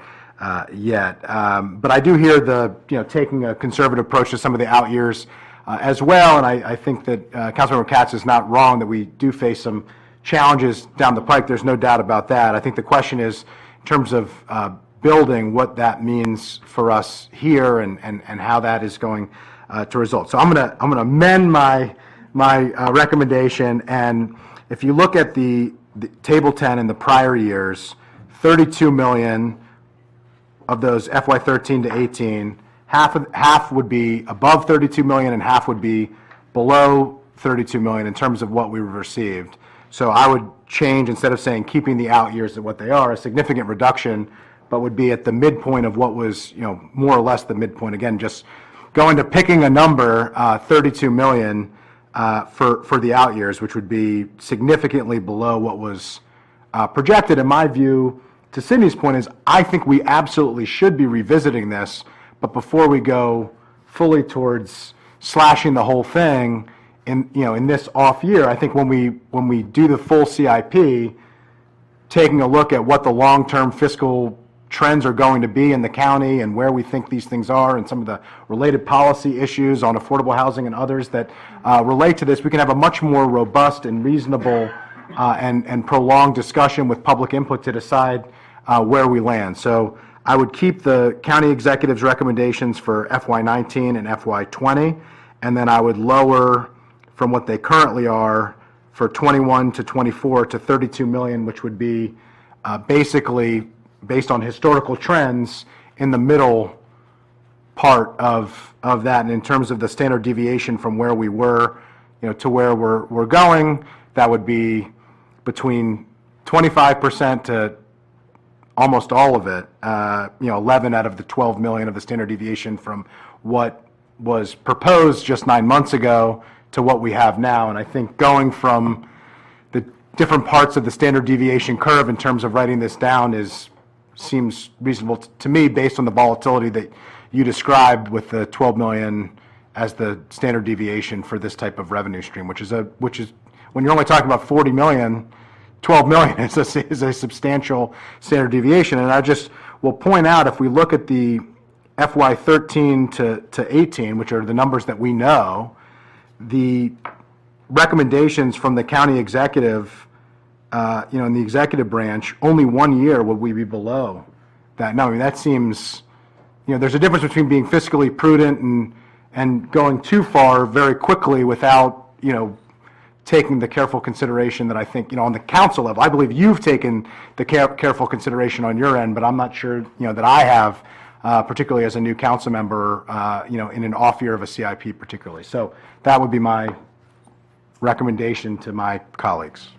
Speaker 10: yet. But I do hear taking a conservative approach to some of the out years as well. And I think that Councilmember Katz is not wrong that we do face some challenges down the pike. There's no doubt about that. I think the question is, in terms of building, what that means for us here and how that is going to result. So I'm gonna amend my recommendation, and if you look at the table 10 in the prior years, 32 million of those FY13 to 18, half would be above 32 million and half would be below 32 million in terms of what we received. So I would change, instead of saying keeping the out years at what they are, a significant reduction, but would be at the midpoint of what was, more or less the midpoint. Again, just going to picking a number, 32 million for the out years, which would be significantly below what was projected. In my view, to Sydney's point, is I think we absolutely should be revisiting this, but before we go fully towards slashing the whole thing in this off year, I think when we do the full CIP, taking a look at what the long-term fiscal trends are going to be in the county and where we think these things are and some of the related policy issues on affordable housing and others that relate to this, we can have a much more robust and reasonable and prolonged discussion with public input to decide where we land. So I would keep the county executive's recommendations for FY19 and FY20, and then I would lower from what they currently are for 21 to 24 to 32 million, which would be basically based on historical trends in the middle part of that. And in terms of the standard deviation from where we were, to where we're going, that would be between 25% to almost all of it, 11 out of the 12 million of the standard deviation from what was proposed just 9 months ago to what we have now. And I think going from the different parts of the standard deviation curve in terms of writing this down seems reasonable to me, based on the volatility that you described with the 12 million as the standard deviation for this type of revenue stream, which is when you're only talking about 40 million, 12 million is a substantial standard deviation. And I just will point out, if we look at the FY13 to 18, which are the numbers that we know, the recommendations from the county executive, in the executive branch, only 1 year would we be below that. No, I mean, that seems, there's a difference between being fiscally prudent and going too far very quickly without, taking the careful consideration that I think, on the council level, I believe you've taken the careful consideration on your end, but I'm not sure, that I have, particularly as a new council member, in an off year of a CIP particularly. So that would be my recommendation to my colleagues.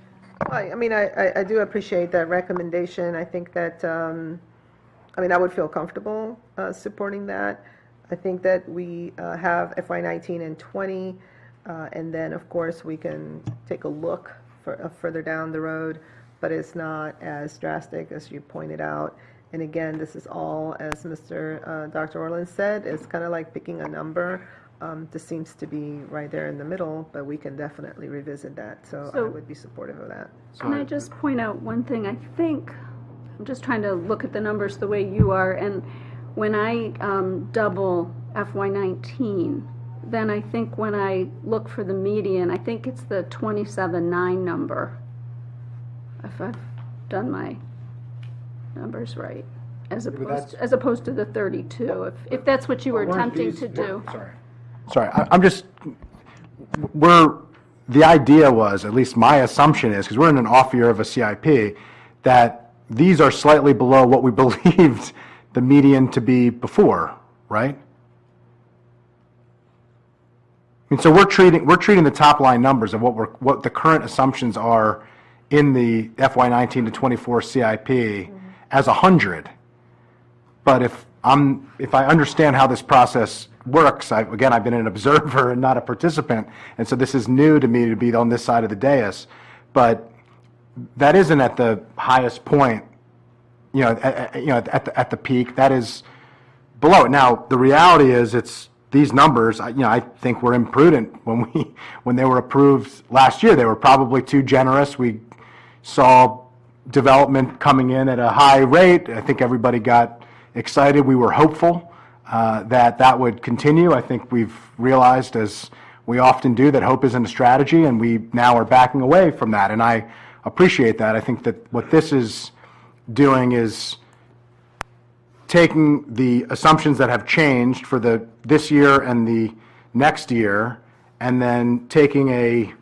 Speaker 1: Well, I mean, I do appreciate that recommendation. I think that, I would feel comfortable supporting that. I think that we have FY19 and 20, and then, of course, we can take a look further down the road, but it's not as drastic as you pointed out. And again, this is all, as Dr. Orland said, it's kind of like picking a number. This seems to be right there in the middle, but we can definitely revisit that. So I would be supportive of that.
Speaker 17: Can I just point out one thing? I think, I'm just trying to look at the numbers the way you are, and when I double FY19, then I think when I look for the median, I think it's the 27.9 number, if I've done my numbers right, as opposed to the 32, if that's what you were attempting to do.
Speaker 10: Sorry, I'm just, the idea was, at least my assumption is, because we're in an off year of a CIP, that these are slightly below what we believed the median to be before, right? I mean, so we're treating the top line numbers of what the current assumptions are in the FY19 to 24 CIP as 100. But if I understand how this process works, I've been an observer and not a participant, and so this is new to me to be on this side of the dais. But that isn't at the highest point, at the peak. That is below it. Now the reality is, it's these numbers. I think were imprudent when they were approved last year. They were probably too generous. We saw development coming in at a high rate. I think everybody got excited. We were hopeful that would continue. I think we've realized, as we often do, that hope isn't a strategy, and we now are backing away from that. And I appreciate that. I think that what this is doing is taking the assumptions that have changed for this year and the next year, and then taking a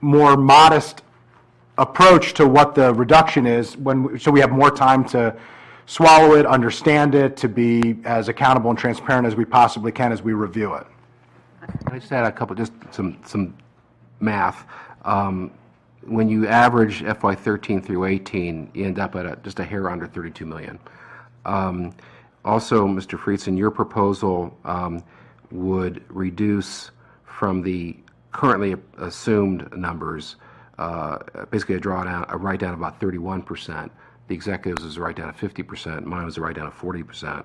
Speaker 10: more modest approach to what the reduction is, so we have more time to swallow it, understand it, to be as accountable and transparent as we possibly can as we review it.
Speaker 16: I just add some math. When you average FY13 through 18, you end up at just a hair under 32 million. Also, Mr. Friedson, your proposal would reduce from the currently assumed numbers, basically a write down of about 31%. The executives is a write down of 50%. Mine was a write down of 40%.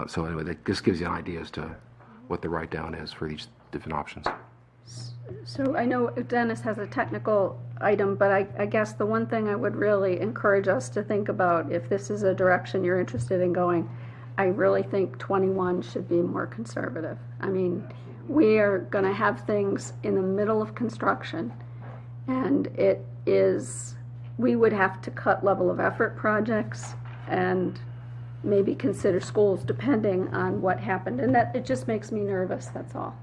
Speaker 16: So anyway, that just gives you an idea as to what the write down is for each different options.
Speaker 17: So I know Dennis has a technical item, but I guess the one thing I would really encourage us to think about, if this is a direction you're interested in going, I really think 21 should be more conservative. I mean, we are going to have things in the middle of construction, and we would have to cut level of effort projects and maybe consider schools depending on what happened. And that, it just makes me nervous, that's all.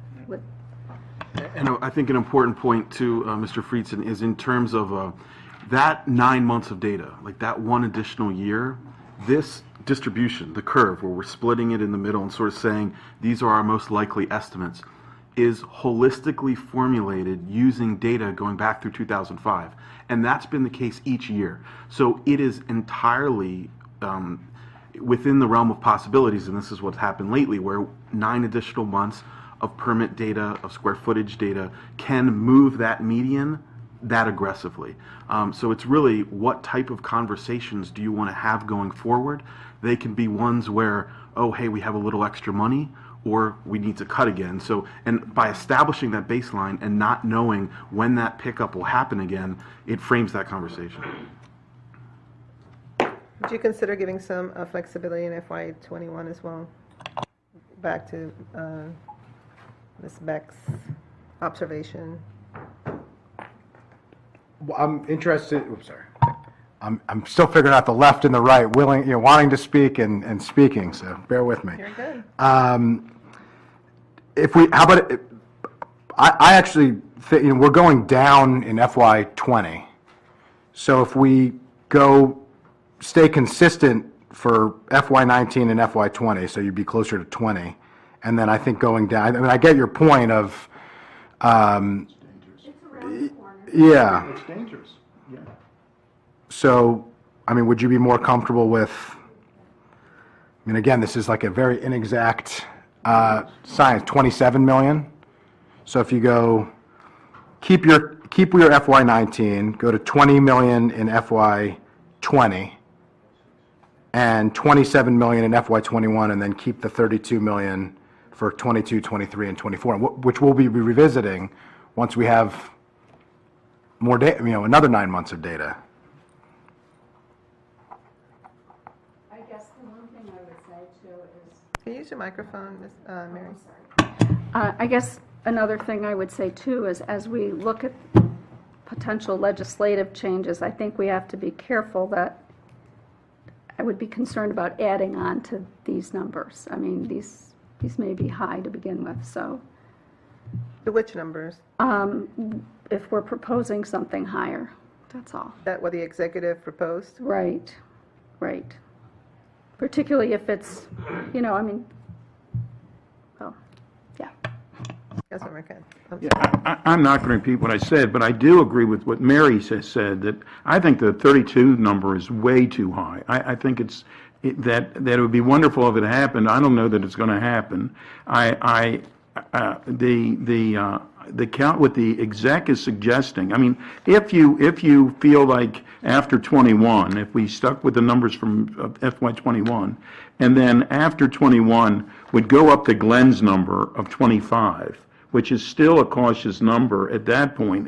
Speaker 18: And I think an important point too, Mr. Friedson, is in terms of that 9 months of data, like that one additional year, this distribution, the curve where we're splitting it in the middle and sort of saying these are our most likely estimates, is holistically formulated using data going back through 2005. And that's been the case each year. So it is entirely within the realm of possibilities, and this is what's happened lately, where 9 additional months of permit data, of square footage data, can move that median that aggressively. So it's really, what type of conversations do you want to have going forward? They can be ones where, oh, hey, we have a little extra money, or we need to cut again. So, and by establishing that baseline and not knowing when that pickup will happen again, it frames that conversation.
Speaker 1: Would you consider giving some flexibility in FY21 as well? Back to Ms. Beck's observation.
Speaker 10: Well, I'm interested. Oops, sorry. I'm still figuring out the left and the right, wanting to speak and speaking. So bear with me.
Speaker 1: You're good.
Speaker 10: How about I actually think we're going down in FY20. So if we stay consistent for FY19 and FY20, so you'd be closer to 20. And then I think going down, I mean, I get your point of, yeah.
Speaker 2: It's dangerous. Yeah.
Speaker 10: So, I mean, would you be more comfortable with, I mean, again, this is like a very inexact science, 27 million. So if you go, keep your FY19, go to 20 million in FY20, and 27 million in FY '21, and then keep the 32 million for '22, '23, and '24, which we'll be revisiting once we have more data, another 9 months of data.
Speaker 17: I guess the one thing I would say too is.
Speaker 1: Can you use your microphone, Ms. Mary?
Speaker 17: I guess another thing I would say too is as we look at potential legislative changes, I think we have to be careful that I would be concerned about adding on to these numbers. I mean, these may be high to begin with, so.
Speaker 1: To which numbers?
Speaker 17: If we're proposing something higher, that's all.
Speaker 1: That what the executive proposed?
Speaker 17: Right, right. Particularly if it's, I mean, well, yeah.
Speaker 1: Councilmember Kent.
Speaker 2: I'm not going to repeat what I said, but I do agree with what Mary said, that I think the 32 number is way too high. I think that it would be wonderful if it happened. I don't know that it's going to happen. The count what the exec is suggesting, I mean, if you feel like after 21, if we stuck with the numbers from FY '21, and then after 21 would go up to Glenn's number of 25, which is still a cautious number at that point.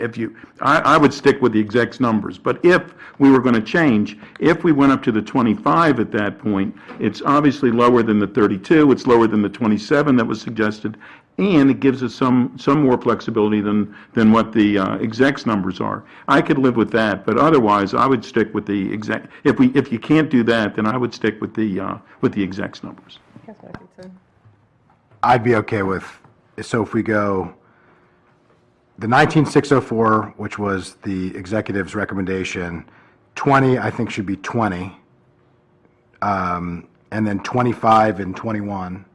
Speaker 2: I would stick with the exec's numbers, but if we were going to change, if we went up to the 25 at that point, it's obviously lower than the 32, it's lower than the 27 that was suggested, and it gives us some more flexibility than what the exec's numbers are. I could live with that, but otherwise, I would stick with the exec. If you can't do that, then I would stick with the exec's numbers.
Speaker 10: I'd be okay with, so if we go, the 19,604, which was the executive's recommendation, 20, I think should be 20, and then 25 and 21.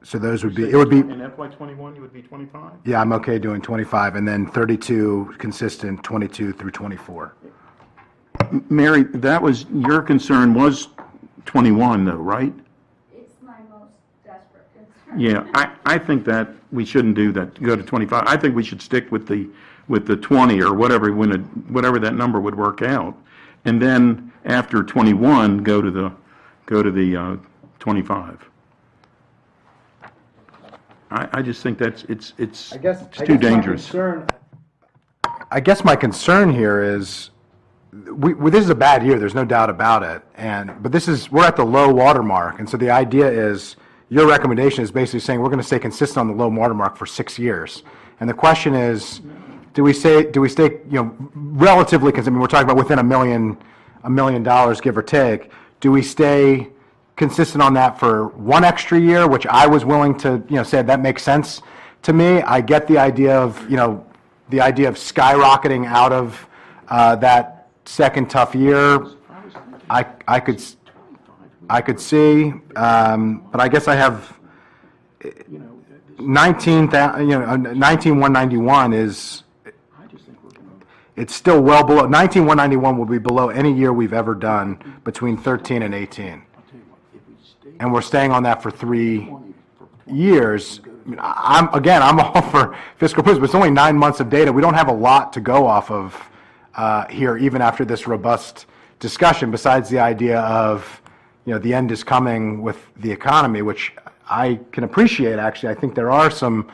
Speaker 10: So those would be, it would be.
Speaker 2: In FY '21, you would be 25?
Speaker 10: Yeah, I'm okay doing 25, and then 32 consistent, 22 through 24.
Speaker 2: Mary, that was, your concern was 21 though, right?
Speaker 17: It's my most desperate concern.
Speaker 2: Yeah, I think that we shouldn't do that, go to 25. I think we should stick with the 20 or whatever that number would work out. And then after 21, go to the 25. I just think it's too dangerous.
Speaker 10: I guess my concern here is, this is a bad year, there's no doubt about it, but we're at the low water mark, and so the idea is, your recommendation is basically saying we're going to stay consistent on the low water mark for 6 years. And the question is, do we stay, relatively consistent? I mean, we're talking about within $1 million, give or take. Do we stay consistent on that for one extra year, which I was willing to, say that makes sense to me. I get the idea of, skyrocketing out of that second tough year. I could see, but I guess I have 19,191 is, it's still well below, 19,191 will be below any year we've ever done between 13 and 18. And we're staying on that for 3 years. I mean, I'm all for fiscal prudence, but it's only 9 months of data. We don't have a lot to go off of here, even after this robust discussion, besides the idea of, the end is coming with the economy, which I can appreciate, actually. I think there are some,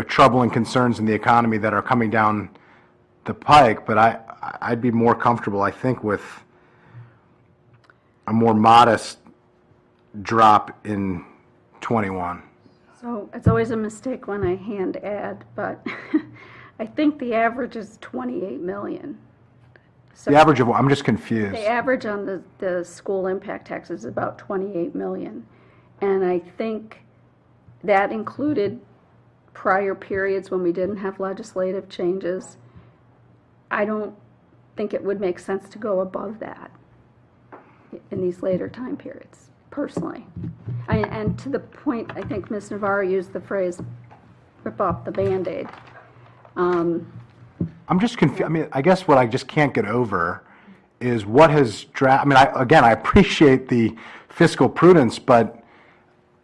Speaker 10: troubling concerns in the economy that are coming down the pike, but I'd be more comfortable, I think, with a more modest drop in 21.
Speaker 17: So it's always a mistake when I hand add, but I think the average is 28 million. So
Speaker 10: the average of what? I'm just confused.
Speaker 17: the average on the school impact tax is about 28 million. And I think that included prior periods when we didn't have legislative changes. I don't think it would make sense to go above that in these later time periods, personally. And to the point, I think Ms. Navarro used the phrase, rip off the Band-Aid.
Speaker 10: I'm just confused. I mean, I guess what I just can't get over is what has I mean, I appreciate the fiscal prudence, but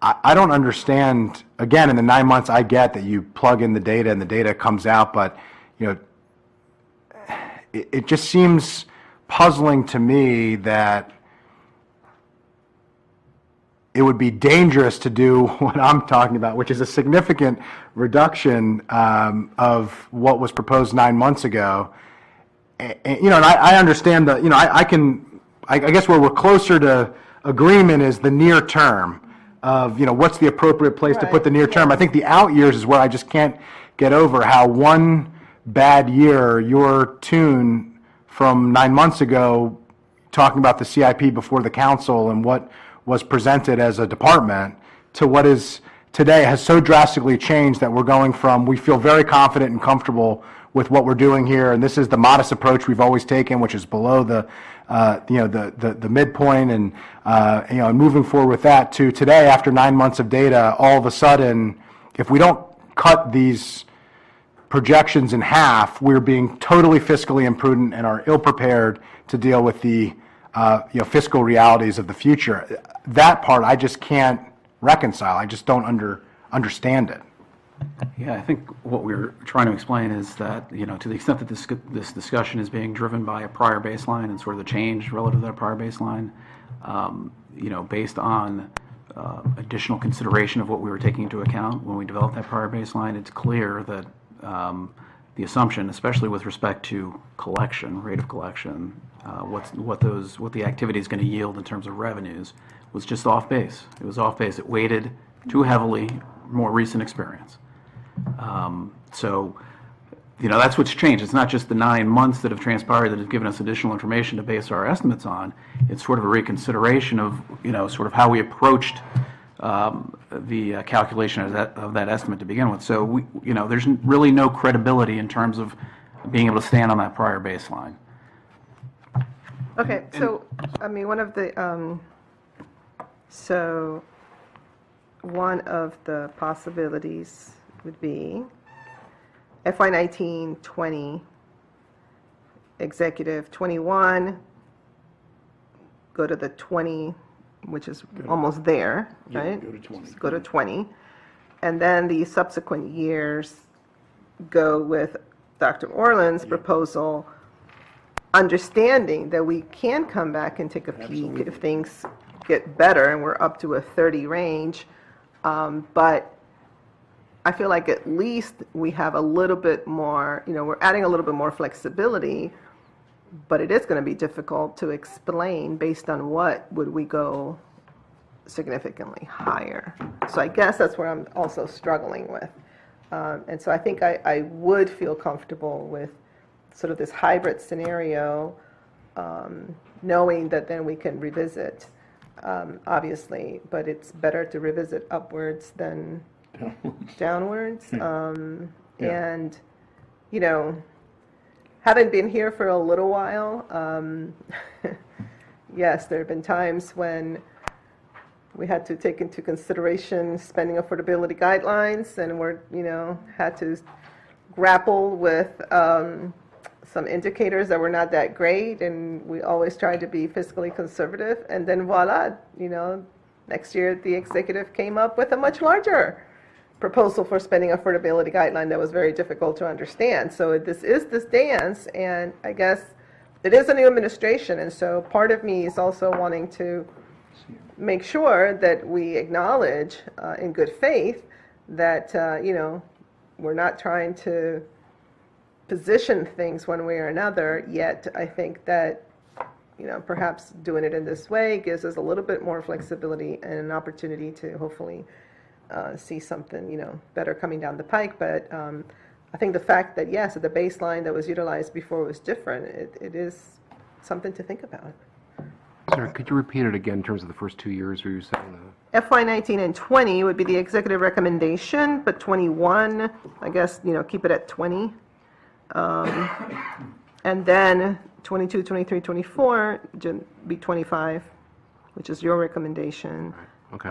Speaker 10: I don't understand, again, in the 9 months I get that you plug in the data and the data comes out, but, it just seems puzzling to me that it would be dangerous to do what I'm talking about, which is a significant reduction of what was proposed 9 months ago. And I understand that, I guess where we're closer to agreement is the near term of, what's the appropriate place to put the near term. I think the out years is where I just can't get over how one bad year, your tune from 9 months ago, talking about the CIP before the council and what was presented as a department to what is today has so drastically changed that we're going from, we feel very confident and comfortable with what we're doing here, and this is the modest approach we've always taken, which is below the midpoint, and and moving forward with that, to today, after 9 months of data, all of a sudden, if we don't cut these projections in half, we're being totally fiscally imprudent and are ill-prepared to deal with the fiscal realities of the future. That part I just can't reconcile. I just don't understand it.
Speaker 15: Yeah, I think what we're trying to explain is that, to the extent that this discussion is being driven by a prior baseline and sort of the change relative to that prior baseline, based on additional consideration of what we were taking into account when we developed that prior baseline, it's clear that the assumption, especially with respect to collection, rate of collection, what the activity is going to yield in terms of revenues, was just off base. It was off base. It weighted too heavily more recent experience. So, that's what's changed. It's not just the 9 months that have transpired that have given us additional information to base our estimates on. It's sort of a reconsideration of, sort of how we approached the calculation of that estimate to begin with. So, there's really no credibility in terms of being able to stand on that prior baseline.
Speaker 1: Okay, so, one of the, one of the possibilities would be FY19, 20, executive 21, go to the 20, which is almost there, right?
Speaker 2: Go to 20.
Speaker 1: Just go to 20. And then the subsequent years go with Dr. Orland's proposal, understanding that we can come back and take a peek if things get better and we're up to a 30 range. But I feel like at least we have a little bit more, we're adding a little bit more flexibility, but it is going to be difficult to explain based on what would we go significantly higher. So I guess that's where I'm also struggling with. And so I think I would feel comfortable with sort of this hybrid scenario, knowing that then we can revisit, obviously, but it's better to revisit upwards than downwards. And, having been here for a little while, yes, there have been times when we had to take into consideration spending affordability guidelines, and we're, had to grapple with some indicators that were not that great, and we always tried to be fiscally conservative, and then voila, next year the executive came up with a much larger proposal for spending affordability guideline that was very difficult to understand. So this is this dance, and I guess it is a new administration, and so part of me is also wanting to make sure that we acknowledge in good faith that, we're not trying to position things one way or another, yet I think that, perhaps doing it in this way gives us a little bit more flexibility and an opportunity to hopefully see something, better coming down the pike. But I think the fact that, yes, the baseline that was utilized before was different, it is something to think about.
Speaker 16: Sorry, could you repeat it again in terms of the first 2 years where you were saying that?
Speaker 1: FY19 and 20 would be the executive recommendation, but 21, I guess, keep it at 20. And then 22, 23, 24 be 25, which is your recommendation.
Speaker 16: Okay.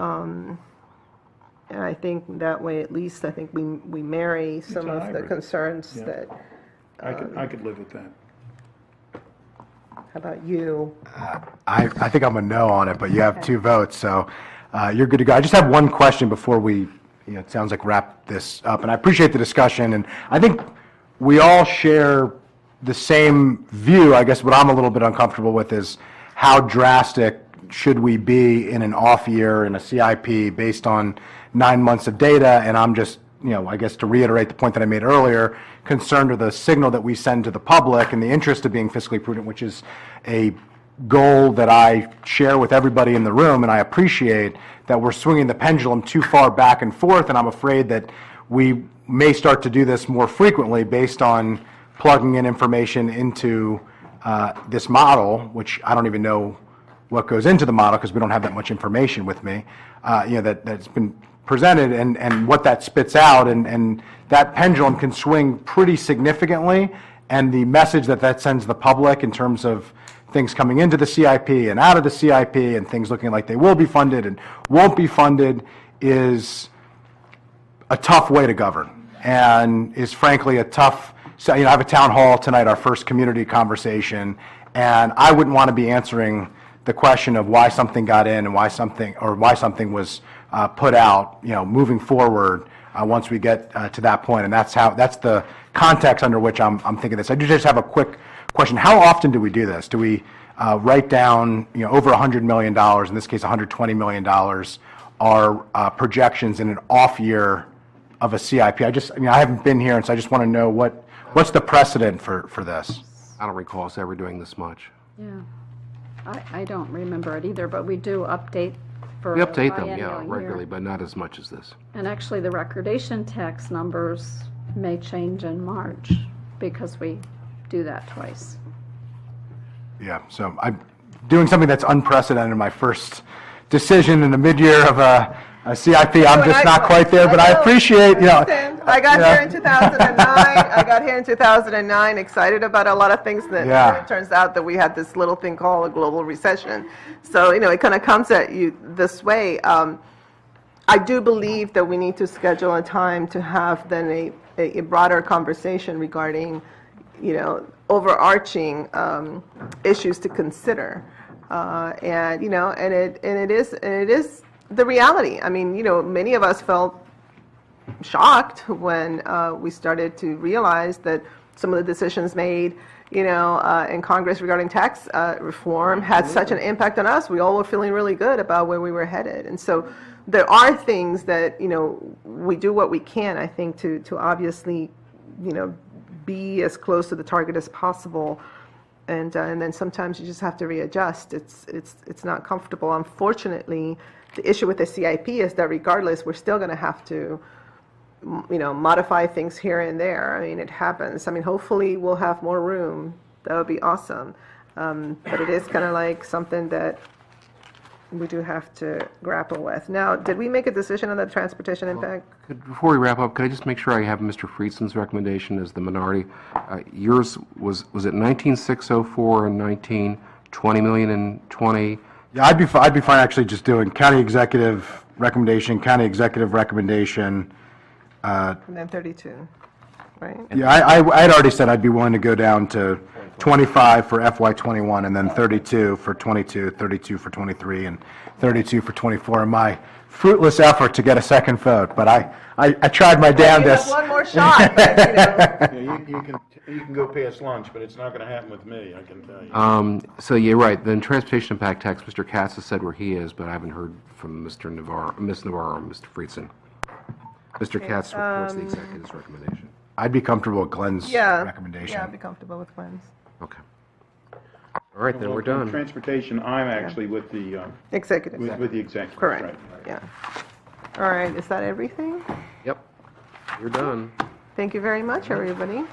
Speaker 1: And I think that way, at least, I think we marry some of the
Speaker 2: hybrid.
Speaker 1: Concerns
Speaker 2: Yeah.
Speaker 1: that.
Speaker 2: I could live with that.
Speaker 1: How about you?
Speaker 10: I think I'm a no on it, but you have 2 votes, so you're good to go. I just have one question before we, it sounds like wrap this up. And I appreciate the discussion, and I think we all share the same view. I guess what I'm a little bit uncomfortable with is how drastic should we be in an off year in a CIP based on 9 months of data? And I'm just, I guess to reiterate the point that I made earlier, concerned with the signal that we send to the public in the interest of being fiscally prudent, which is a goal that I share with everybody in the room, and I appreciate that we're swinging the pendulum too far back and forth, and I'm afraid that we may start to do this more frequently based on plugging in information into this model, which I don't even know what goes into the model because we don't have that much information with me, that's been presented and what that spits out, and that pendulum can swing pretty significantly, and the message that sends the public in terms of things coming into the CIP and out of the CIP and things looking like they will be funded and won't be funded is a tough way to govern, and is frankly a tough, I have a town hall tonight, our first community conversation, and I wouldn't want to be answering the question of why something got in and why something was put out, moving forward once we get to that point, and that's the context under which I'm thinking this. I do just have a quick question. How often do we do this? Do we write down, over $100 million, in this case $120 million, are projections in an off year of a CIP? I haven't been here, and so I just want to know what's the precedent for this?
Speaker 16: I don't recall us ever doing this much.
Speaker 17: Yeah. I don't remember it either, but we do update for
Speaker 16: We update them,
Speaker 17: biennial year.
Speaker 16: regularly, but not as much as this.
Speaker 17: And actually, the recordation tax numbers may change in March because we do that twice.
Speaker 10: Yeah, so I'm doing something that's unprecedented in my first decision in the mid-year of a CIP. I'm just not quite there, but I appreciate,
Speaker 1: I got here in 2009. Excited about a lot of things that it turns out that we had this little thing called a global recession. So, it kind of comes at you this way. I do believe that we need to schedule a time to have then a broader conversation regarding, overarching issues to consider. And it is the reality. I mean, many of us felt shocked when we started to realize that some of the decisions made, in Congress regarding tax reform had such an impact on us. We all were feeling really good about where we were headed. And so there are things that, we do what we can, I think, to obviously, be as close to the target as possible. And then sometimes you just have to readjust. It's not comfortable. Unfortunately, the issue with the CIP is that regardless, we're still going to have to, modify things here and there. I mean, it happens. I mean, hopefully we'll have more room. That would be awesome. But it is kind of like something that we do have to grapple with. Now, did we make a decision on the transportation impact?
Speaker 16: Before we wrap up, could I just make sure I have Mr. Friedson's recommendation as the minority? Yours was it 19,604 and 19, 20 million and 20?
Speaker 10: Yeah, I'd be fine actually just doing county executive recommendation,
Speaker 1: And then 32, right?
Speaker 10: Yeah, I had already said I'd be willing to go down to 25 for FY21, and then 32 for 22, 32 for 23, and 32 for 24 in my fruitless effort to get a second vote. But I tried my damnedest.
Speaker 1: You have one more shot. But,
Speaker 2: You can go past lunch, but it's not going to happen with me, I can tell you.
Speaker 16: So you're right. Then transportation impact tax, Mr. Katz has said where he is, but I haven't heard from Ms. Navarro, or Mr. Friedson. Mr. Katz reports the executive's recommendation.
Speaker 10: I'd be comfortable with Glenn's recommendation.
Speaker 1: Yeah, I'd be comfortable with Glenn's.
Speaker 16: Okay. All right, then we're done.
Speaker 2: Transportation, I'm actually with the
Speaker 1: Executive.
Speaker 2: with the executive.
Speaker 1: Correct.
Speaker 2: Right.
Speaker 1: Yeah. All right, is that everything?
Speaker 16: Yep, you're done.
Speaker 1: Thank you very much, everybody.